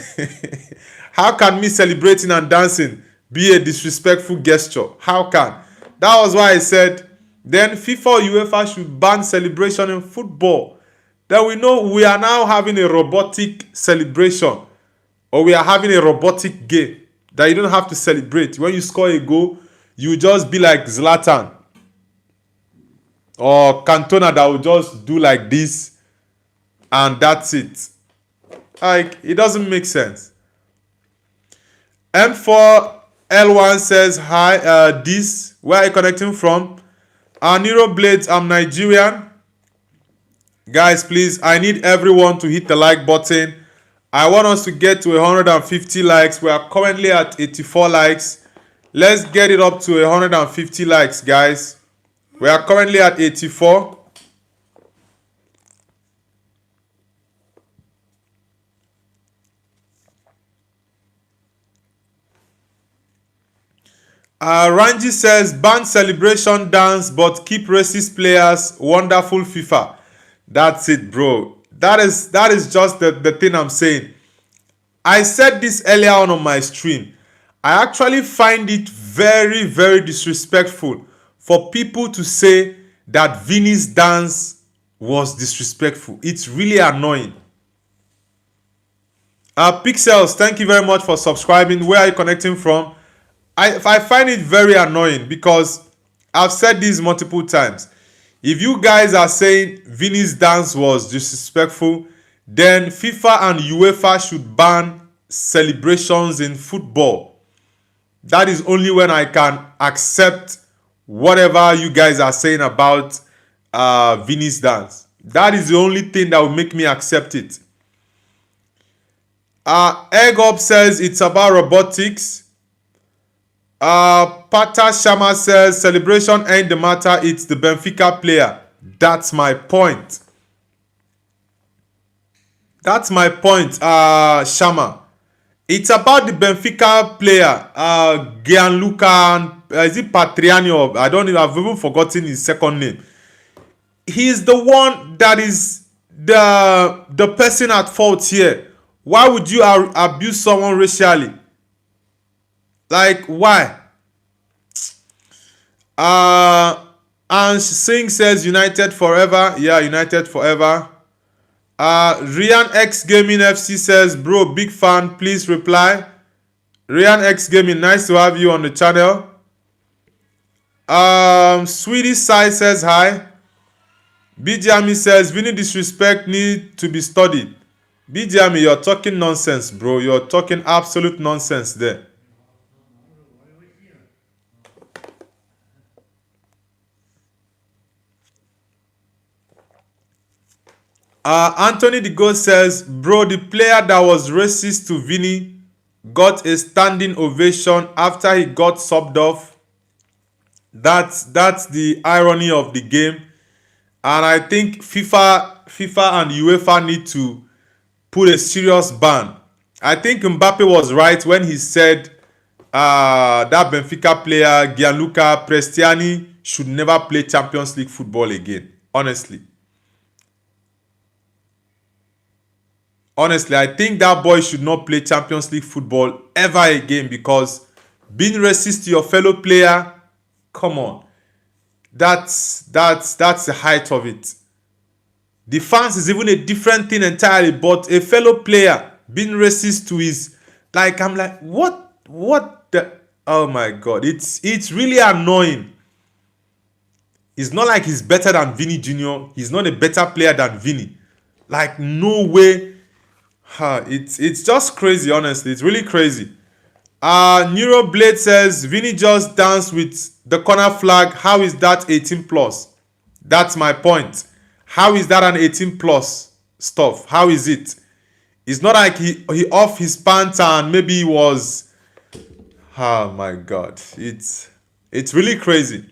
A: How can me celebrating and dancing be a disrespectful gesture? How can? That was why I said, then FIFA or UEFA should ban celebration in football. Then we know we are now having a robotic celebration, or we are having a robotic game that you don't have to celebrate. When you score a goal, you just be like Zlatan or Cantona that will just do like this and that's it. Like, it doesn't make sense. M4L1 says, hi, this, where are you connecting from? Nero Blades, I'm Nigerian. Guys, please, I need everyone to hit the like button. I want us to get to 150 likes. We are currently at 84 likes. Let's get it up to 150 likes, guys. We are currently at 84. Ranji says, ban celebration dance but keep racist players. Wonderful FIFA. That's it, bro. That is just the thing I'm saying. I said this earlier on my stream. I actually find it very, very disrespectful for people to say that Vini's dance was disrespectful. It's really annoying. Pixels, thank you very much for subscribing. Where are you connecting from? I find it very annoying because I've said this multiple times. If you guys are saying Vini's dance was disrespectful, then FIFA and UEFA should ban celebrations in football. That is only when I can accept whatever you guys are saying about Vini's dance. That is the only thing that will make me accept it. Egg Up says it's about robotics. Pata Shama says celebration ain't the matter, it's the Benfica player. That's my point. That's my point, Shama. It's about the Benfica player, Gianluca, is it Patriani, or I don't know, I've even forgotten his second name. He's the one that is the person at fault here. Why would you abuse someone racially? Like, why? And Singh says United forever. Yeah, United forever. Rian X Gaming FC says, bro, big fan, please reply. Rian X Gaming, nice to have you on the channel. Sweetie Sai says hi. BJami says, Vini disrespect need to be studied. BJami, you're talking nonsense, bro. You're talking absolute nonsense there. Anthony the Ghost says, bro, the player that was racist to Vini got a standing ovation after he got subbed off. That's the irony of the game. And I think FIFA and UEFA need to put a serious ban. I think Mbappe was right when he said that Benfica player, Gianluca Prestiani, should never play Champions League football again. Honestly. Honestly, I think that boy should not play Champions League football ever again, because being racist to your fellow player, come on. That's the height of it. The fans is even a different thing entirely, but a fellow player being racist to his, like, I'm like, what the, oh my god, it's really annoying. It's not like he's better than Vini Jr. He's not a better player than Vini. Like, no way. It's just crazy, honestly. It's really crazy. Neuroblade says Vini just danced with the corner flag. How is that 18 plus? That's my point. How is that an 18 plus stuff? How is it? It's not like he off his pants and maybe he was. Oh my god. It's really crazy.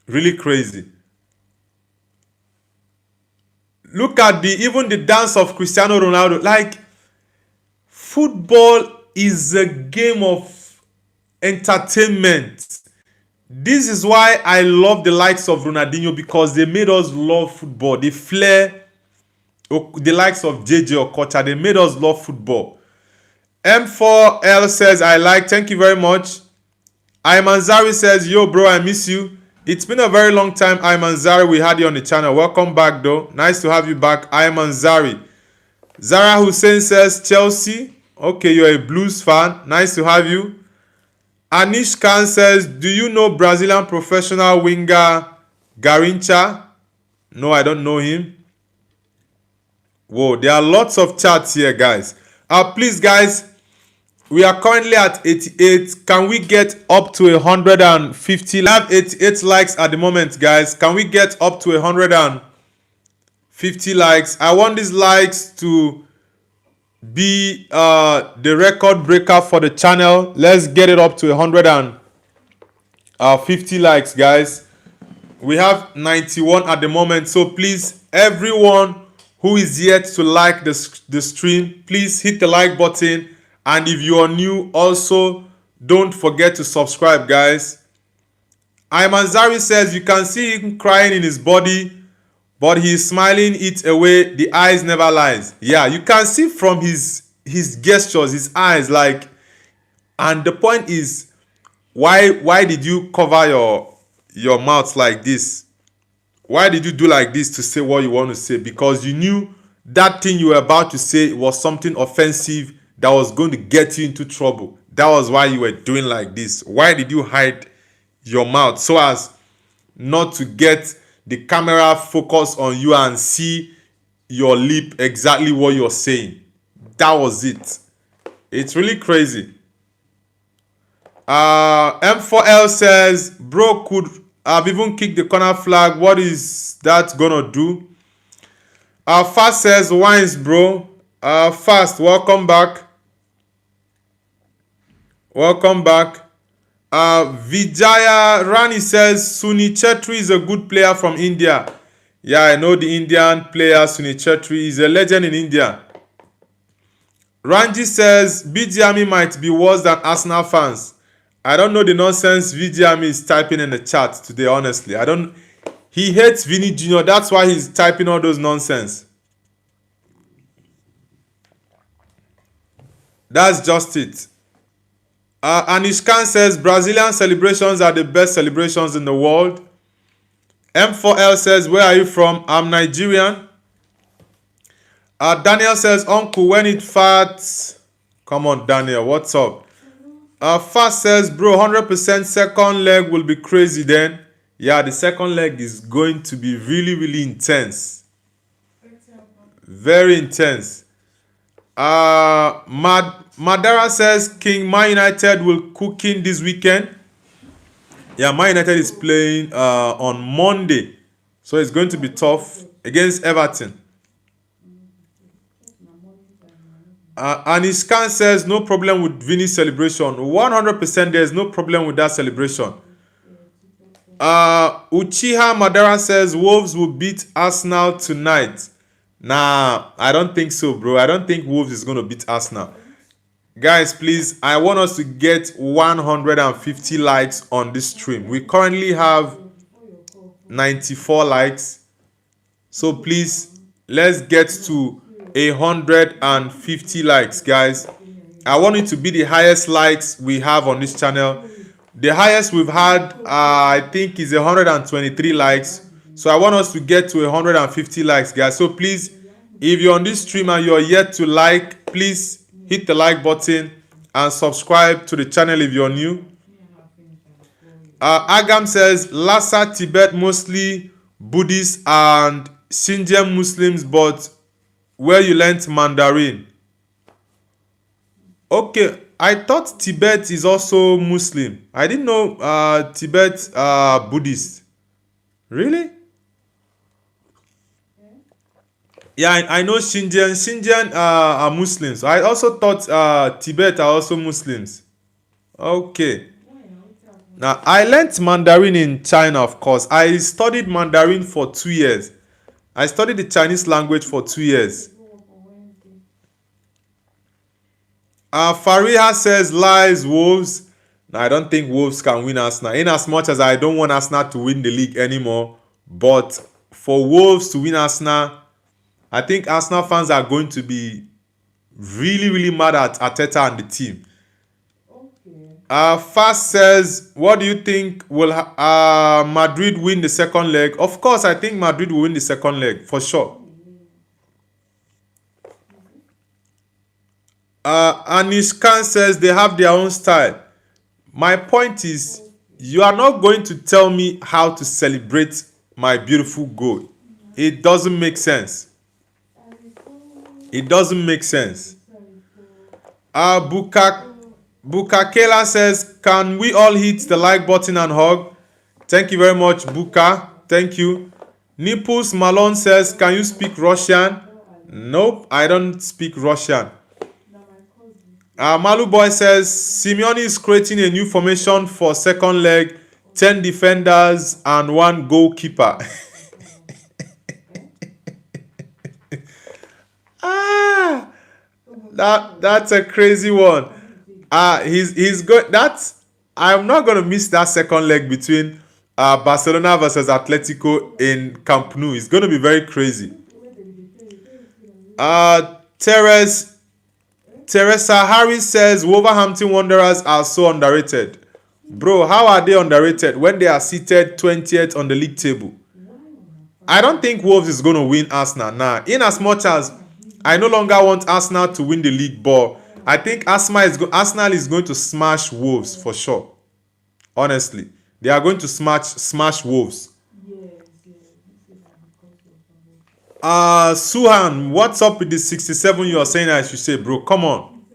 A: Really crazy. Look at even the dance of Cristiano Ronaldo. Like, football is a game of entertainment. This is why I love the likes of Ronaldinho, because they made us love football. The flair, the likes of JJ Okocha, they made us love football. M4L says, I like, thank you very much. Ayman Zari says, yo bro, I miss you. It's been a very long time, Ayman Zari. We had you on the channel. Welcome back though. Nice to have you back, Ayman Zari. Zara Hussein says, Chelsea. Okay, you're a Blues fan. Nice to have you. Anish Khan says, do you know Brazilian professional winger Garincha? No, I don't know him. Whoa, there are lots of chats here, guys. Please, guys, we are currently at 88. Can we get up to 150? I have 88 likes at the moment, guys. Can we get up to 150 likes? I want these likes to be the record breaker for the channel. Let's get it up to 150 likes, guys. We have 91 at the moment, so please, everyone who is yet to like the stream, please hit the like button. And if you are new, also don't forget to subscribe, guys. Ayman Zari says, you can see him crying in his body, but he is smiling it away. The eyes never lies. Yeah, you can see from his gestures, his eyes, like. And the point is, why did you cover your mouth like this? Why did you do like this to say what you want to say? Because you knew that thing you were about to say was something offensive that was going to get you into trouble. That was why you were doing like this. Why did you hide your mouth so as not to get the camera focus on you and see your lip exactly what you're saying? That was it. It's really crazy. M4L says, bro could have even kicked the corner flag. What is that gonna do? Fast says, wines, bro. Fast, welcome back. Welcome back. Vijaya Rani says, Suni Chetri is a good player from India. Yeah, I know the Indian player Suni Chetri is a legend in India. Ranji says, BGME might be worse than Arsenal fans. I don't know the nonsense VGME is typing in the chat today, honestly. He hates Vini Jr. That's why he's typing all those nonsense. That's just it. Anish Khan says, Brazilian celebrations are the best celebrations in the world. M4L says, where are you from? I'm Nigerian. Daniel says, uncle, when it farts. Come on, Daniel, what's up? Fast says, bro, 100% second leg will be crazy then. Yeah, the second leg is going to be really, really intense. Very intense. Madara says, King, Man United will cook in this weekend. Yeah, Man United is playing on Monday. So it's going to be tough against Everton. Anish Khan says, no problem with Vini's celebration. 100% there's no problem with that celebration. Uchiha Madara says, Wolves will beat Arsenal tonight. Nah, I don't think so, bro. I don't think Wolves is going to beat Arsenal. Guys, please, I want us to get 150 likes on this stream. We currently have 94 likes. So please, let's get to 150 likes, guys. I want it to be the highest likes we have on this channel. The highest we've had, I think, is 123 likes. So I want us to get to 150 likes, guys. So please, if you're on this stream and you're yet to like, please hit the like button and subscribe to the channel if you're new. Agam says, Lhasa, Tibet, mostly Buddhists and Xinjiang Muslims, but where you learnt Mandarin. Okay, I thought Tibet is also Muslim. I didn't know Tibet Buddhist. Really? Yeah, I know Xinjiang are Muslims. I also thought Tibet are also Muslims. Okay. Now, I learnt Mandarin in China, of course. I studied Mandarin for 2 years. I studied the Chinese language for 2 years. Fariha says, lies, Wolves. Now, I don't think Wolves can win Arsenal. In as much as I don't want Arsenal to win the league anymore. But for Wolves to win Arsenal, I think Arsenal fans are going to be really, really mad at Arteta and the team. Fast says, what do you think? Will Madrid win the second leg? Of course, I think Madrid will win the second leg, for sure. Anish Khan says they have their own style. My point is, you are not going to tell me how to celebrate my beautiful goal. It doesn't make sense. It doesn't make sense. Bukakela says, can we all hit the like button and hug? Thank you very much, Buka. Thank you. Nipples Malone says, can you speak Russian? Nope, I don't speak Russian. Malu Boy says, Simeone is creating a new formation for second leg, 10 defenders and 1 goalkeeper. That's a crazy one. He's good. I'm not gonna miss that second leg between Barcelona versus Atletico in Camp Nou. It's gonna be very crazy. Teresa Harris says Wolverhampton Wanderers are so underrated. Bro, how are they underrated when they are seated 20th on the league table? I don't think Wolves is going to win Arsenal now. In as much as I no longer want Arsenal to win the league, but I think Arsenal is going to smash Wolves for sure. Honestly, they are going to smash Wolves. Suhan, what's up with the 67 you are saying I should say, bro? Come on.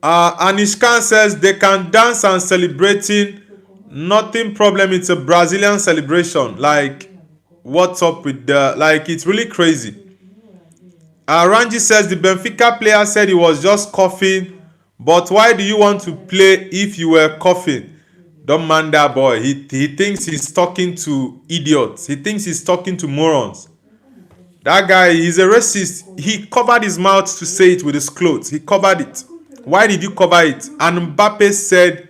A: Anish Khan says they can dance and celebrating. Nothing problem. It's a Brazilian celebration. Like, what's up with the... Like, it's really crazy. Ranji says the Benfica player said he was just coughing. But why do you want to play if you were coughing? Don't mind that boy. He thinks he's talking to idiots. He thinks he's talking to morons. That guy, he's a racist. He covered his mouth to say it with his clothes. He covered it. Why did you cover it? And Mbappe said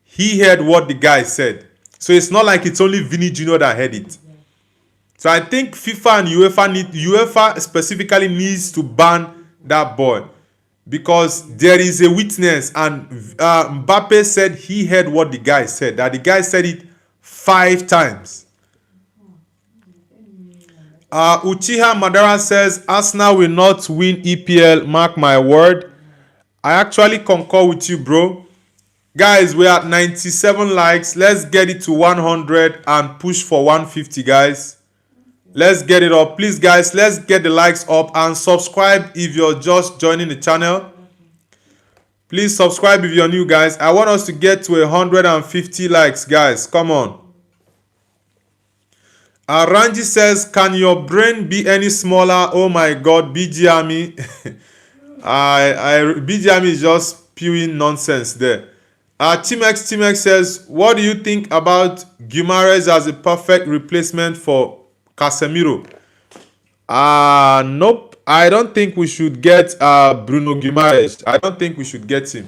A: he heard what the guy said. So it's not like it's only Vinny Jr. that heard it. So I think FIFA and UEFA specifically needs to ban that boy. Because there is a witness, and Mbappe said he heard what the guy said. That the guy said it 5 times. Uchiha Madara says Arsenal will not win EPL. Mark my word. I actually concur with you, bro. Guys, we are at 97 likes. Let's get it to 100 and push for 150, guys. Let's get it up. Please, guys, let's get the likes up and subscribe if you're just joining the channel. Please subscribe if you're new, guys. I want us to get to 150 likes, guys. Come on. Ranji says, can your brain be any smaller? Oh my God, BG Army. BG Army is just spewing nonsense there. Timex says, what do you think about Guimaraes as a perfect replacement for Casemiro? Nope. I don't think we should get Bruno Guimaraes. I don't think we should get him.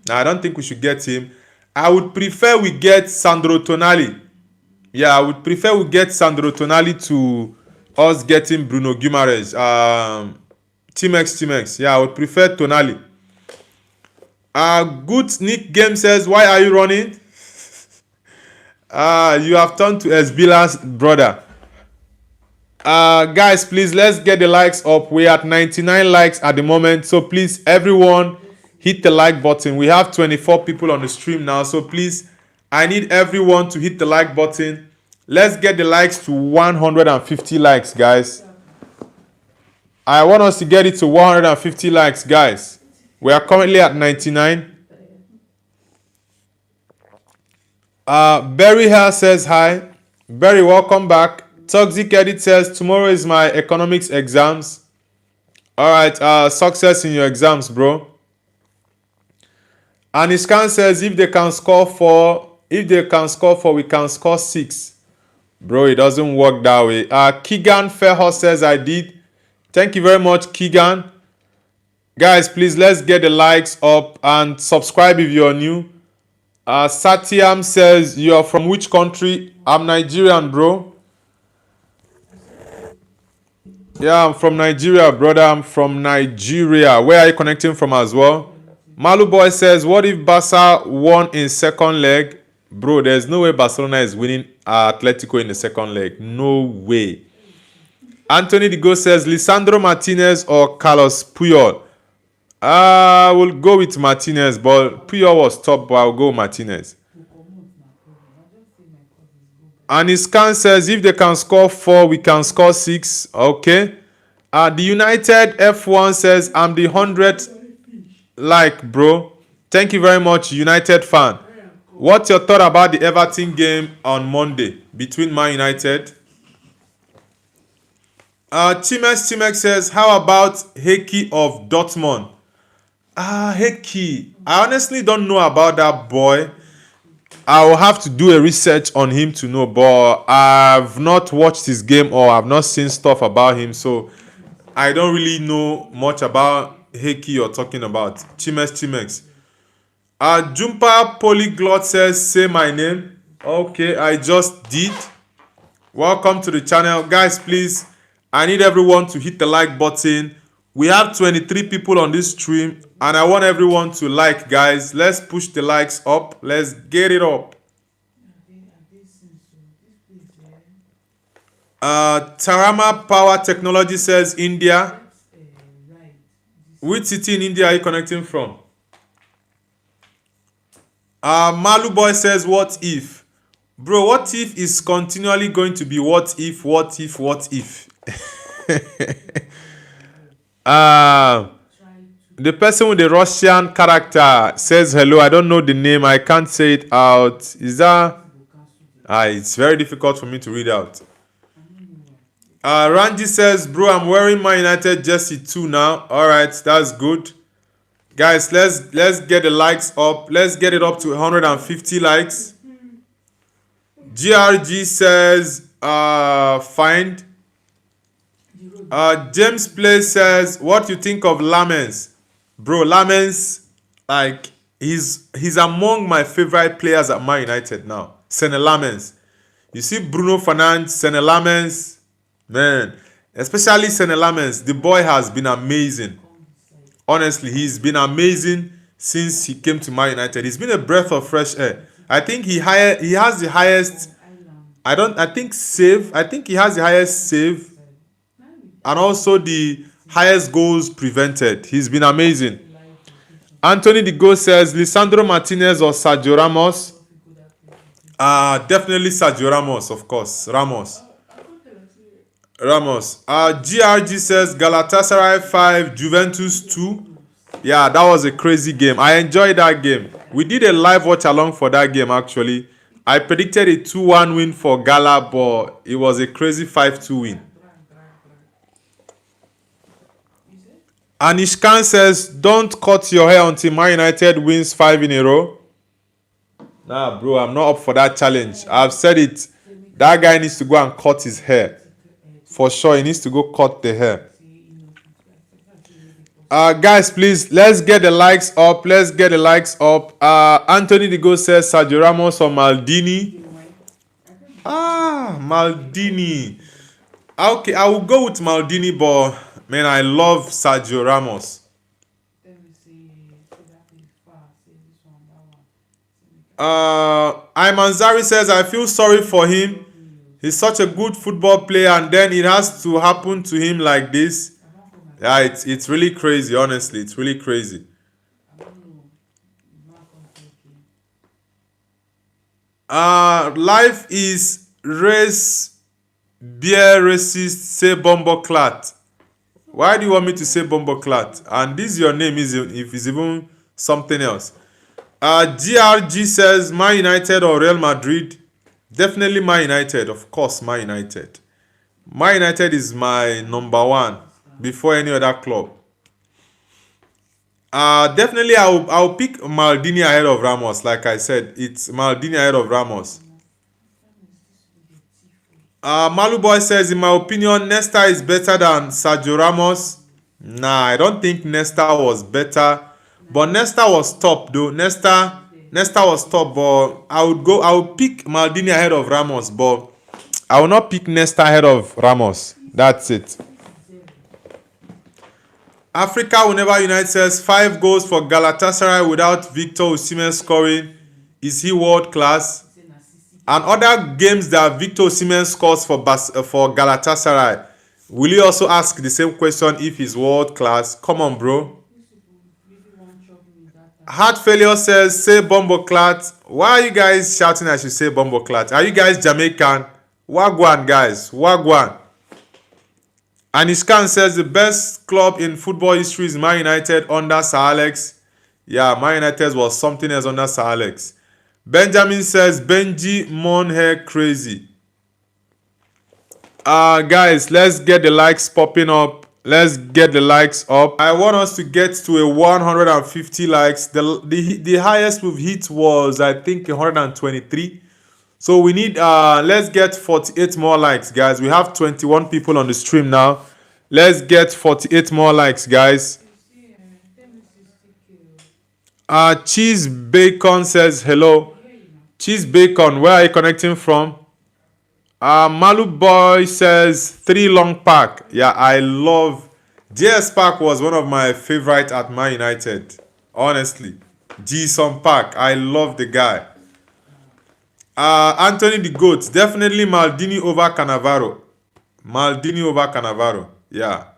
A: I don't think we should get him. I would prefer we get Sandro Tonali. Yeah, I would prefer we get Sandro Tonali to us getting Bruno Guimaraes. Team X. Yeah, I would prefer Tonali. Good Nick Game says, why are you running? You have turned to Esbila's brother. Guys, please, let's get the likes up. We're at 99 likes at the moment. So please, everyone, hit the like button. We have 24 people on the stream now. So please, I need everyone to hit the like button. Let's get the likes to 150 likes, guys. I want us to get it to 150 likes, guys. We are currently at 99. Barry Hare says hi. Barry, welcome back. Toxic Edit says, tomorrow is my economics exams. Alright, success in your exams, bro. And Iskan says, if they can score 4, we can score 6. Bro, it doesn't work that way. Keegan Fairhorse says, I did. Thank you very much, Keegan. Guys, please, let's get the likes up and subscribe if you're new. Satyam says, you are from which country? I'm Nigerian, bro. Yeah, I'm from Nigeria, brother. I'm from Nigeria. Where are you connecting from as well? Malu Boy says, what if Barca won in second leg? Bro, there's no way Barcelona is winning Atletico in the second leg. No way. Anthony Digo says, Lisandro Martinez or Carlos Puyol? We'll go with Martinez, but Puyol was top, but I'll go Martinez. And Iskan says, if they can score 4, we can score 6. Okay. The United F1 says, I'm the 100th like, bro. Thank you very much, United fan. What's your thought about the Everton game on Monday between Man United? Timex says, how about Heki of Dortmund? Heki. I honestly don't know about that boy. I will have to do a research on him to know, but I've not watched his game or I've not seen stuff about him, so I don't really know much about Heki you're talking about. Chimex. Jumpa Polyglot says, say my name. Okay, I just did. Welcome to the channel. Guys, please, I need everyone to hit the like button. We have 23 people on this stream, and I want everyone to like, guys. Let's push the likes up. Let's get it up. Tarama Power Technology says India. Which city in India are you connecting from? Malu Boy says, what if? Bro, what if is continually going to be what if? The person with the Russian character says hello. I don't know the name. I can't say it out. Is that? It's very difficult for me to read out. Ranji says, bro, I'm wearing my United jersey too now. Alright, that's good. Guys, let's get the likes up. Let's get it up to 150 likes. GRG says, find. James Play says, what you think of Lamens? Bro, Lamens, like, he's among my favorite players at Man United now. Sene Lamens. You see Bruno Fernandes, Sene Lamens, man, especially Sene Lamens, the boy has been amazing. Honestly, he's been amazing since he came to Man United. He's been a breath of fresh air. I think he has the highest, I think he has the highest save and also the highest goals prevented. He's been amazing. Anthony Digo says, Lisandro Martinez or Sergio Ramos? Definitely Sergio Ramos, of course. Ramos. GRG says, Galatasaray 5, Juventus 2. Yeah, that was a crazy game. I enjoyed that game. We did a live watch along for that game, actually. I predicted a 2-1 win for Gala, but it was a crazy 5-2 win. Anishkan says, don't cut your hair until Man United wins 5 in a row. Nah, bro, I'm not up for that challenge. I've said it. That guy needs to go and cut his hair. For sure, he needs to go cut the hair. Guys, please, let's get the likes up. Let's get the likes up. Anthony Digo says Sergio Ramos or Maldini. Maldini. Okay, I will go with Maldini, but man, I love Sergio Ramos. Imanzari says, I feel sorry for him. He's such a good football player, and then it has to happen to him like this. Yeah, it's really crazy, honestly. It's really crazy. Life is race, beer racist, say bombo clat. Why do you want me to say bombo clat? And this is your name, is if it's even something else. GRG says Man United or Real Madrid. Definitely Man United, of course, Man United. Man United is my number one before any other club. Definitely I'll pick Maldini ahead of Ramos. Like I said, it's Maldini ahead of Ramos. Malu Boy says, in my opinion, Nesta is better than Sergio Ramos. Nah, I don't think Nesta was better. But Nesta was top though. Nesta was top, but I would pick Maldini ahead of Ramos, but I will not pick Nesta ahead of Ramos. That's it. Africa will never unite says 5 goals for Galatasaray without Victor Osimhen scoring. Is he world class? And other games that Victor Osimhen scores for Galatasaray, will you also ask the same question if he's world class? Come on, bro. Heart Failure says, say Bomboclat. Why are you guys shouting I should say Bomboclat? Are you guys Jamaican? Wagwan, guys. Wagwan. Anishkan says, the best club in football history is Man United under Sir Alex. Yeah, Man United was something else under Sir Alex. Benjamin says, Benji Monhair crazy. Guys, let's get the likes popping up. Let's get the likes up. I want us to get to a 150 likes. The highest we've hit was, I think, 123. So we need, let's get 48 more likes, guys. We have 21 people on the stream now. Let's get 48 more likes, guys. Cheese Bacon says hello. Cheese Bacon, where are you connecting from? Malu Boy says 3 long pack. Yeah, I love JS Park. Was one of my favorite at Man United. Honestly, Jason Park, I love the guy. Anthony the Goat, definitely Maldini over Cannavaro. Maldini over Cannavaro. Yeah,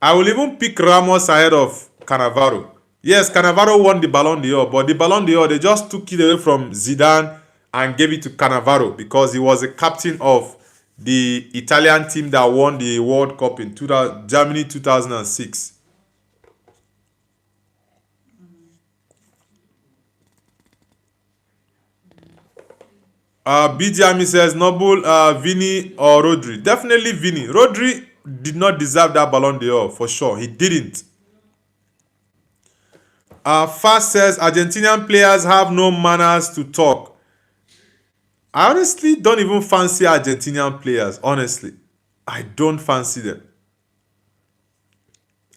A: I will even pick Ramos ahead of Cannavaro. Yes, Cannavaro won the Balon d'Or, but the Balon d'Or, they just took it away from Zidane and gave it to Cannavaro because he was the captain of the Italian team that won the World Cup in Germany 2006. BGM says, Noble, Vini or Rodri. Definitely Vini. Rodri did not deserve that Ballon d'Or for sure. He didn't. Fast says, Argentinian players have no manners to talk. I honestly don't even fancy Argentinian players. Honestly, I don't fancy them.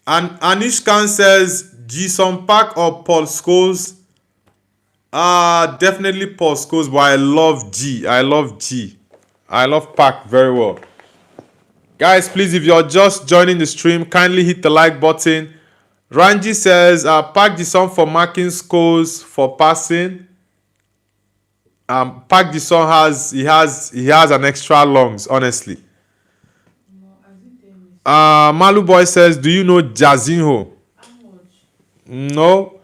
A: And Anish Khan says, Jason Park or Paul Scholes. Definitely Paul Scholes, but I love G. I love Park very well. Guys, please, if you're just joining the stream, kindly hit the like button. Ranji says, Park the song for marking Scholes for passing. Park the song he has an extra lungs, honestly. Malu Boy says, do you know Jazinho? No.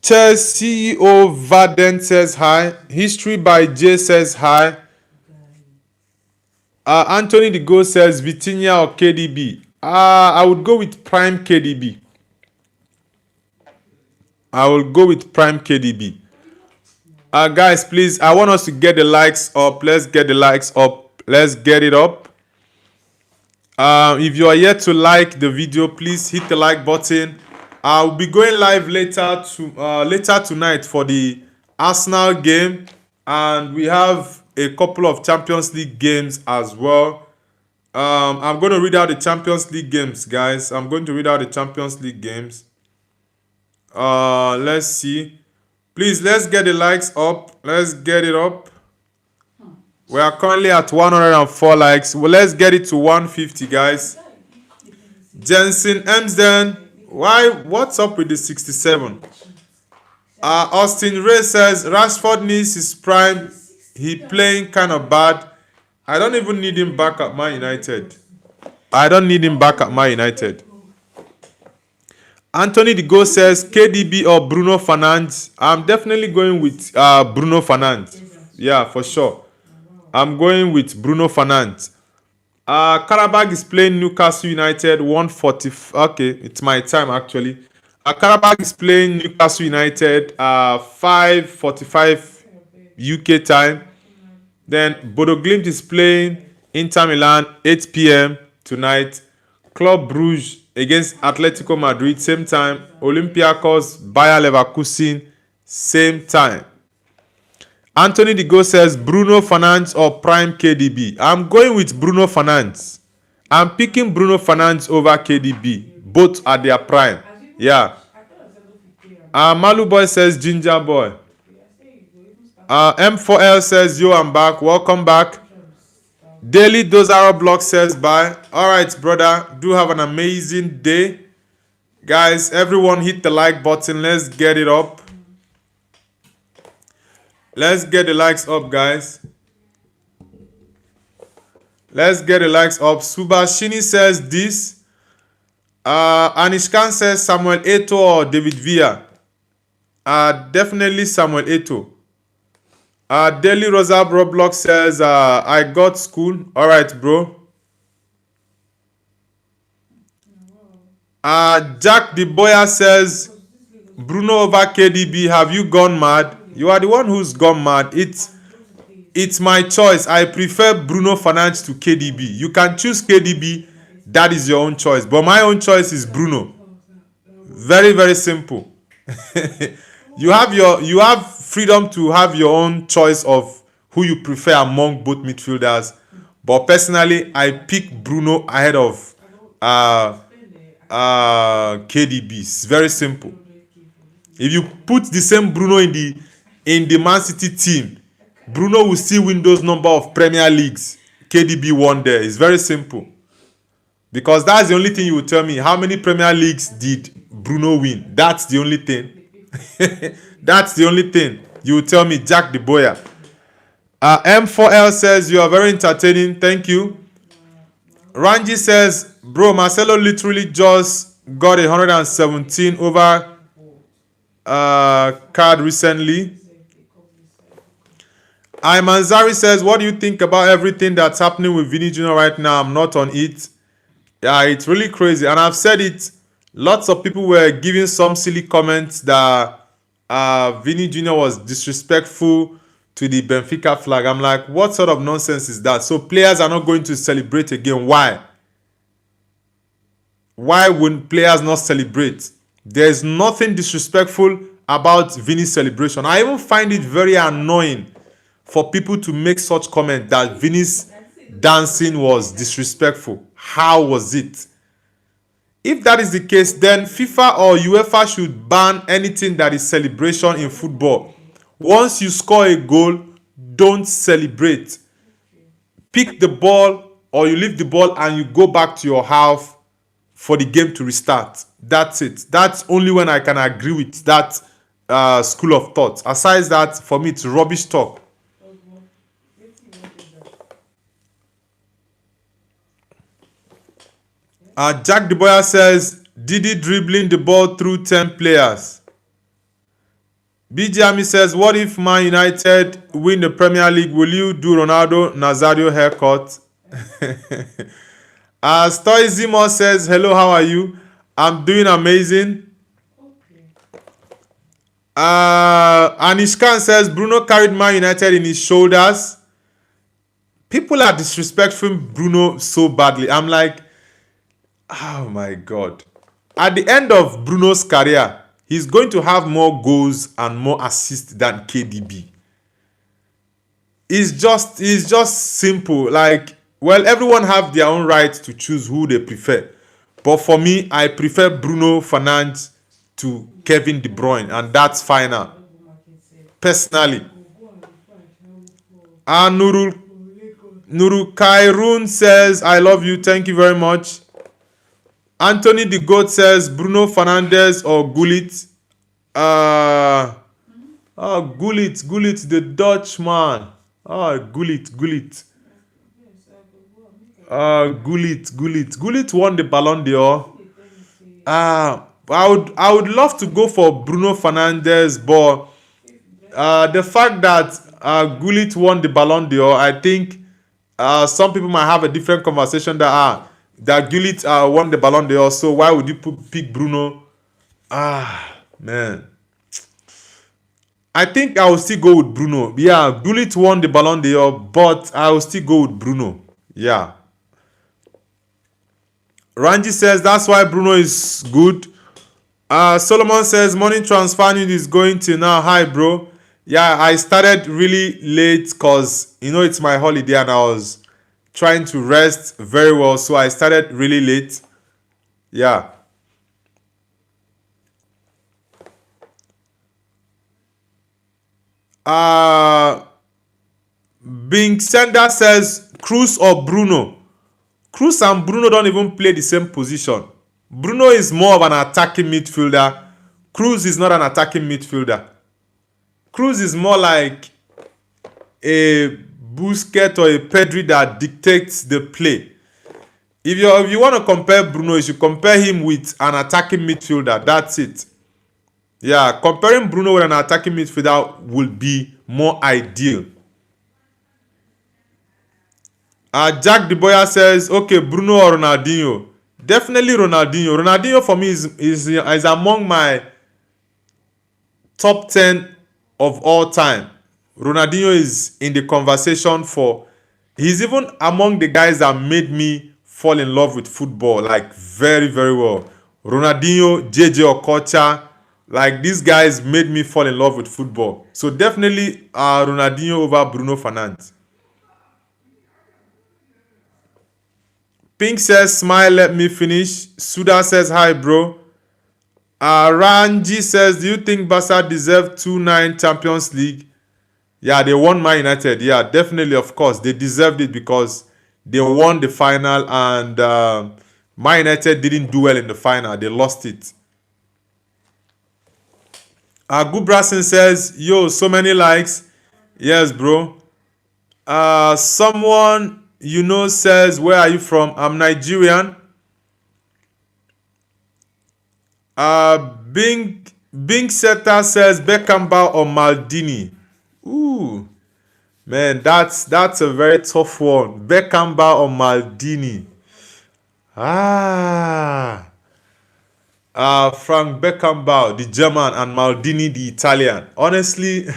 A: Chelsea CEO Vaden says hi. History by J says hi. Anthony the Ghost says Vitinha or KDB. I would go with Prime KDB. I will go with Prime KDB. Guys, please, I want us to get the likes up. Let's get the likes up. Let's get it up. If you are yet to like the video, please hit the like button. I'll be going live later tonight for the Arsenal game, and we have a couple of Champions League games as well. I'm going to read out the Champions League games, guys. I'm going to read out the Champions League games. Let's see. Please, let's get the likes up. Let's get it up. We are currently at 104 likes. Well, let's get it to 150, guys. Jensen Emsden. What's up with the 67? Austin Ray says Rashford needs his prime. He playing kind of bad. I don't even need him back at Man United. I don't need him back at Man United. Anthony the Go says KDB or Bruno Fernandes. I'm definitely going with Bruno Fernandes. Yeah, for sure. I'm going with Bruno Fernandes. Karabag is playing Newcastle United 140. Okay, it's my time actually. Karabag is playing Newcastle United 5:45 UK time. Then Bodo Glimt is playing Inter Milan 8 p.m. tonight. Club Brugge against Atletico Madrid same time. Olympiacos Bayer Leverkusen same time. Anthony the Go says Bruno Fernandes or prime KDB. I'm going with Bruno Fernandes. I'm picking Bruno Fernandes over KDB. Both at their prime. Yeah. Malu Boy says Ginger Boy. M4L says yo, I'm back. Welcome back. Daily Dozaro Block says bye. Alright, brother. Do have an amazing day. Guys, everyone hit the like button. Let's get it up. Let's get the likes up, guys. Let's get the likes up. Subashini says this. Anishkan says Samuel Eto'o or David Villa. Definitely Samuel Eto'o. Daily Rosa Roblox says I got school. Alright, bro. Jack the Boya says Bruno over KDB. Have you gone mad? You are the one who's gone mad. It's my choice. I prefer Bruno Fernandes to KDB. You can choose KDB. That is your own choice. But my own choice is Bruno. Very, very simple. You have freedom to have your own choice of who you prefer among both midfielders. But personally, I pick Bruno ahead of KDB. It's very simple. If you put the same Bruno in the Man City team, Bruno will still win those number of Premier Leagues KDB won there. It's very simple. Because that's the only thing you will tell me. How many Premier Leagues did Bruno win? That's the only thing. That's the only thing. You will tell me, Jack the Boya. M4L says, you are very entertaining. Thank you. Ranji says, bro, Marcelo literally just got 117 over card recently. Imanzari says, what do you think about everything that's happening with Vini Jr. right now? I'm not on it. Yeah, it's really crazy. And I've said it. Lots of people were giving some silly comments that Vini Jr. was disrespectful to the Benfica flag. I'm like, what sort of nonsense is that? So players are not going to celebrate again. Why? Why would players not celebrate? There's nothing disrespectful about Vini's celebration. I even find it very annoying for people to make such comment that Vini's dancing was disrespectful. How was it? If that is the case, then FIFA or UEFA should ban anything that is celebration in football. Once you score a goal, don't celebrate. Pick the ball or you leave the ball and you go back to your half for the game to restart. That's it. That's only when I can agree with that school of thought. Aside that, for me, it's rubbish talk. Jack De Boya says, Didi dribbling the ball through 10 players. BJ Ami says, what if Man United win the Premier League? Will you do Ronaldo Nazario haircut? Stoy Zimo says, hello, how are you? I'm doing amazing. Anishkan says, Bruno carried Man United in his shoulders. People are disrespecting Bruno so badly. I'm like, oh my God. At the end of Bruno's career, he's going to have more goals and more assists than KDB. It's just simple. Like, well, everyone have their own right to choose who they prefer. But for me, I prefer Bruno Fernandes to Kevin De Bruyne, and that's final. Personally. Nuru Kairun says, I love you. Thank you very much. Anthony the Goat says, Bruno Fernandes or Gullit. Gullit, the Dutch man. Gullit. Gullit won the Balon d'Or. I would love to go for Bruno Fernandes, but the fact that Gullit won the Balon d'Or, I think some people might have a different conversation that Gullit won the Balon d'Or, so why would you pick Bruno? Man. I think I will still go with Bruno. Yeah, Gullit won the Balon d'Or, but I will still go with Bruno. Yeah. Ranji says that's why Bruno is good. Solomon says morning transfer news is going to now. Hi, bro. Yeah, I started really late because, it's my holiday and I was trying to rest very well. So I started really late. Yeah. Bing Sender says Cruz or Bruno. Cruz and Bruno don't even play the same position. Bruno is more of an attacking midfielder. Cruz is not an attacking midfielder. Cruz is more like a Busquets or a Pedri that dictates the play. If you want to compare Bruno, you should compare him with an attacking midfielder. That's it. Yeah, comparing Bruno with an attacking midfielder would be more ideal. Jack De Boya says, okay, Bruno or Ronaldinho? Definitely Ronaldinho. Ronaldinho for me is among my top 10 of all time. Ronaldinho is in the conversation he's even among the guys that made me fall in love with football, like very, very well. Ronaldinho, JJ Okocha, like these guys made me fall in love with football. So definitely Ronaldinho over Bruno Fernandes. Pink says, smile, let me finish. Suda says, hi, bro. Ranji says, do you think Barca deserve 2-9 Champions League? Yeah, they won Man United. Yeah, definitely, of course. They deserved it because they won the final and Man United didn't do well in the final. They lost it. Gubrasin says, yo, so many likes. Yes, bro. Someone says, where are you from? I'm Nigerian. Bing Seta says Beckenbauer or Maldini. Ooh, man, that's a very tough one. Beckenbauer or Maldini. Frank Beckenbauer, the German, and Maldini, the Italian. Honestly,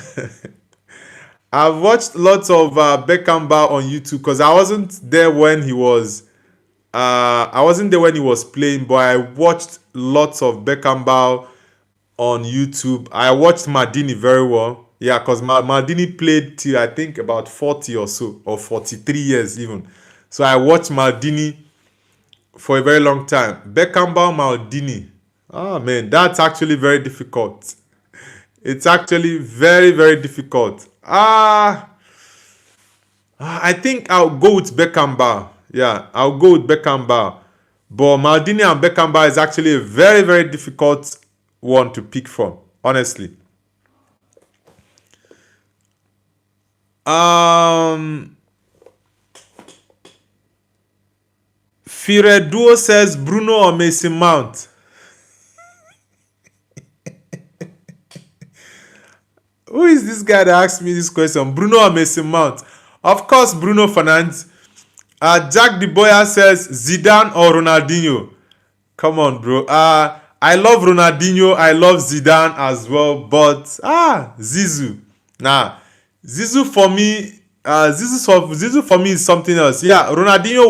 A: I've watched lots of Beckenbauer on YouTube because I wasn't there when he was. I wasn't there when he was playing, but I watched lots of Beckenbauer on YouTube. I watched Maldini very well. Yeah, because Maldini played till I think about 40 or so, or 43 years even. So I watched Maldini for a very long time. Beckenbauer, Maldini. Oh man, that's actually very difficult. It's actually very, very difficult. I think I'll go with Beckenbauer. Yeah, I'll go with Beckenbauer. But Maldini and Beckenbauer is actually a very, very difficult one to pick from, honestly. Fireduo says Bruno or Mason Mount. Who is this guy that asked me this question? Bruno or Mason Mount? Of course, Bruno Fernandes. Jack De Boya says Zidane or Ronaldinho. Come on, bro. I love Ronaldinho. I love Zidane as well. But Zizou. Nah, Zizou for me. Zizou for me is something else. Yeah, Ronaldinho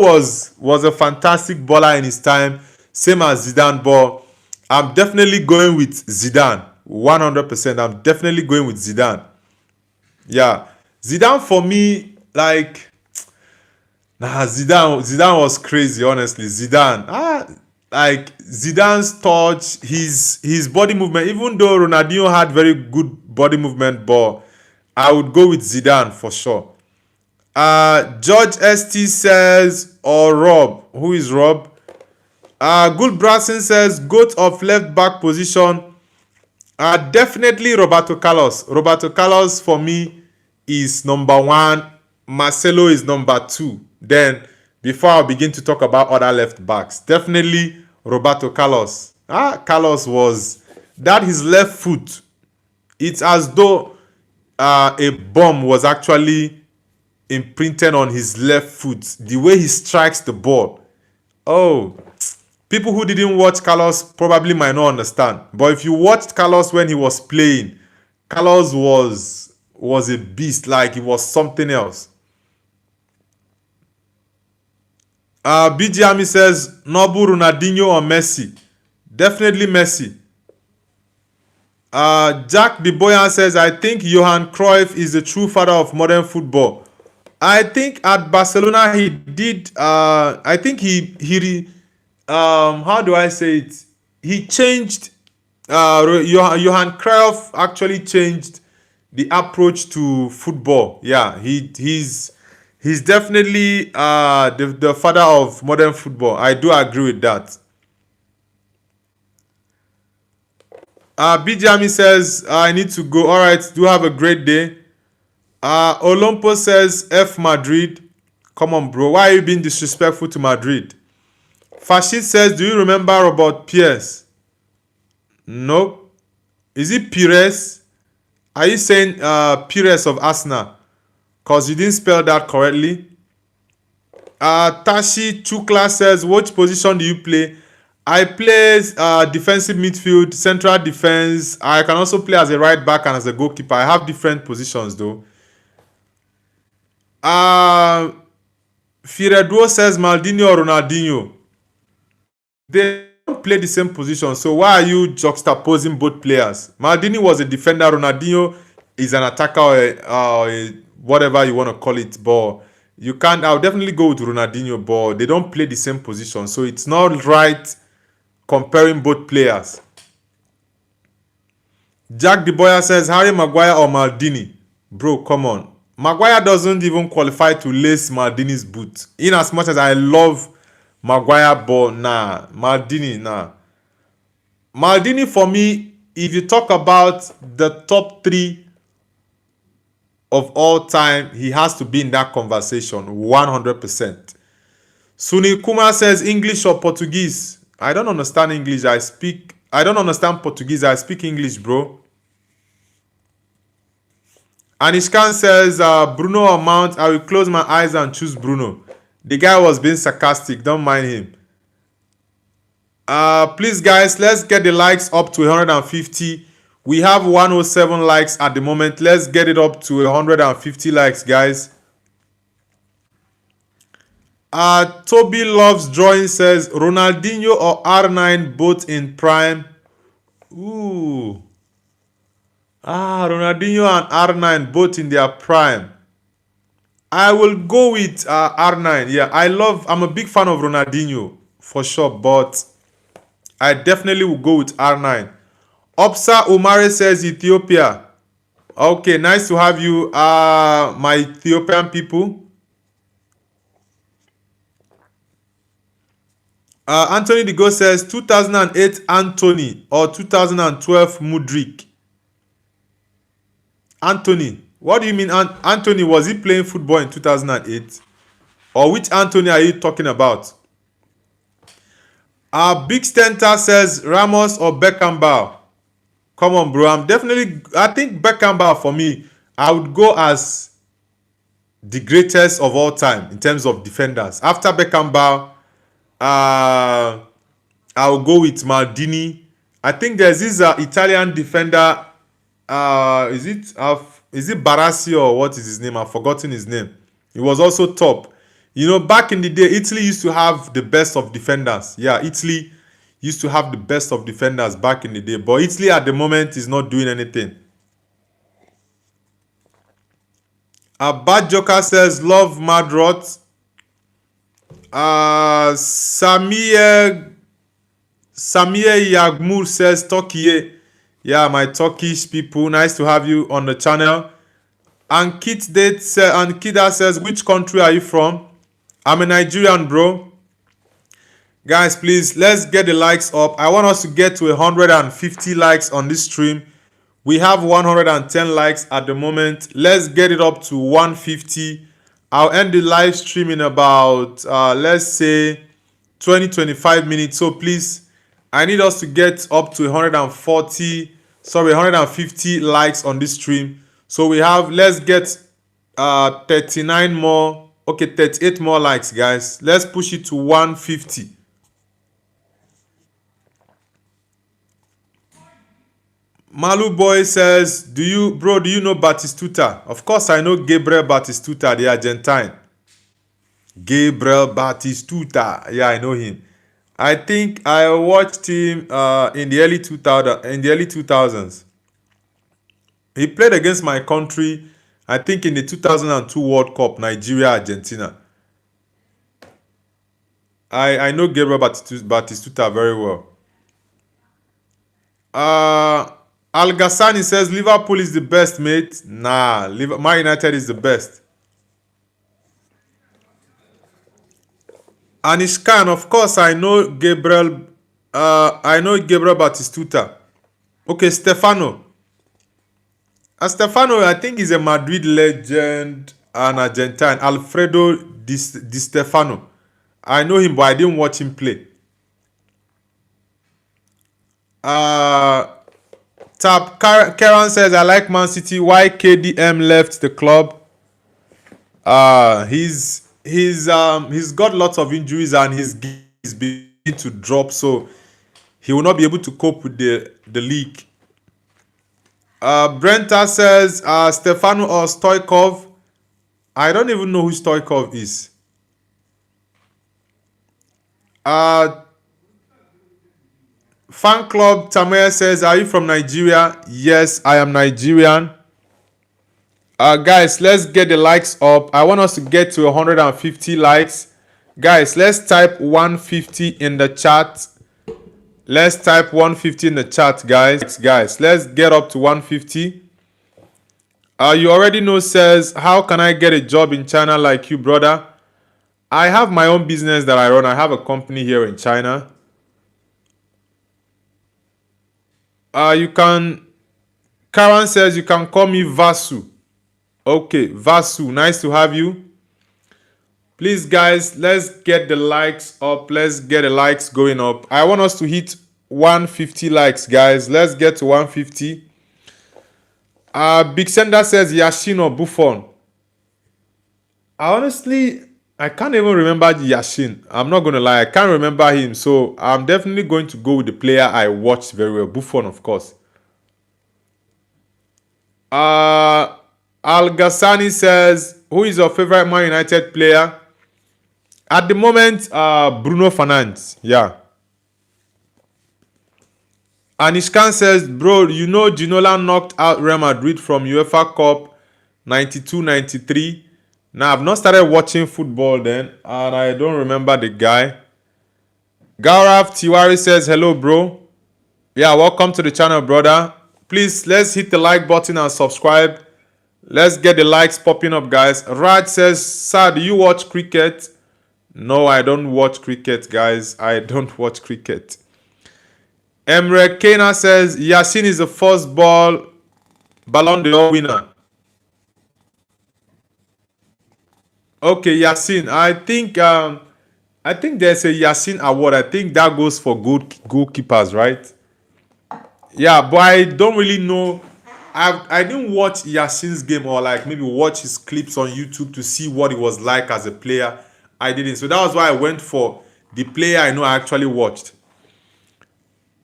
A: was a fantastic baller in his time, same as Zidane. But I'm definitely going with Zidane. 100%. I'm definitely going with Zidane. Yeah, Zidane for me, like, Nah, Zidane was crazy, honestly. Zidane. Like Zidane's touch, his body movement, even though Ronaldinho had very good body movement, but I would go with Zidane for sure. George ST says, or Rob. Who is Rob? Good Brasson says, GOAT of left back position. Definitely Roberto Carlos. Roberto Carlos for me is number one. Marcelo is number two. Then, before I begin to talk about other left backs, definitely Roberto Carlos. Carlos was that his left foot. It's as though a bomb was actually imprinted on his left foot. The way he strikes the ball. Oh, people who didn't watch Carlos probably might not understand. But if you watched Carlos when he was playing, Carlos was a beast. Like he was something else. BG Ami says, Nobu, Ronaldinho or Messi? Definitely Messi. Jack De Boyan says, I think Johan Cruyff is the true father of modern football. I think at Barcelona he did. I think he how do I say it? He changed. Johan Cruyff actually changed the approach to football. Yeah, he's definitely the father of modern football. I do agree with that. Bijami says, I need to go. All right, do have a great day. Olompo says, F Madrid. Come on, bro. Why are you being disrespectful to Madrid? Fashid says, do you remember Robert Pierce? Nope. Is it Pires? Are you saying Pires of Arsenal? Because you didn't spell that correctly. Tashi Chukla says, which position do you play? I play defensive midfield, central defense. I can also play as a right back and as a goalkeeper. I have different positions though. Fireduo says Maldini or Ronaldinho. They don't play the same position, so why are you juxtaposing both players? Maldini was a defender, Ronaldinho is an attacker or whatever you want to call it, but you can't. I'll definitely go with Ronaldinho, but they don't play the same position, so it's not right comparing both players. Jack De Boya says Harry Maguire or Maldini. Bro, come on. Maguire doesn't even qualify to lace Maldini's boot. In as much as I love Maguire, but nah. Maldini, nah. Maldini for me, if you talk about the top three of all time, he has to be in that conversation 100%. Suni Kuma says English or Portuguese. I don't understand English. I don't understand Portuguese. I speak English, bro. Anishkan says Bruno or Mount. I will close my eyes and choose Bruno. The guy was being sarcastic. Don't mind him. Please, guys, let's get the likes up to 150. We have 107 likes at the moment. Let's get it up to 150 likes, guys. Toby Loves Drawing says Ronaldinho or R9 both in prime. Ooh. Ronaldinho and R9 both in their prime. I will go with R9. Yeah, I'm a big fan of Ronaldinho for sure, but I definitely will go with R9. Opsa Umare says Ethiopia. Okay, nice to have you, my Ethiopian people. Anthony Digo says 2008 Anthony or 2012 Mudrik. Anthony, what do you mean? Anthony, was he playing football in 2008? Or which Anthony are you talking about? Big Stenter says Ramos or Beckenbauer. Come on, bro. I think Beckenbauer for me, I would go as the greatest of all time in terms of defenders. After Beckenbauer, I will go with Maldini. I think there's this Italian defender. Is it Barassi or what is his name? I've forgotten his name. He was also top. You know, back in the day, Italy used to have the best of defenders. Yeah, Italy used to have the best of defenders back in the day. But Italy at the moment is not doing anything. Bad Joker says, love Madrot. Samir Yagmur says Turkey. Yeah, my Turkish people, nice to have you on the channel. And Kida says, which country are you from? I'm a Nigerian, bro. Guys, please, let's get the likes up. I want us to get to 150 likes on this stream. We have 110 likes at the moment. Let's get it up to 150. I'll end the live stream in about, let's say, 20-25 minutes. So please, I need us to get up to 150 likes on this stream. So we have, let's get 39 more, okay, 38 more likes, guys. Let's push it to 150. Malu Boy says, do you know Batistuta? Of course, I know Gabriel Batistuta, the Argentine. Gabriel Batistuta. Yeah, I know him. I think I watched him in the early 2000s. He played against my country, I think in the 2002 World Cup, Nigeria, Argentina. I know Gabriel Batistuta very well. Al Ghassani says Liverpool is the best, mate. Nah, Man United is the best. Anish Khan, of course, I know Gabriel. I know Gabriel Batistuta. Okay, Stefano. Stefano, I think he's a Madrid legend and Argentine. Alfredo Di Stefano. I know him, but I didn't watch him play. Karen says, I like Man City. Why KDM left the club? He's got lots of injuries and his game is beginning to drop, so he will not be able to cope with the league. Brenta says Stefano or Stoikov. I don't even know who Stoikov is. Fan Club Tamaya says, are you from Nigeria? Yes, I am Nigerian. Guys, let's get the likes up. I want us to get to 150 likes. Guys, let's type 150 in the chat. Let's type 150 in the chat, guys. Guys, let's get up to 150. You already know says, how can I get a job in China like you, brother? I have my own business that I run. I have a company here in China. Karen says you can call me Vasu. Okay, Vasu, nice to have you. Please, guys, let's get the likes up. Let's get the likes going up. I want us to hit 150 likes, guys. Let's get to 150. Big Sender says Yashin or Buffon. I can't even remember Yashin. I'm not going to lie. I can't remember him. So I'm definitely going to go with the player I watched very well. Buffon, of course. Al Ghassani says, who is your favorite Man United player? At the moment, Bruno Fernandes. Yeah. Anishkan says, bro, you know Ginola knocked out Real Madrid from UEFA Cup 92-93. Now, I've not started watching football then, and I don't remember the guy. Gaurav Tiwari says, hello, bro. Yeah, welcome to the channel, brother. Please, let's hit the like button and subscribe. Let's get the likes popping up, guys. Raj says, sir, do you watch cricket? No, I don't watch cricket, guys. I don't watch cricket. Emre Kena says, Yasin is the first Balon d'Or winner. Okay, Yasin. I think there's a Yasin award. I think that goes for goalkeepers, right? Yeah, but I don't really know. I didn't watch Yasin's game or like maybe watch his clips on YouTube to see what it was like as a player. I didn't. So that was why I went for the player I know I actually watched.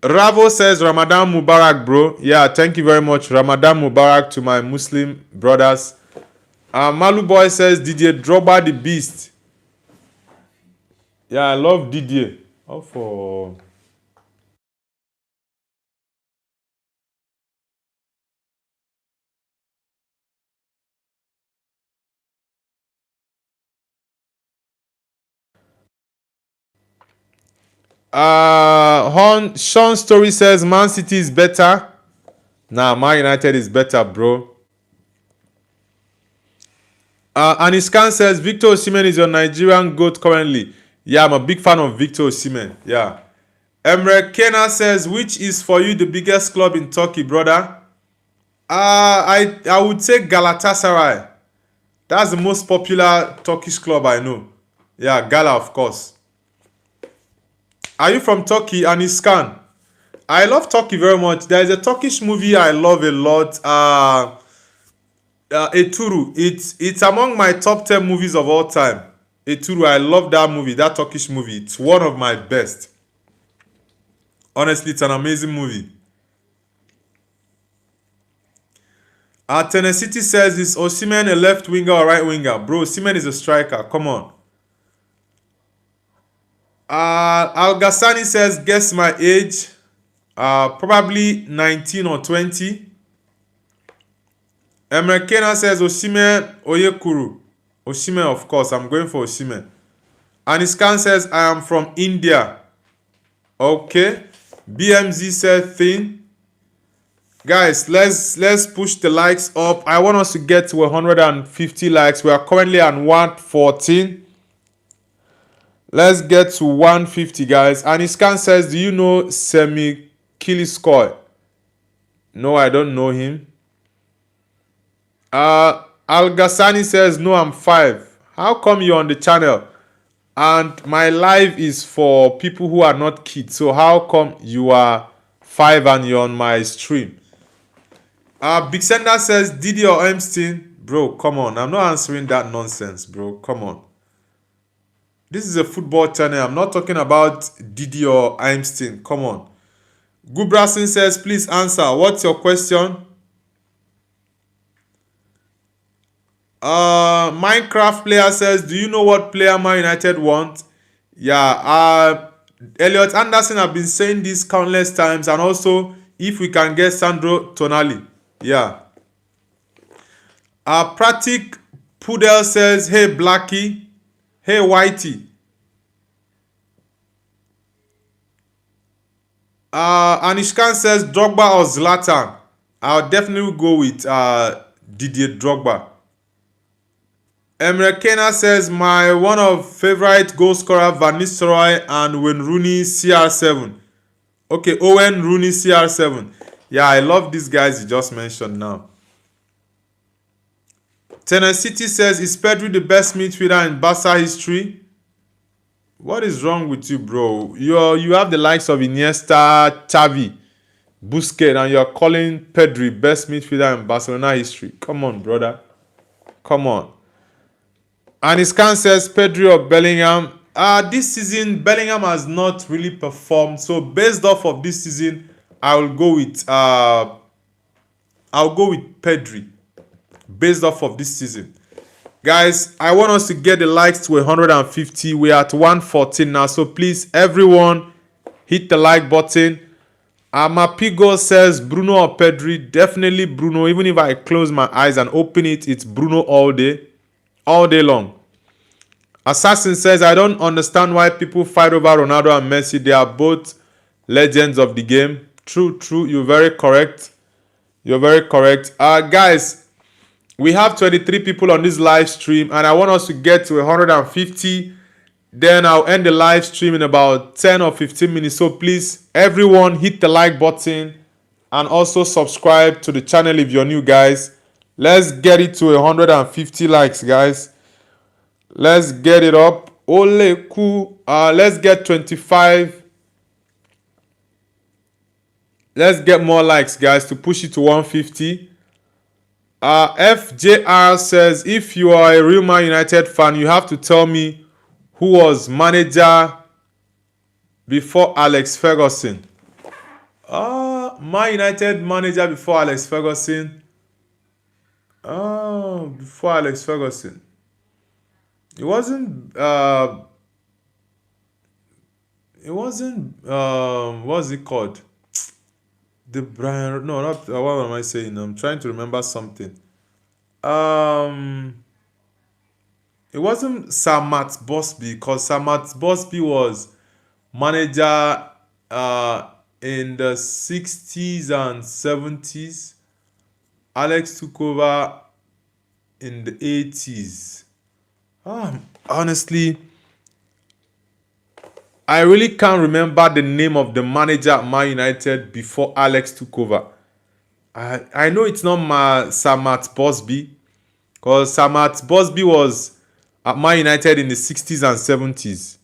A: Ravo says Ramadan Mubarak, bro. Yeah, thank you very much. Ramadan Mubarak to my Muslim brothers. Malu Boy says Didier Drogba the beast. Yeah, I love Didier. How for Sean Story says Man City is better. Nah, Man United is better, bro. Aniskan says Victor Osimhen is your Nigerian GOAT currently. Yeah, I'm a big fan of Victor Osimhen. Yeah. Emre Kena says, which is for you the biggest club in Turkey, brother? I would say Galatasaray. That's the most popular Turkish club I know. Yeah, Gala, of course. Are you from Turkey? Aniskan. I love Turkey very much. There is a Turkish movie I love a lot. Eturu. It's among my top 10 movies of all time. Eturu, I love that movie, that Turkish movie. It's one of my best. Honestly, it's an amazing movie. Tennessee says, is Osimhen a left winger or right winger? Bro, Osimhen is a striker. Come on. Al Ghassani says, guess my age. Probably 19 or 20. Emre Kena says, Osimhen Oyekuru. Osimhen, of course. I'm going for Osimhen. Aniskan says, I am from India. Okay. BMZ said, thin. Guys, let's push the likes up. I want us to get to 150 likes. We are currently at 114. Let's get to 150, guys. Aniskan says, do you know Semi Kiliskoy? No, I don't know him. Al Ghassani says, no, I'm 5. How come you're on the channel? And my live is for people who are not kids. So how come you are 5 and you're on my stream? Big Sender says, Didi or Epstein? Bro, come on. I'm not answering that nonsense, bro. Come on. This is a football channel. I'm not talking about Didi or Einstein. Come on. Gubrasin says, please answer. What's your question? Minecraft player says, do you know what player Man United want? Yeah. Elliot Anderson have been saying this countless times. And also, if we can get Sandro Tonali. Yeah. Pratik Pudel says, hey Blackie. Hey Whitey. Anishkan says Drogba or Zlatan. I'll definitely go with Didier Drogba. Emre Kena says my one of favorite goal scorer Van Nistelrooy and Wayne Rooney CR7. Okay, Owen Rooney CR7. Yeah, I love these guys you just mentioned now. Tennessee says, is Pedri the best midfielder in Barca history? What is wrong with you, bro? You have the likes of Iniesta, Xavi, Busquets, and you're calling Pedri best midfielder in Barcelona history. Come on, brother. Come on. And Iskan says Pedri or Bellingham. This season, Bellingham has not really performed. So based off of this season, I'll go with Pedri. Based off of this season. Guys, I want us to get the likes to 150. We're at 114 now. So please, everyone, hit the like button. Amapigo says Bruno or Pedri. Definitely Bruno. Even if I close my eyes and open it, it's Bruno all day. All day long. Assassin says, I don't understand why people fight over Ronaldo and Messi. They are both legends of the game. True. You're very correct. Guys, we have 23 people on this live stream and I want us to get to 150. Then I'll end the live stream in about 10 or 15 minutes. So please, everyone, hit the like button and also subscribe to the channel if you're new, guys. Let's get it to 150 likes, guys. Let's get it up. Ole cool. Let's get 25. Let's get more likes, guys, to push it to 150. FJR says, if you are a real Man United fan, you have to tell me who was manager before Alex Ferguson. Man United manager before Alex Ferguson. Before Alex Ferguson. It wasn't what's it called? The Brian, no, not what am I saying? I'm trying to remember something. It wasn't Sir Matt Busby, because Sir Matt Busby was manager in the 60s and 70s. Alex took over in the 80s. Honestly, I really can't remember the name of the manager at Man United before Alex took over. I know it's not Sir Matt Busby, because Sir Matt Busby was at Man United in the 60s and 70s.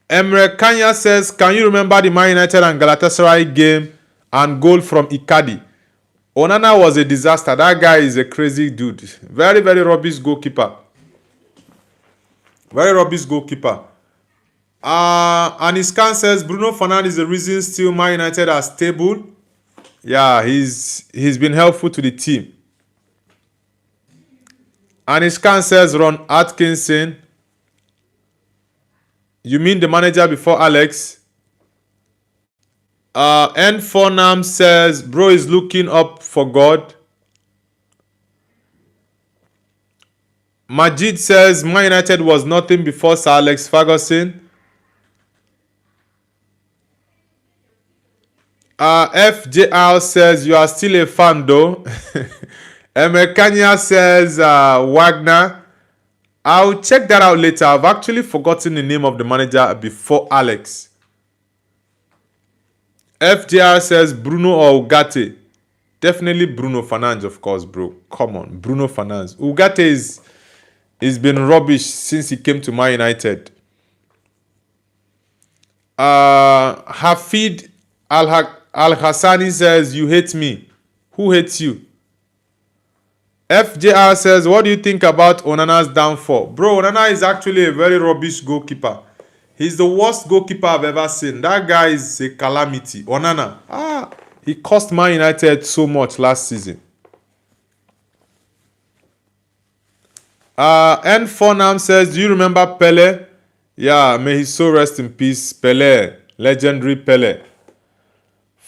A: Emre Kanya says, can you remember the Man United and Galatasaray game and goal from Icardi? Onana was a disaster. That guy is a crazy dude. Very, very rubbish goalkeeper. Very rubbish goalkeeper. And his can says Bruno Fernandes is the reason still Man United are stable. Yeah, he's been helpful to the team. And his can says Ron Atkinson. You mean the manager before Alex? N. Fornam says bro is looking up for God. Majid says Man United was nothing before Sir Alex Ferguson. FJR says you are still a fan though. Emekanya says Wagner. I'll check that out later. I've actually forgotten the name of the manager before Alex. FJR says Bruno or Ugarte. Definitely Bruno Fernandes, of course, bro. Come on, Bruno Fernandes. Ugarte is been rubbish since he came to Man United. Hafid Al-Hassani says, you hate me. Who hates you? FJR says, what do you think about Onana's downfall? Bro, Onana is actually a very rubbish goalkeeper. He's the worst goalkeeper I've ever seen. That guy is a calamity. Onana. He cost Man United so much last season. N. Fornam says, do you remember Pele? Yeah, may his soul rest in peace. Pele. Legendary Pele.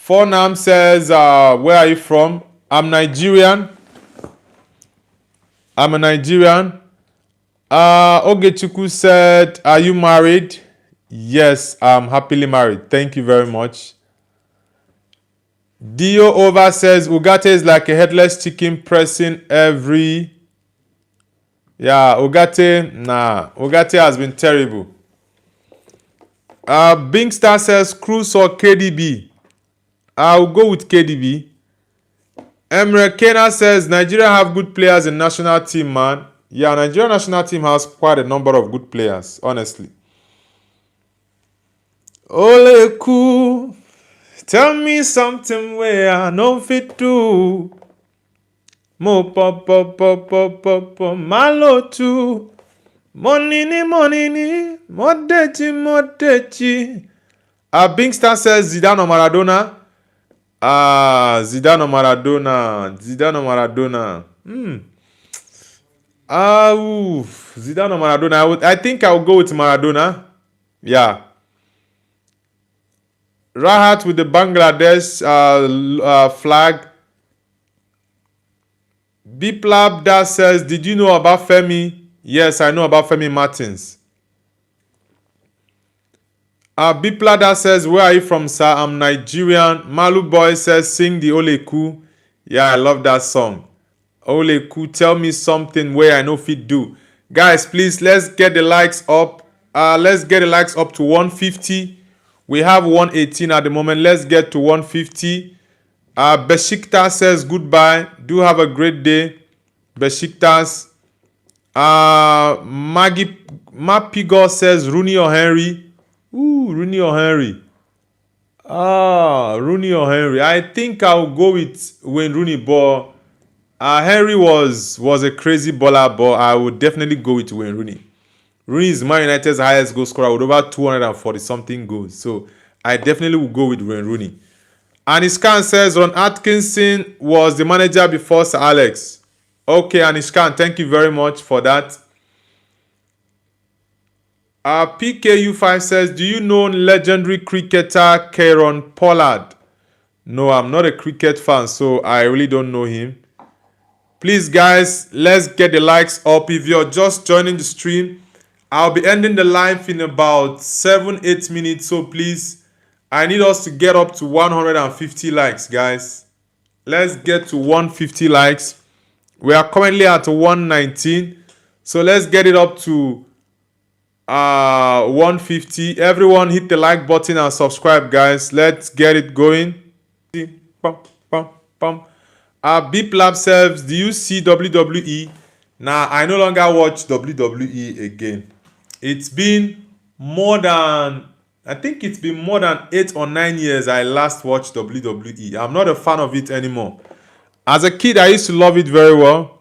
A: Fornam says, where are you from? I'm Nigerian. I'm a Nigerian. Ogechuku said, are you married? Yes, I'm happily married. Thank you very much. Dio Over says, Ugarte is like a headless chicken pressing every... Yeah, Ugarte has been terrible. Bingstar says, Cruz or KDB? I'll go with KDB. Emre Kena says, Nigeria have good players in national team, man. Yeah, Nigeria national team has quite a number of good players, honestly. Oleku, tell me something where I know fit to. Mo pop malo too. Money ni, modechi. Bingstar says Zidane or Maradona. Zidane or Maradona. Zidane or Maradona. Zidane or Maradona. I think I'll go with Maradona. Yeah. Rahat with the Bangladesh flag. Biplab that says, did you know about Femi? Yes, I know about Femi Martins. Biplab that says, where are you from, sir? I'm Nigerian. Malu Boy says, sing the Oleku. Yeah, I love that song. Oleku, tell me something where I know fit do. Guys, please, let's get the likes up. Let's get the likes up to 150. We have 118 at the moment. Let's get to 150. Besiktas says goodbye. Do have a great day. Besiktas. Mapigo says Rooney or Henry. Rooney or Henry. Rooney or Henry. I think I'll go with Wayne Rooney, but Henry was a crazy baller, but I would definitely go with Wayne Rooney. Rooney is Man United's highest goal scorer with over 240 something goals. So I definitely will go with Wayne Rooney. Anishkan says Ron Atkinson was the manager before Sir Alex. Okay, Anishkan, thank you very much for that. PKU5 says, do you know legendary cricketer Kieron Pollard? No, I'm not a cricket fan, so I really don't know him. Please, guys, let's get the likes up. If you're just joining the stream, I'll be ending the live in about 7-8 minutes. So please, I need us to get up to 150 likes, guys. Let's get to 150 likes. We are currently at 119. So let's get it up to 150. Everyone hit the like button and subscribe, guys. Let's get it going. Beep Lab says, do you see WWE? Nah, I no longer watch WWE again. It's been more than, I think it's been more than 8 or 9 years I last watched WWE. I'm not a fan of it anymore. As a kid, I used to love it very well.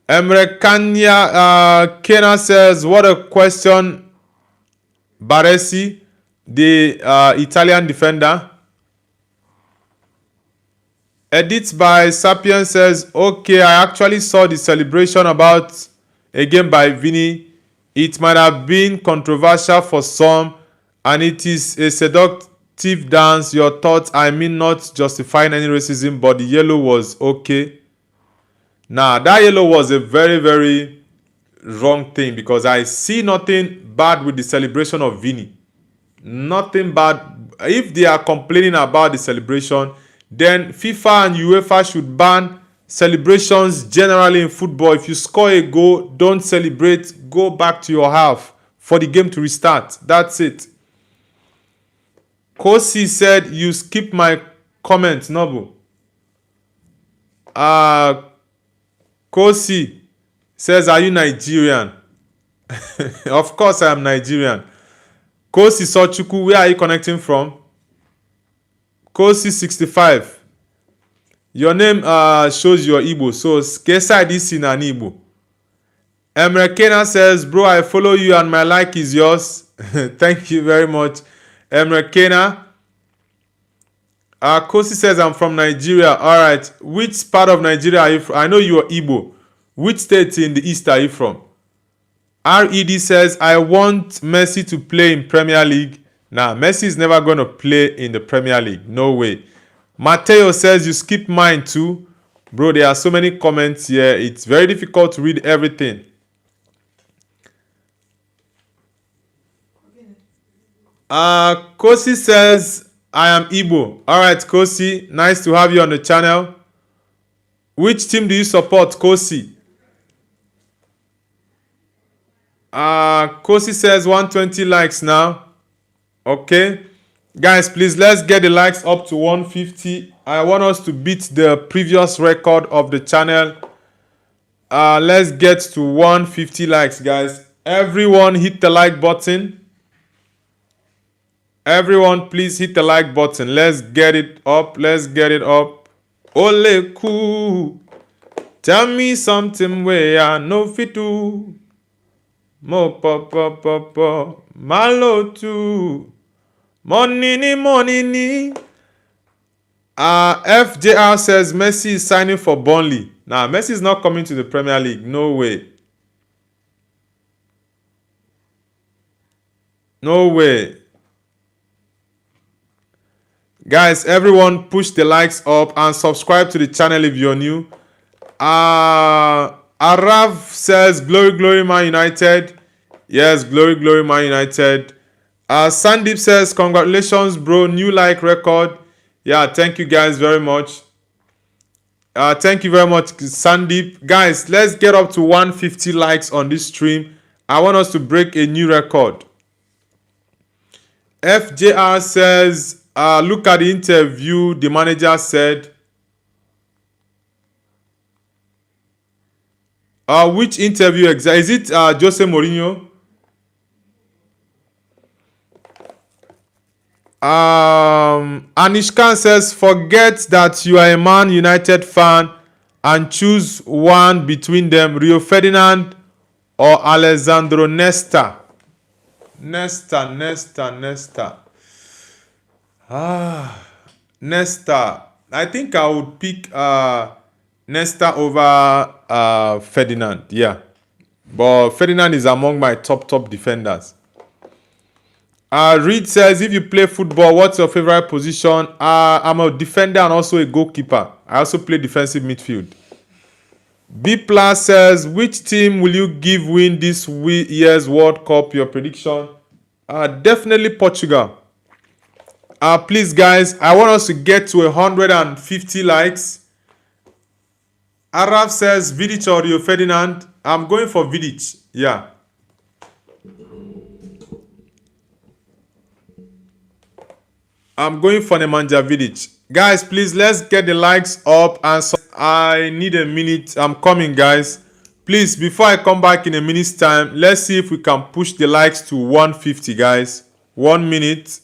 A: Emre Kenya says, what a question. Baresi, the Italian defender. Edit by Sapien says, okay, I actually saw the celebration about a game by Vini. It might have been controversial for some, and it is a seductive dance. Your thoughts, I mean, not justifying any racism, but the yellow was okay. Nah, that yellow was a very, very wrong thing, because I see nothing bad with the celebration of Vini. Nothing bad. If they are complaining about the celebration, then FIFA and UEFA should ban celebrations generally in football. If you score a goal, don't celebrate. Go back to your half for the game to restart. That's it. Kosi said, you skipped my comment, Nobu. Kosi says, are you Nigerian? Of course I am Nigerian. Kosi Sochuku, where are you connecting from? Kosi 65. Your name shows you're Igbo. So Kesa DC na Igbo. Emre Kena says, bro, I follow you and my like is yours. Thank you very much, Emre Kena. Kosi says, I'm from Nigeria. All right. Which part of Nigeria are you from? I know you are Igbo. Which state in the east are you from? RED says, I want Messi to play in Premier League. Nah, Messi is never going to play in the Premier League. No way. Mateo says, you skipped mine too. Bro, there are so many comments here. It's very difficult to read everything. Kosi says, I am Igbo. All right, Kosi. Nice to have you on the channel. Which team do you support, Kosi? Kosi says 120 likes now. Okay. Guys, please, let's get the likes up to 150. I want us to beat the previous record of the channel. Let's get to 150 likes, guys. Everyone hit the like button. Everyone, please hit the like button. Let's get it up. Let's get it up. Ole ku. Tell me something where I know fit to. Mo pa malo too. Money ni. FJR says Messi is signing for Burnley. Nah, Messi is not coming to the Premier League. No way. No way. Guys, everyone push the likes up and subscribe to the channel if you're new. Arav says, glory, glory, Man United. Yes, glory, glory, Man United. Sandeep says, congratulations, bro. New like record. Yeah, thank you guys very much. Thank you very much, Sandeep. Guys, let's get up to 150 likes on this stream. I want us to break a new record. FJR says, look at the interview the manager said. Which interview exactly? Is it Jose Mourinho? Anishkan says, forget that you are a Man United fan and choose one between them, Rio Ferdinand or Alessandro Nesta. Nesta. Nesta. I think I would pick Nesta over Ferdinand. Yeah. But Ferdinand is among my top defenders. Reed says, if you play football, what's your favorite position? I'm a defender and also a goalkeeper. I also play defensive midfield. B Plus says, which team will you give win this year's World Cup? Your prediction? Definitely Portugal. Please, guys, I want us to get to 150 likes. Araf says, Vidic or Rio Ferdinand. I'm going for Vidic. Yeah. I'm going for Nemanja Vidic. Guys, please, let's get the likes up. And so I need a minute. I'm coming, guys. Please, before I come back in a minute's time, let's see if we can push the likes to 150, guys. 1 minute.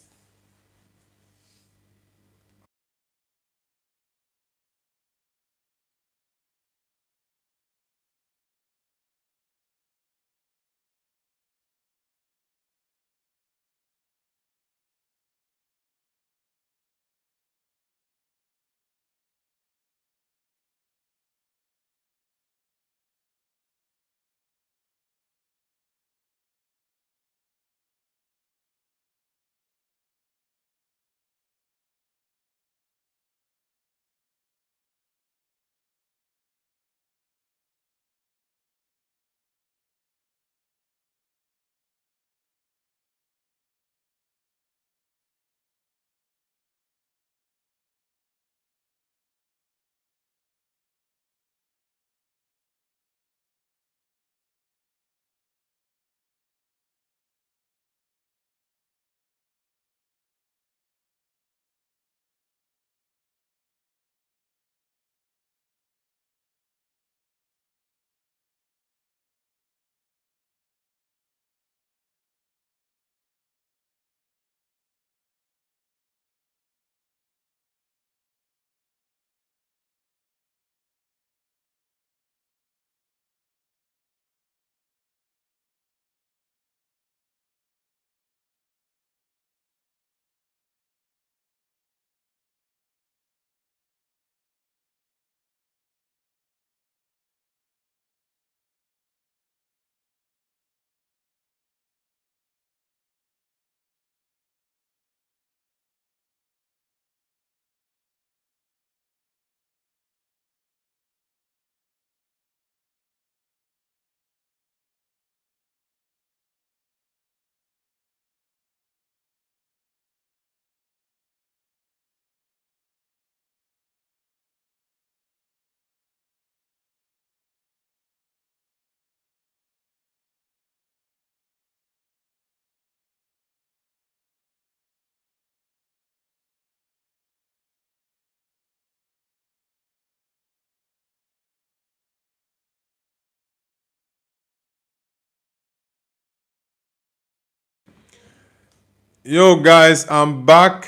A: Yo, guys, I'm back.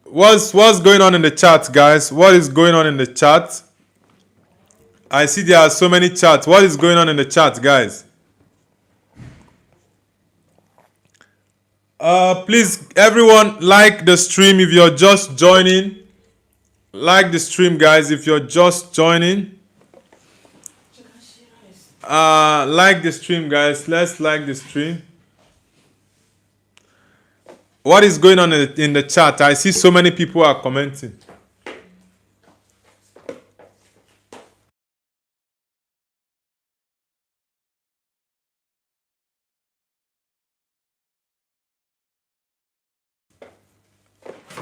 A: What's going on in the chat, guys? What is going on in the chat? I see there are so many chats. What is going on in the chat, guys? Please, everyone, like the stream if you're just joining. Like the stream, guys, if you're just joining. Like the stream, guys. Let's like the stream. What is going on in the chat? I see so many people are commenting.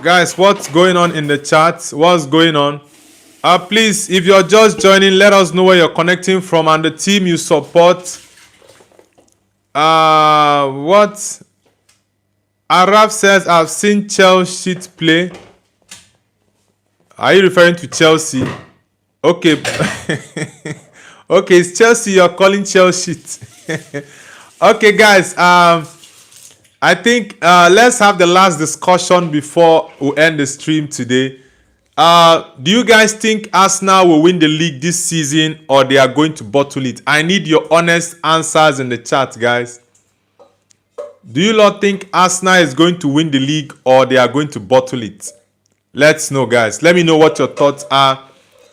A: Guys, what's going on in the chat? What's going on? Please, if you're just joining, let us know where you're connecting from and the team you support. What? Araf says, I've seen Chelsea play. Are you referring to Chelsea? Okay. Okay, it's Chelsea. You're calling Chelsea. Okay, guys. I think let's have the last discussion before we end the stream today. Do you guys think Arsenal will win the league this season or they are going to bottle it? I need your honest answers in the chat, guys. Do you lot think Arsenal is going to win the league or they are going to bottle it? Let's know, guys. Let me know what your thoughts are.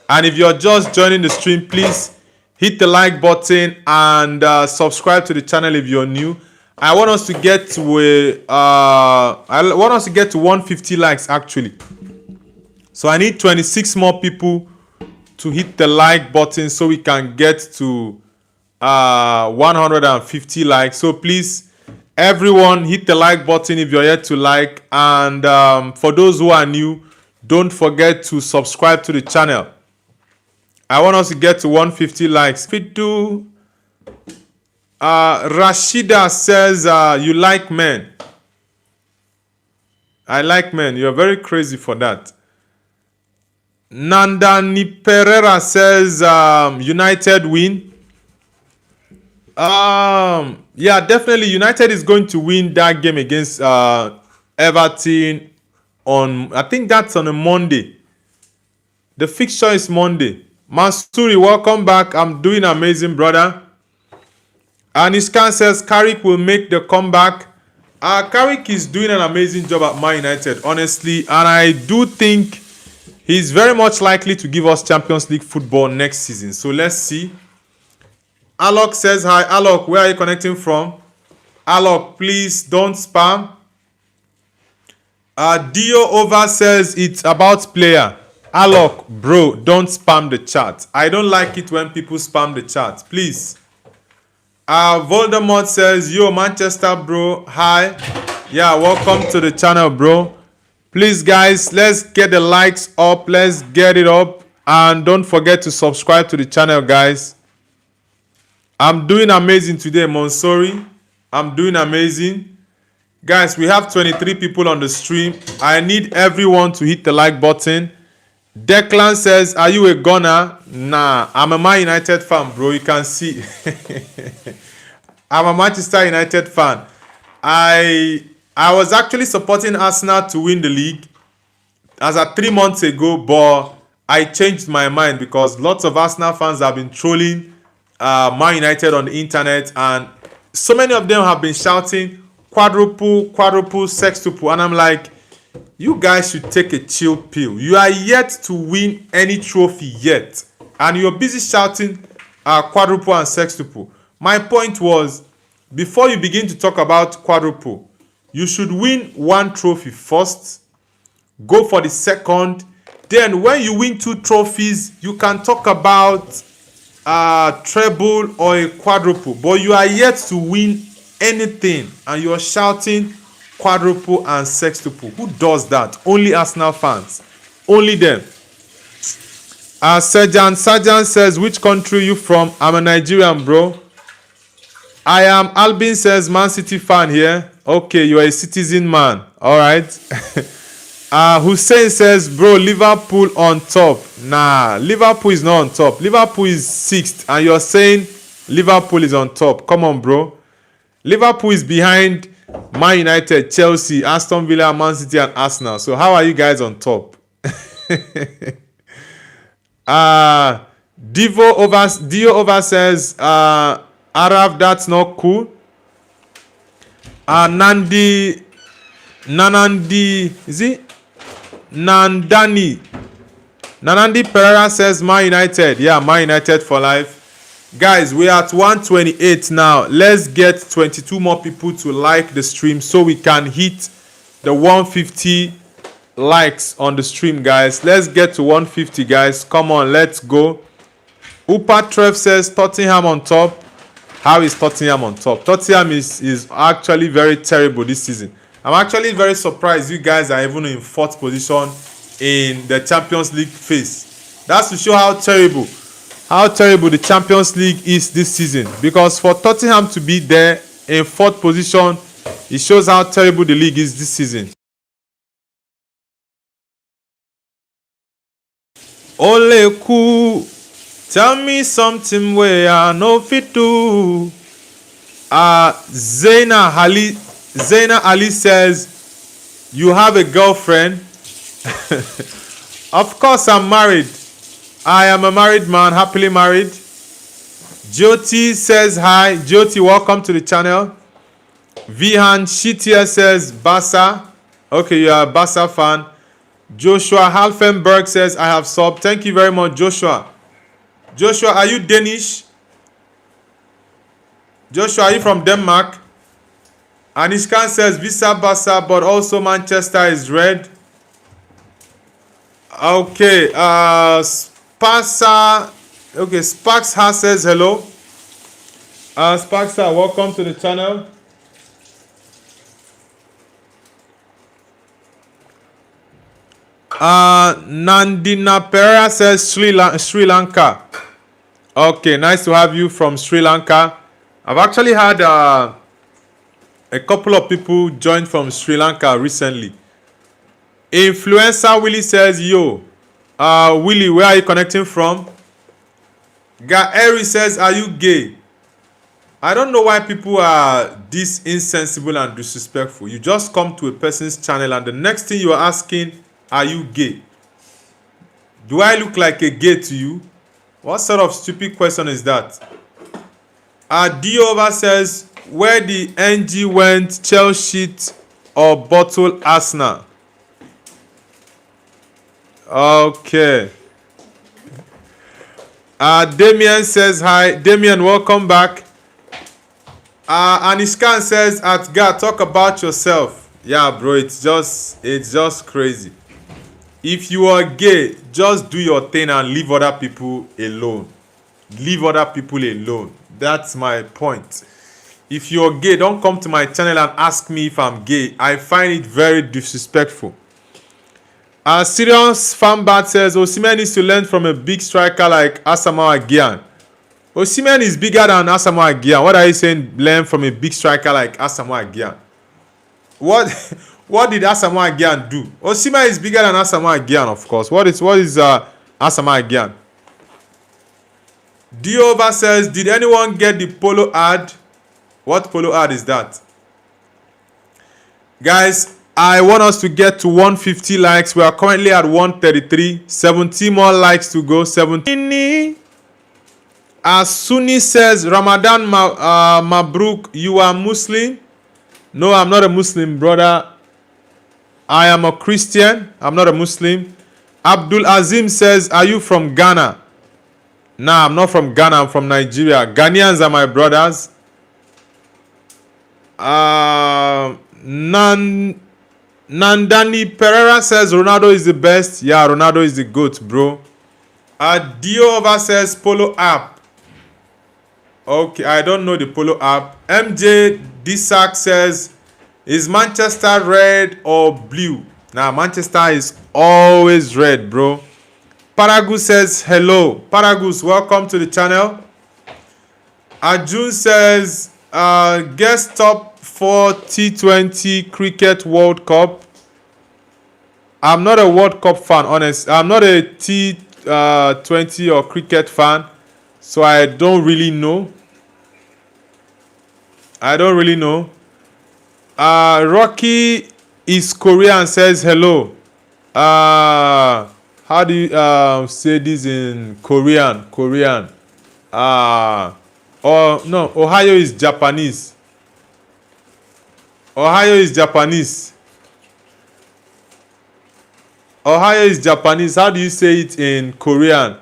A: And if you're just joining the stream, please hit the like button and subscribe to the channel if you're new. I want us to get to I want us to get to 150 likes actually. So I need 26 more people to hit the like button so we can get to 150 likes. So please, everyone, hit the like button if you're yet to like. And for those who are new, don't forget to subscribe to the channel. I want us to get to 150 likes. If we do, Rashida says you like men. I like men. You're very crazy for that. Nandani Pereira says United win. Yeah, definitely United is going to win that game against Everton on, I think that's on a Monday. The fixture is Monday. Mansuri, welcome back. I'm doing amazing, brother. Aniskan says Carrick will make the comeback. Carrick is doing an amazing job at Man United, honestly, and I do think he's very much likely to give us Champions League football next season. So let's see. Alok says hi. Alok, where are you connecting from? Alok, please don't spam. Dio Over says it's about player. Alok, bro, don't spam the chat. I don't like it when people spam the chat. Please. Voldemort says, yo, Manchester, bro. Hi. Yeah, welcome to the channel, bro. Please, guys, let's get the likes up. Let's get it up. And don't forget to subscribe to the channel, guys. I'm doing amazing today, Monsori. I'm doing amazing. Guys, we have 23 people on the stream. I need everyone to hit the like button. Declan says, are you a gunner? Nah, I'm a Man United fan, bro. You can see. I'm a Manchester United fan. I was actually supporting Arsenal to win the league as of 3 months ago, but I changed my mind because lots of Arsenal fans have been trolling Man United on the internet, and so many of them have been shouting quadruple, sextuple, and I'm like, you guys should take a chill pill. You are yet to win any trophy yet, and you're busy shouting quadruple and sextuple. My point was, before you begin to talk about quadruple, you should win one trophy first, go for the second, then when you win 2 trophies, you can talk about treble or a quadruple. But you are yet to win anything, and you're shouting quadruple and sextuple. Who does that? Only Arsenal fans. Only them. Sergeant says, which country you from? I'm a Nigerian, bro. I am. Albin says, Man City fan here. Okay, you are a citizen man. All right. Hussein says, bro, Liverpool on top. Nah, Liverpool is not on top. Liverpool is 6th, and you're saying Liverpool is on top. Come on, bro. Liverpool is behind Man United, Chelsea, Aston Villa, Man City, and Arsenal. So how are you guys on top? Dio over says, Arab, that's not cool. Nanandi, is it? Nandani Pereira says Man United. Yeah, Man United for life. Guys, we're at 128 now. Let's get 22 more people to like the stream so we can hit the 150 likes on the stream, guys. Let's get to 150, guys. Come on, let's go. Upa Trev says Tottenham on top. How is Tottenham on top? Tottenham is actually very terrible this season. I'm actually very surprised you guys are even in 4th position in the Champions League phase. That's to show how terrible the Champions League is this season. Because for Tottenham to be there in 4th position, it shows how terrible the league is this season. Ole ku, tell me something where I know fit do. Zaina Ali says, you have a girlfriend? Of course I'm married. I am a married man, happily married. Jyoti says hi. Jyoti, welcome to the channel. Vihan Shitia says Barca. Okay, you are a Barca fan. Joshua Halfenberg says I have subbed. Thank you very much, Joshua. Joshua, are you Danish? Joshua, are you from Denmark? Anishkan says Visa Basa, but also Manchester is red. Okay, Spasa. Okay, Sparks says hello. Sparks, welcome to the channel. Nandina Pereira says Sri Lanka. Okay, nice to have you from Sri Lanka. I've actually had a couple of people join from Sri Lanka recently. Influencer Willie says, yo, Willie, where are you connecting from? Gaeri says, are you gay? I don't know why people are this insensible and disrespectful. You just come to a person's channel and the next thing you are asking, are you gay? Do I look like a gay to you? What sort of stupid question is that? Diova says, where the NG went, Chelsea or bottle Arsenal? Okay. Damien says hi. Damien, welcome back. Anishkan says, at God, talk about yourself. Yeah, bro, it's just crazy. If you are gay, just do your thing and leave other people alone. Leave other people alone. That's my point. If you're gay, don't come to my channel and ask me if I'm gay. I find it very disrespectful. Serious Fanbat says, Osimhen needs to learn from a big striker like Asamoah Gyan. Osimhen is bigger than Asamoah Gyan. What are you saying? Learn from a big striker like Asamoah Gyan. What did Asamoah Gyan do? Osimhen is bigger than Asamoah Gyan, of course. What is Asamoah Gyan? Diova says, did anyone get the polo ad? What polo ad is that? Guys, I want us to get to 150 likes. We are currently at 133. 70 more likes to go. 17. Sunni says, Ramadan Mabruk, you are Muslim? No, I'm not a Muslim, brother. I am a Christian. I'm not a Muslim. Abdul Azim says, are you from Ghana? Nah, I'm not from Ghana. I'm from Nigeria. Ghanaians are my brothers. Nandani Pereira says Ronaldo is the best. Yeah, Ronaldo is the GOAT, bro. Diova says Polo app. Okay, I don't know the Polo app. MJ Disak says, is Manchester red or blue? Nah, Manchester is always red, bro. Paragus says hello. Paragus, welcome to the channel. Arjun says, guest top 4 T20 Cricket World Cup. I'm not a World Cup fan, honest. I'm not a T20 or cricket fan, so I don't really know. Rocky is Korean says hello. How do you say this in Korean? Oh no, Ohio is Japanese. Ohio is Japanese. How do you say it in Korean?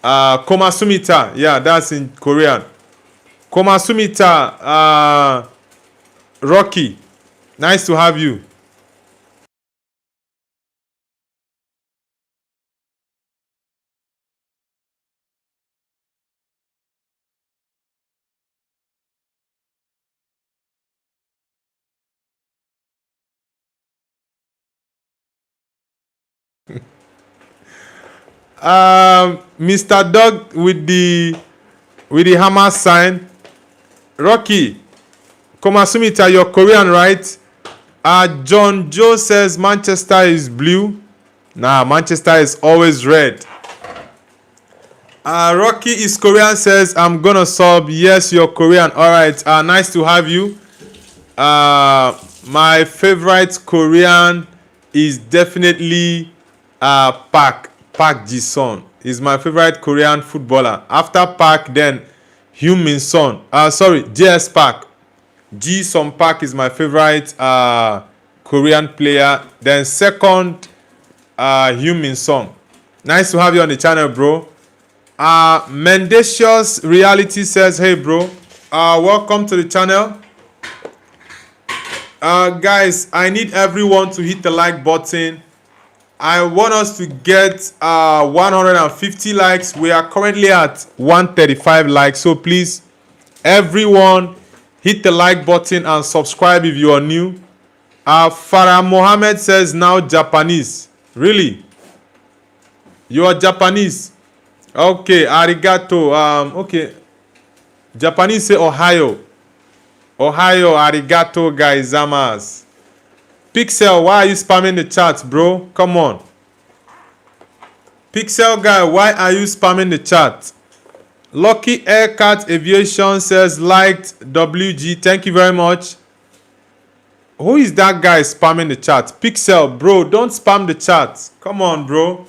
A: Komasumita. Yeah, that's in Korean. Komasumita. Rocky, nice to have you. Mr. Dog with the hammer sign. Rocky, Komasumita, you're Korean, right? John Joe says Manchester is blue. Nah, Manchester is always red. Rocky is Korean says, I'm gonna sub. Yes, you're Korean. Alright, nice to have you. My favorite Korean is definitely Park Ji-sun. Is my favorite Korean footballer. After Park, then Heung-min Son. JS Park. Ji-sun Park is my favorite Korean player. Then second, Heung-min Son. Nice to have you on the channel, bro. Mendacious Reality says, hey, bro. Welcome to the channel. Guys, I need everyone to hit the like button. I want us to get 150 likes. We are currently at 135 likes. So please, everyone, hit the like button and subscribe if you are new. Farah Mohammed says now Japanese. Really? You are Japanese? Okay, arigato. Okay. Japanese say Ohio. Ohio, arigato, gaizamas. Pixel, why are you spamming the chat, bro? Come on. Pixel guy, why are you spamming the chat? Lucky Aircat Aviation says liked WG. Thank you very much. Who is that guy spamming the chat? Pixel, bro, don't spam the chat. Come on, bro.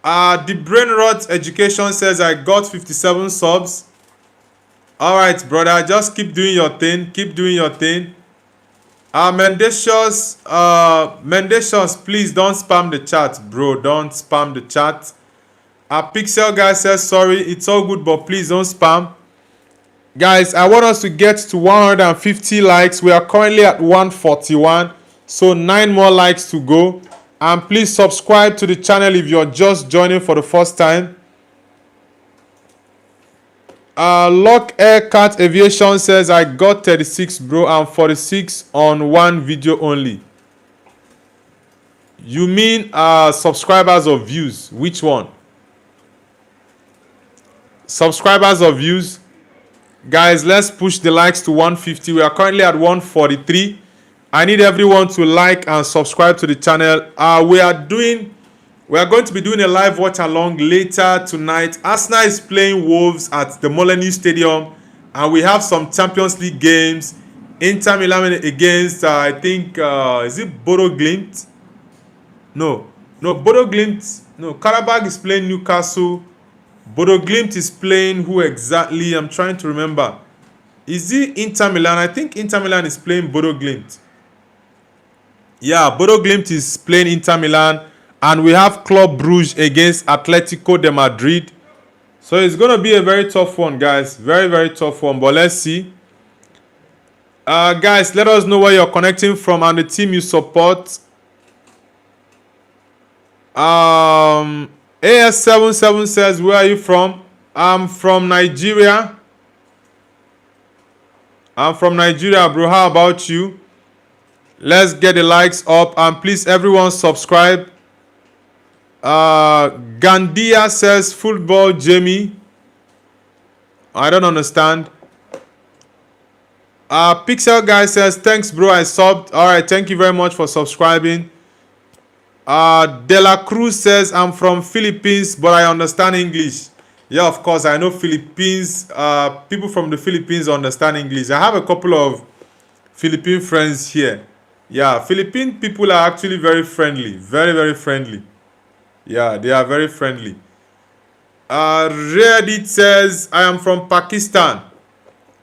A: The Brain Rot Education says I got 57 subs. Alright, brother, just keep doing your thing. Keep doing your thing. Mendacious, please don't spam the chat, bro. Don't spam the chat. Pixel guy says sorry, it's all good, but please don't spam. Guys, I want us to get to 150 likes. We are currently at 141, so 9 more likes to go. And please subscribe to the channel if you're just joining for the first time. Lock Aircat Aviation says I got 36, bro, and 46 on one video only. You mean subscribers or views? Which one? Subscribers or views? Guys, let's push the likes to 150. We are currently at 143. I need everyone to like and subscribe to the channel. We are going to be doing a live watch along later tonight. Arsenal is playing Wolves at the Molineux Stadium, and we have some Champions League games. Inter Milan against I think is it Bodo Glimt? No, Bodo Glimt. No, Karabakh is playing Newcastle. Bodo Glimt is playing who exactly? I'm trying to remember. Is it Inter Milan? I think Inter Milan is playing Bodo Glimt. Yeah, Bodo Glimt is playing Inter Milan. And we have Club Brugge against Atletico de Madrid. So it's going to be a very tough one, guys. Very, very tough one. But let's see. Guys, let us know where you're connecting from and the team you support. AS77 says, where are you from? I'm from Nigeria. I'm from Nigeria, bro. How about you? Let's get the likes up. And please, everyone, subscribe. Gandia says, football, Jamie. I don't understand. Pixel guy says, thanks, bro. I subbed. Alright, thank you very much for subscribing. De La Cruz says, I'm from Philippines, but I understand English. Yeah, of course, I know Philippines. People from the Philippines understand English. I have a couple of Philippine friends here. Yeah, Philippine people are actually very friendly. Very, very friendly. Yeah, they are very friendly. Reddit says, I am from Pakistan.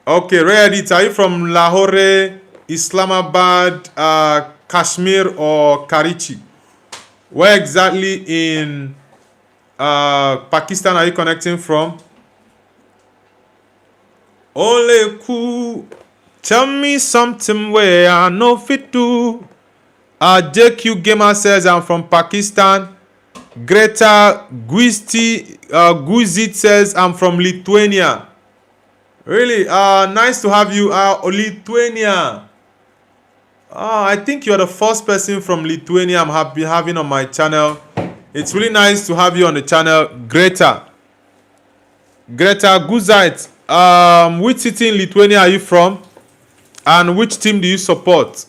A: Okay, Reddit, are you from Lahore, Islamabad, Kashmir, or Karachi? Where exactly in Pakistan are you connecting from? Ole ku, tell me something where I know fit to. JQ Gamer says, I'm from Pakistan. Greta Guzit says, I'm from Lithuania. Really? Nice to have you. Lithuania. I think you're the first person from Lithuania I'm happy having on my channel. It's really nice to have you on the channel, Greta Guzit. Which city in Lithuania are you from? And which team do you support?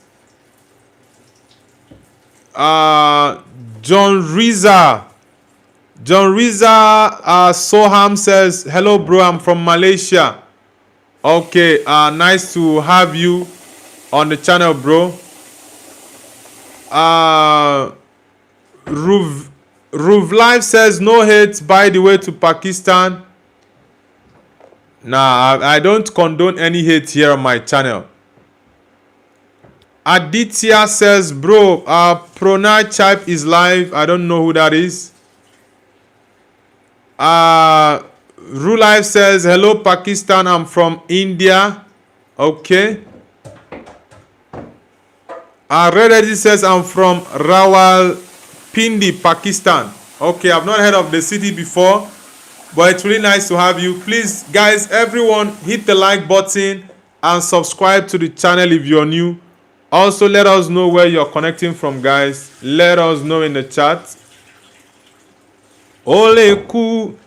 A: John Riza Soham says, hello, bro. I'm from Malaysia. Okay, nice to have you on the channel, bro. Ruv Life says, no hate, by the way, to Pakistan. Nah, I don't condone any hate here on my channel. Aditya says, bro, Pranay Chipe is live. I don't know who that is. Rulife says, hello, Pakistan. I'm from India. Okay. Red Edgy says, I'm from Rawalpindi, Pakistan. Okay, I've not heard of the city before, but it's really nice to have you. Please, guys, everyone, hit the like button and subscribe to the channel if you're new. Also, let us know where you're connecting from, guys. Let us know in the chat. Ole cool.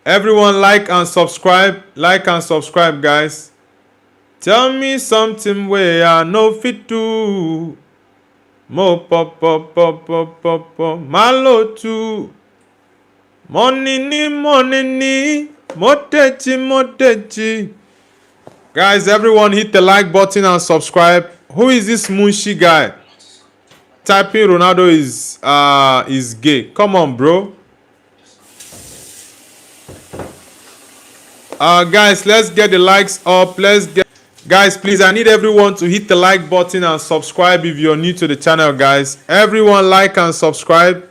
A: Everyone, like and subscribe. Like and subscribe, guys. Tell me something where I no fit to. Mo pop pop pop pop pop pop. Malo too. Money ni motechi motechi. Guys, everyone hit the like button and subscribe. Who is this Munshi guy? Typing Ronaldo is gay. Come on, bro. Guys, let's get the likes up. Guys, please, I need everyone to hit the like button and subscribe if you're new to the channel, guys. Everyone like and subscribe.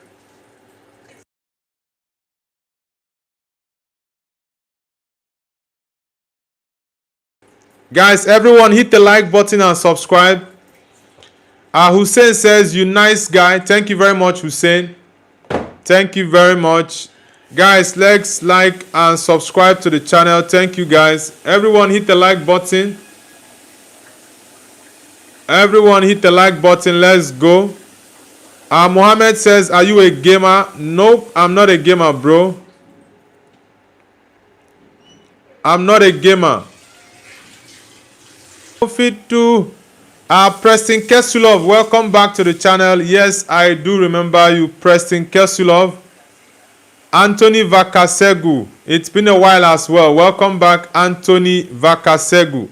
A: Guys, everyone hit the like button and subscribe. Hussein says, you nice guy. Thank you very much, Hussein. Thank you very much. Guys, let's like and subscribe to the channel. Thank you, guys. Everyone hit the like button. Everyone hit the like button. Let's go. Mohammed says, are you a gamer? Nope, I'm not a gamer, bro. I'm not a gamer. Fit to Preston Kesulov, welcome back to the channel. Yes, I do remember you, Preston Kesulov. Anthony Vakasegu, it's been a while as well. Welcome back, Anthony Vakasegu.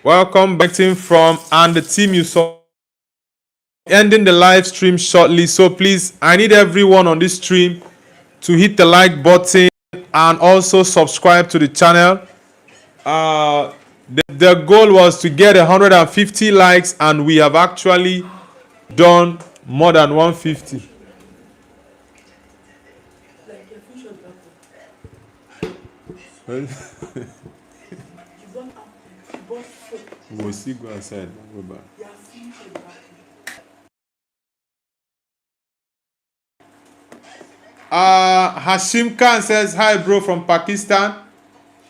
A: Welcome back from and the team you saw. Ending the live stream shortly, so please, I need everyone on this stream to hit the like button and also subscribe to the channel. The goal was to get 150 likes, and we have actually done more than 150. We'll see, go outside. Go back. Hashim Khan says, hi bro, from Pakistan.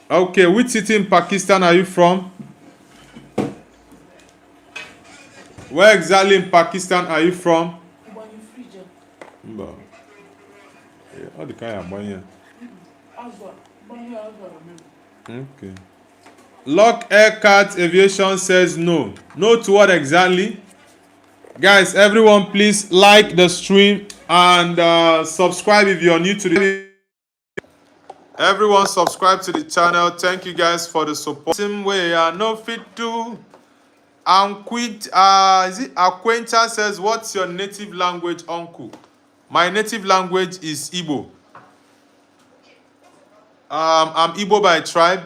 A: Okay, which city in Pakistan are you from? Where exactly in Pakistan are you from? Okay. Lock Aircart Aviation says no. No to what exactly? Guys, everyone please like the stream and subscribe if you're new to the. Everyone subscribe to the channel. Thank you guys for the support. Same way, no fit to. Is it Acquaintance says, what's your native language, uncle? My native language is Igbo. I'm Igbo by tribe.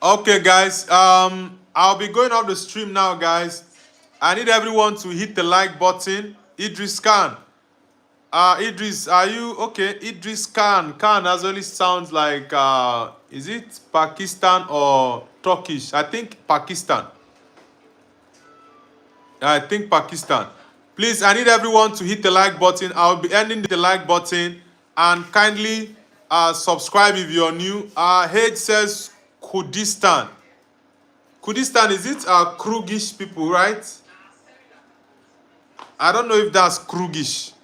A: Okay, guys. I'll be going off the stream now, guys. I need everyone to hit the like button. Idris Khan. Idris, are you okay? Idris Khan. Khan actually sounds like is it Pakistan or Turkish? I think Pakistan. I think Pakistan. Please, I need everyone to hit the like button. I'll be ending the like button, and kindly subscribe if you're new. Head says Kurdistan. Kurdistan, is it Krugish people, right? I don't know if that's Krugish.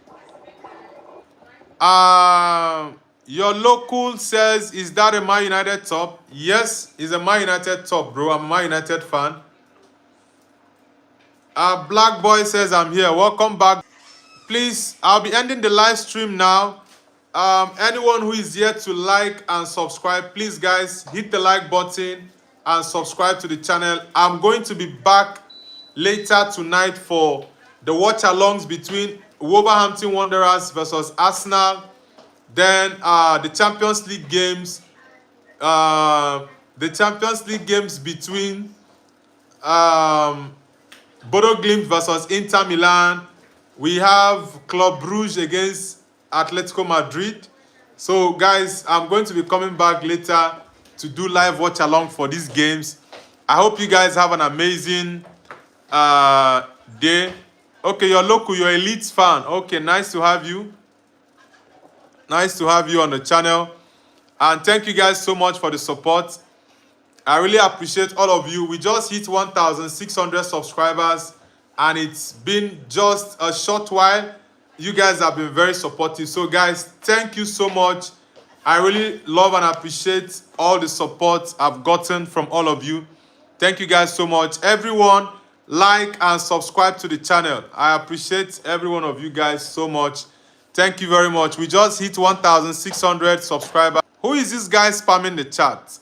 A: Your local says, is that a Man United top? Yes, it's a Man United top, bro. I'm a Man United fan. Black Boy says, I'm here. Welcome back. Please, I'll be ending the live stream now. Anyone who is yet to like and subscribe, please, guys, hit the like button and subscribe to the channel. I'm going to be back later tonight for the watch-alongs between Wolverhampton Wanderers versus Arsenal. Then the Champions League games. The Champions League games between Bodo Glimt versus Inter Milan. We have Club Brugge against Atletico Madrid. So guys, I'm going to be coming back later to do live watch along for these games. I hope you guys have an amazing day. Okay, you're local, you're a Leeds fan. Okay, nice to have you. Nice to have you on the channel. And thank you guys so much for the support. I really appreciate all of you. We just hit 1,600 subscribers and it's been just a short while. You guys have been very supportive. So guys, thank you so much. I really love and appreciate all the support I've gotten from all of you. Thank you guys so much. Everyone, like and subscribe to the channel. I appreciate every one of you guys so much. Thank you very much. We just hit 1,600 subscribers. Who is this guy spamming the chat?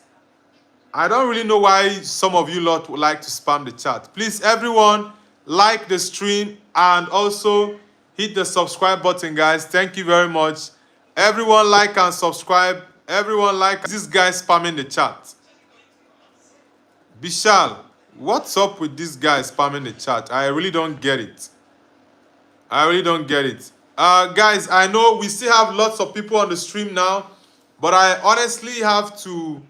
A: I don't really know why some of you lot would like to spam the chat. Please, everyone, like the stream and also hit the subscribe button, guys. Thank you very much. Everyone like and subscribe. Everyone like this guy spamming the chat. Bishal, what's up with this guy spamming the chat? I really don't get it. I really don't get it. Guys, I know we still have lots of people on the stream now, but I honestly have to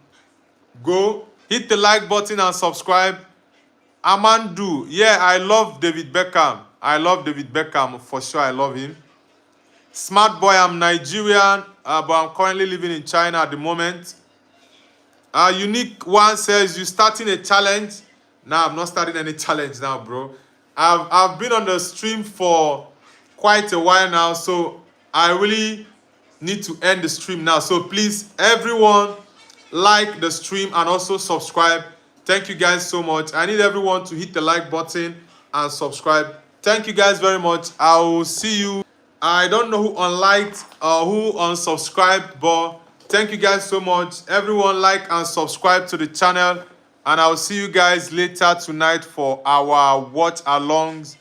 A: go. Hit the like button and subscribe. Amandu, yeah, I love David Beckham. I love David Beckham for sure. I love him. Smart boy, I'm Nigerian, but I'm currently living in China at the moment. Unique one says, you starting a challenge? Nah, I'm not starting any challenge now, bro. I've been on the stream for quite a while now, so I really need to end the stream now. So please, everyone, like the stream and also subscribe. Thank you guys so much. I need everyone to hit the like button and subscribe. Thank you guys very much. I will see you. I don't know who unliked or who unsubscribed, but thank you guys so much. Everyone like and subscribe to the channel, and I'll see you guys later tonight for our watch alongs.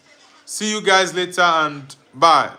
A: See you guys later and bye.